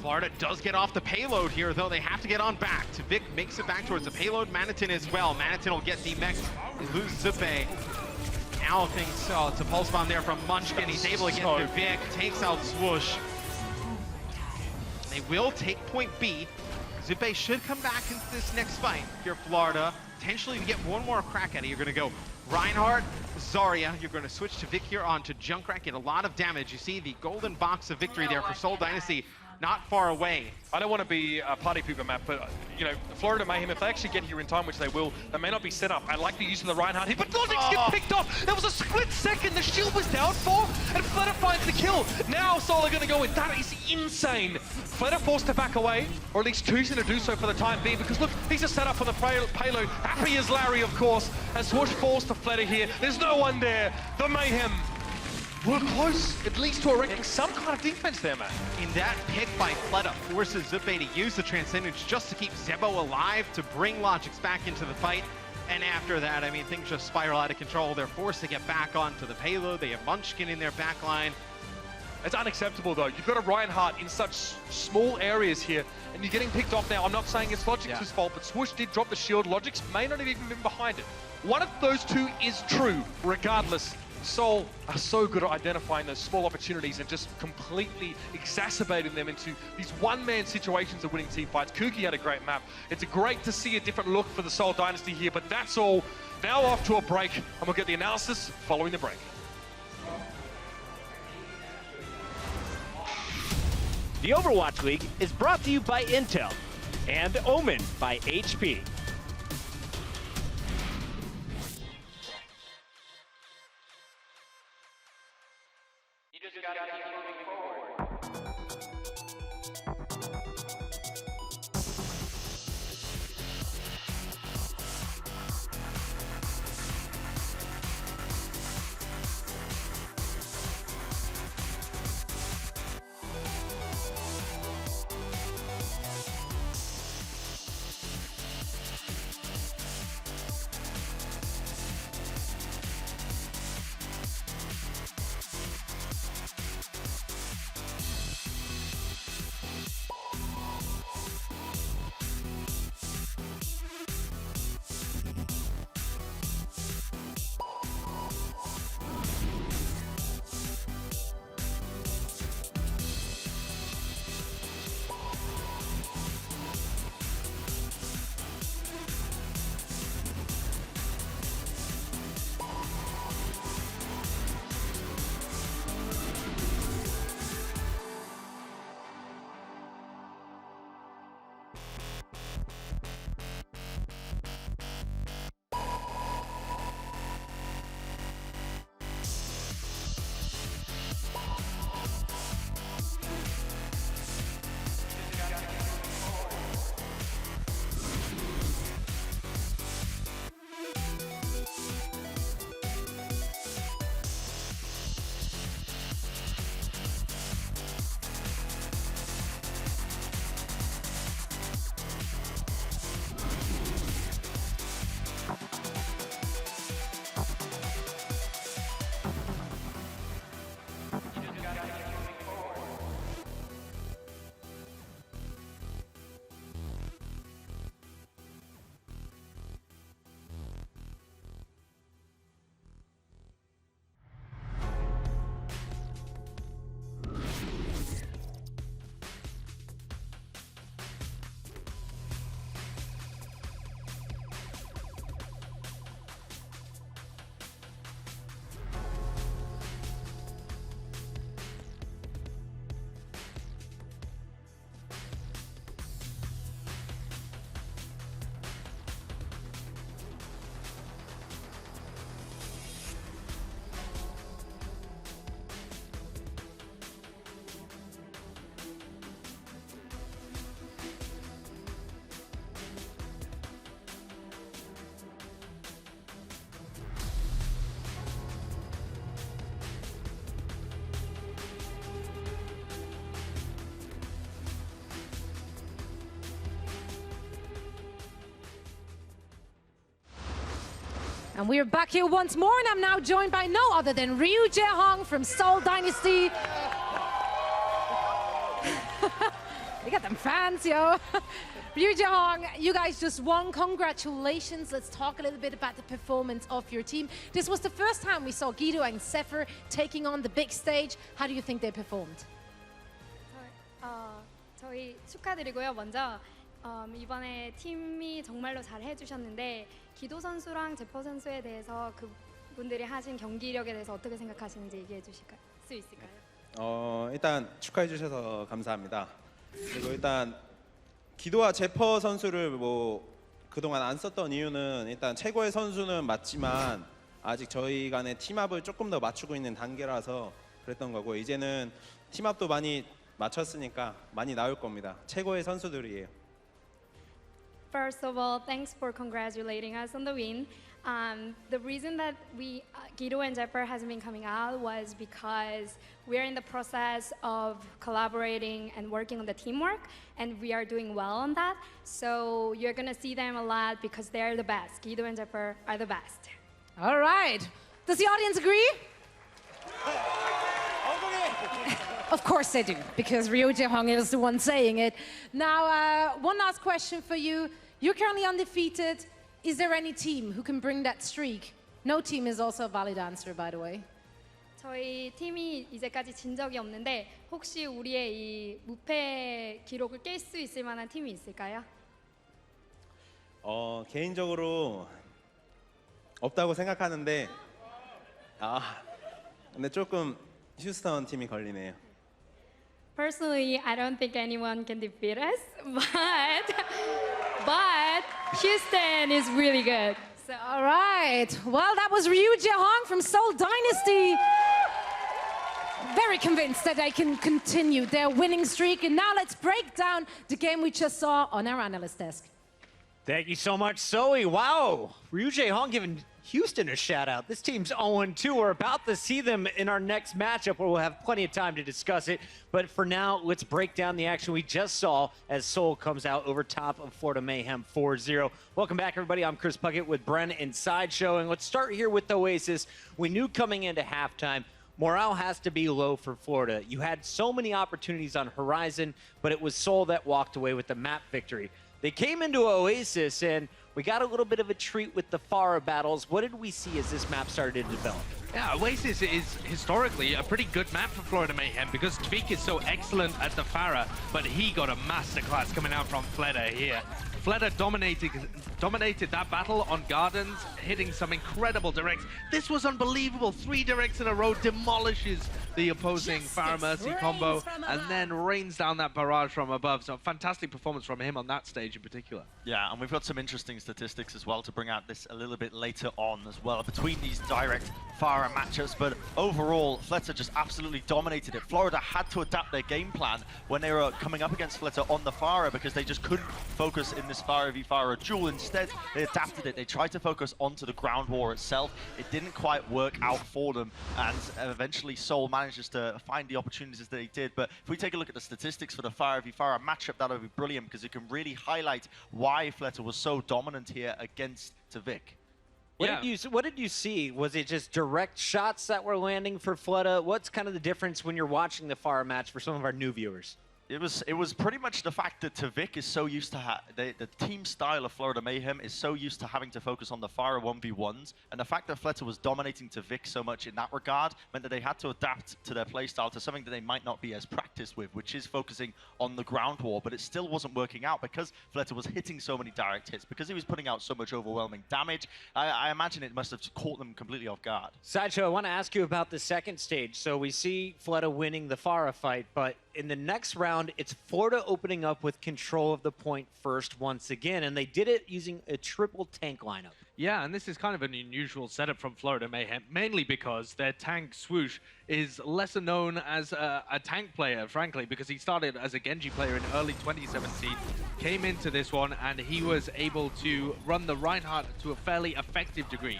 Speaker 8: Florida does get off the payload here, though. They have to get on back. Vic makes it back towards the payload. Manitin as well. Manitin will get demexed. They lose Zupe. Now thinks it's a pulse bomb there from Munchkin. He's able to get through Vic. Takes out Swoosh. They will take point B. Zupe should come back into this next fight here, Florida. Potentially to get one more crack at it. You're going to go Reinhardt, Zarya. You're going to switch to Vic here onto Junkrat. Get a lot of damage. You see the golden box of victory there for Seoul Dynasty. Not far away.
Speaker 7: I don't want to be a party pooper, Matt, but, you know, Florida Mayhem, if they actually get here in time, which they will, they may not be set up. I like the use of the Reinhardt here, but Logic's get picked off. There was a split second. The shield was down for, and Fleta finds the kill. Now Seoul are going to go in. That is insane. Fleta forced to back away, or at least choosing to do so for the time being, because look, he's just set up for the payload. Happy as Larry, of course, as Swoosh falls to Fleta here. There's no one there. The Mayhem were close, at least to erecting some kind of defense there, man.
Speaker 8: In that pick by Fleta forces Zupe to use the Transcendence just to keep Zebo alive, to bring Logix back into the fight. And after that, I mean, things just spiral out of control. They're forced to get back onto the payload. They have Munchkin in their backline.
Speaker 7: It's unacceptable, though. You've got a Reinhardt in such small areas here, and you're getting picked off now. I'm not saying it's Logix's fault, but Swoosh did drop the shield. Logix may not have even been behind it. One of those two is true, regardless. Seoul are so good at identifying those small opportunities and just completely exacerbating them into these one-man situations of winning team fights. Kuki had a great map. It's great to see a different look for the Seoul Dynasty here, but that's all. Now off to a break, and we'll get the analysis following the break.
Speaker 3: The Overwatch League is brought to you by Intel and Omen by HP.
Speaker 11: You just gotta keep moving forward.
Speaker 4: And we're back here once more, and I'm now joined by no other than Ryu Jae-hong from Seoul Dynasty. You got them fans, yo. Ryu Jae-hong, you guys just won. Congratulations. Let's talk a little bit about the performance of your team. This was the first time we saw Guido and Zephyr taking on the big stage. How do you think they performed?
Speaker 15: 저희 축하드리고요. 먼저 이번에 팀이 정말로 잘 해주셨는데 기도 선수랑 제퍼 선수에 대해서 그분들이 하신 경기력에 대해서 어떻게 생각하시는지 얘기해 주실 수 있을까요?
Speaker 13: 일단 축하해 주셔서 감사합니다. 그리고 일단 기도와 제퍼 선수를 뭐 그동안 안 썼던 이유는 일단 최고의 선수는 맞지만 아직 저희 간의 팀합을 조금 더 맞추고 있는 단계라서 그랬던 거고 이제는 팀합도 많이 맞췄으니까 많이 나올 겁니다. 최고의 선수들이에요.
Speaker 15: First of all, thanks for congratulating us on the win. The reason that Guido and Zephyr hasn't been coming out was because we're in the process of collaborating and working on the teamwork, and we are doing well on that. So you're gonna see them a lot because they're the best. Guido and Zephyr are the best.
Speaker 4: All right. Does the audience agree? Of course they do, because Ryu Jae-hong is the one saying it. Now, one last question for you. You're currently undefeated. Is there any team who can bring that streak? No team is also a valid answer, by the way.
Speaker 15: 저희 팀이 이제까지 진 적이 없는데 혹시 우리의 이 무패 기록을 깰 수 있을 만한 팀이 있을까요?
Speaker 13: 개인적으로 없다고 생각하는데 근데 조금 휴스턴 팀이 걸리네요.
Speaker 15: Personally, I don't think anyone can defeat us, but Houston is really good.
Speaker 4: So, all right. Well, that was Ryu Jae-hong from Seoul Dynasty. Very convinced that they can continue their winning streak. And now let's break down the game we just saw on our analyst desk.
Speaker 3: Thank you so much, Zoe. Wow, Ryu Jae-hong giving Houston a shout out. This team's 0-2. We're about to see them in our next matchup where we'll have plenty of time to discuss it. But for now, let's break down the action we just saw as Seoul comes out over top of Florida Mayhem 4-0. Welcome back, everybody. I'm Chris Puckett with Bren and Sideshow. And let's start here with Oasis. We knew coming into halftime, morale has to be low for Florida. You had so many opportunities on Horizon, but it was Seoul that walked away with the map victory. They came into Oasis, and we got a little bit of a treat with the Farah battles. What did we see as this map started to develop?
Speaker 5: Yeah, Oasis is historically a pretty good map for Florida Mayhem because Tvik is so excellent at the Farah, but he got a masterclass coming out from Fleda here. Fleda dominated that battle on Gardens, hitting some incredible directs. This was unbelievable. 3 directs in a row, demolishes the opposing Farah Mercy combo, and then rains down that barrage from above. So fantastic performance from him on that stage in particular.
Speaker 6: Yeah, and we've got some interesting statistics as well to bring out this a little bit later on as well, between these direct Farah matchups. But overall, Fleta just absolutely dominated it. Florida had to adapt their game plan when they were coming up against Fleta on the Farah because they just couldn't focus in this Farah v Farah duel. Instead, they adapted it. They tried to focus onto the ground war itself. It didn't quite work out for them, and eventually Seoul manages to find the opportunities that they did. But if we take a look at the statistics for the Farah v Farah matchup, that would be brilliant because it can really highlight why Fleta was so dominant here against Tvik.
Speaker 3: What did you see? Was it just direct shots that were landing for Fleta? What's kind of the difference when you're watching the Farah match for some of our new viewers?
Speaker 6: It was pretty much the fact that Tvik is so used to the team style of Florida Mayhem is so used to having to focus on the Farah 1v1s, and the fact that Fleta was dominating Tvik so much in that regard meant that they had to adapt to their playstyle to something that they might not be as practiced with, which is focusing on the ground war. But it still wasn't working out because Fleta was hitting so many direct hits, because he was putting out so much overwhelming damage. I imagine it must have caught them completely off guard.
Speaker 3: Sideshow, I want to ask you about the second stage. So we see Fleta winning the Farah fight, but in the next round, it's Florida opening up with control of the point first once again, and they did it using a triple tank lineup.
Speaker 5: Yeah, and this is kind of an unusual setup from Florida Mayhem, mainly because their tank Swoosh is lesser known as a tank player, frankly, because he started as a Genji player in early 2017, came into this one, and he was able to run the Reinhardt to a fairly effective degree.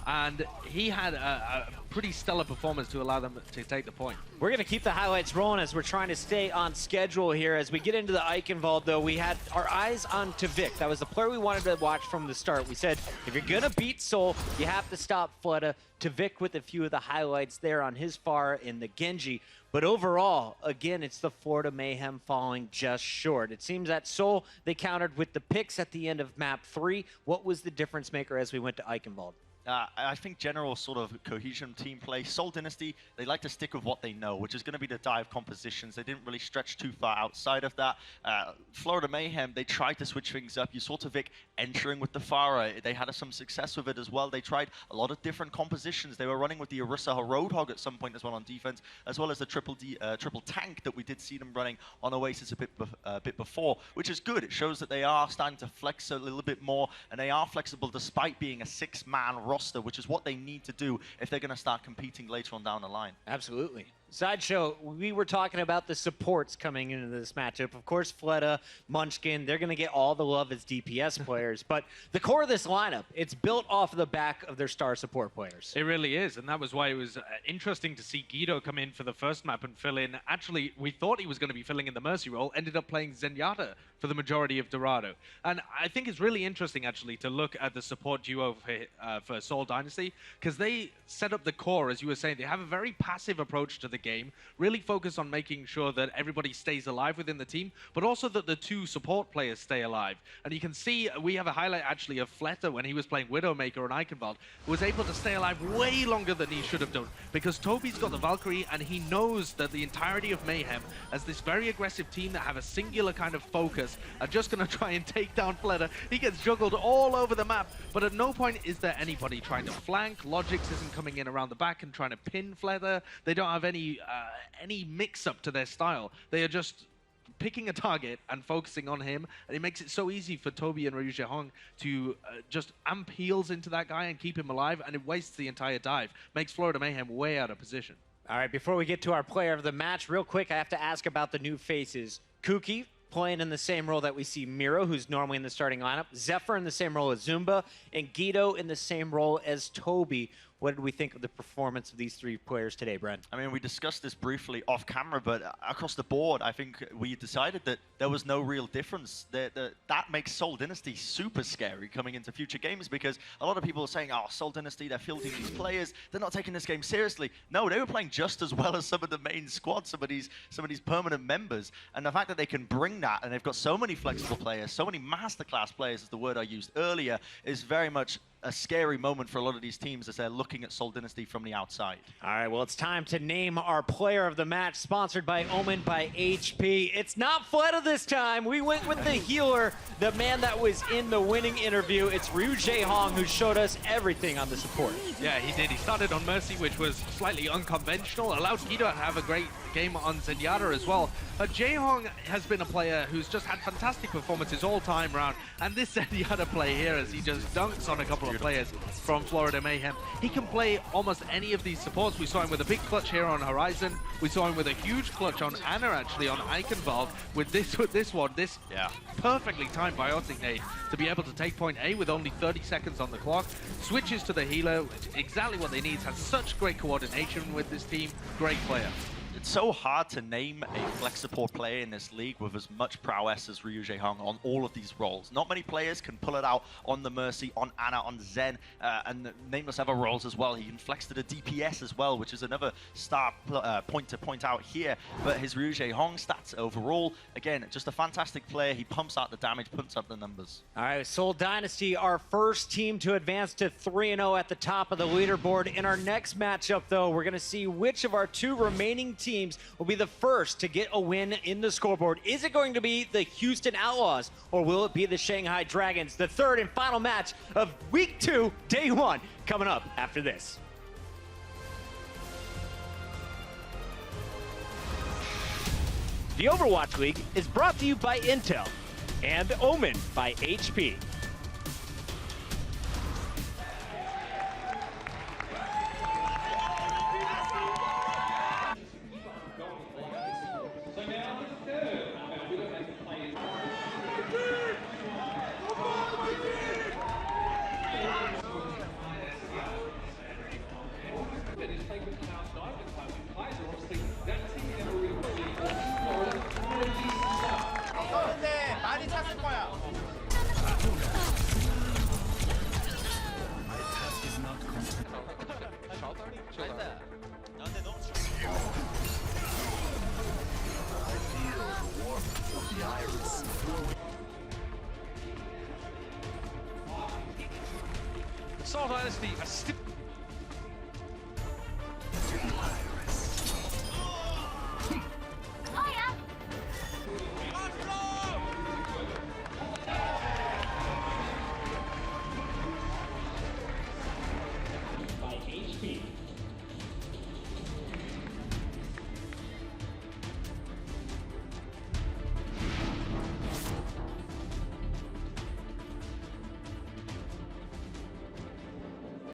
Speaker 5: and he had a pretty stellar performance to allow them to take the point.
Speaker 3: We're going to keep the highlights rolling as we're trying to stay on schedule here. As we get into the Eichenwald, though, we had our eyes on Tavik. That was the player we wanted to watch from the start. We said, if you're going to beat Seoul, you have to stop Fleta. Tavik with a few of the highlights there on his far in the Genji. But overall, again, it's the Florida Mayhem falling just short. It seems that Seoul, they countered with the picks at the end of map 3. What was the difference maker as we went to Eichenwald?
Speaker 6: I think general sort of cohesion team play. Seoul Dynasty, they like to stick with what they know, which is going to be the dive compositions. They didn't really stretch too far outside of that. Florida Mayhem, they tried to switch things up. You saw Tavik entering with the Pharah. They had some success with it as well. They tried a lot of different compositions. They were running with the Orisa Roadhog at some point as well on defense, as well as the triple tank that we did see them running on Oasis a bit before, which is good. It shows that they are starting to flex a little bit more, and they are flexible despite being a 6-man roster, which is what they need to do if they're going to start competing later on down the line.
Speaker 3: Absolutely. Sideshow, we were talking about the supports coming into this matchup. Of course, Fleta, Munchkin, they're going to get all the love as DPS players. But the core of this lineup, it's built off of the back of their star support players.
Speaker 5: It really is, and that was why it was interesting to see Guido come in for the first map and fill in. Actually, we thought he was going to be filling in the Mercy role, ended up playing Zenyatta for the majority of Dorado. And I think it's really interesting, actually, to look at the support duo for Seoul Dynasty, because they set up the core, as you were saying. They have a very passive approach to the game, really focus on making sure that everybody stays alive within the team, but also that the two support players stay alive. And you can see, we have a highlight actually of Fleta when he was playing Widowmaker and Eichenwald, was able to stay alive way longer than he should have done, because Toby's got the Valkyrie and he knows that the entirety of Mayhem, as this very aggressive team that have a singular kind of focus, are just going to try and take down Fleta. He gets juggled all over the map, but at no point is there anybody trying to flank. Logix isn't coming in around the back and trying to pin Fleta. They don't have any mix-up to their style. They are just picking a target and focusing on him, and it makes it so easy for Toby and Ryu Jaehong to just amp heals into that guy and keep him alive, and it wastes the entire dive. Makes Florida Mayhem way out of position.
Speaker 3: All right, before we get to our player of the match, real quick, I have to ask about the new faces. Kuki, playing in the same role that we see Miro, who's normally in the starting lineup. Zephyr in the same role as Zumba, and Guido in the same role as Toby. What did we think of the performance of these three players today, Brent?
Speaker 6: I mean, we discussed this briefly off camera, but across the board, I think we decided that there was no real difference. That makes Seoul Dynasty super scary coming into future games, because a lot of people are saying, oh, Seoul Dynasty, they're fielding these players, they're not taking this game seriously. No, they were playing just as well as some of the main squad, some of these permanent members. And the fact that they can bring that, and they've got so many flexible players, so many masterclass players, is the word I used earlier, is very much a scary moment for a lot of these teams as they're looking at Seoul Dynasty from the outside.
Speaker 3: All right, well, it's time to name our player of the match, sponsored by Omen by HP. It's not Fleta this time. We went with the healer, the man that was in the winning interview. It's Ryu Jaehong, who showed us everything on the support.
Speaker 5: Yeah, he did. He started on Mercy, which was slightly unconventional, allowed Guido to have a great game on Zenyatta as well. But Jaehong has been a player who's just had fantastic performances all time round, and this Zenyatta play here, as he just dunks on a couple of players from Florida Mayhem. He can play almost any of these supports. We saw him with a big clutch here on Horizon. We saw him with a huge clutch on Ana, actually, on Eichenwald. With this perfectly timed biotic nade to be able to take point A with only 30 seconds on the clock. Switches to the healer, exactly what they need. Has such great coordination with this team. Great player.
Speaker 6: It's so hard to name a flex support player in this league with as much prowess as Ryu Jaehong on all of these roles. Not many players can pull it out on the Mercy, on Ana, on Zen, and nameless other roles as well. He can flex to the DPS as well, which is another star point to point out here. But his Ryu Jaehong stats overall, again, just a fantastic player. He pumps out the damage, pumps up the numbers.
Speaker 3: All right, Seoul Dynasty, our first team to advance to 3-0 at the top of the leaderboard. In our next matchup, though, we're going to see which of our two remaining teams will be the first to get a win in the scoreboard. Is it going to be the Houston Outlaws, or will it be the Shanghai Dragons? The third and final match of Week 2, Day 1, coming up after this. The Overwatch League is brought to you by Intel and Omen by HP.
Speaker 1: Seoul Dynasty are still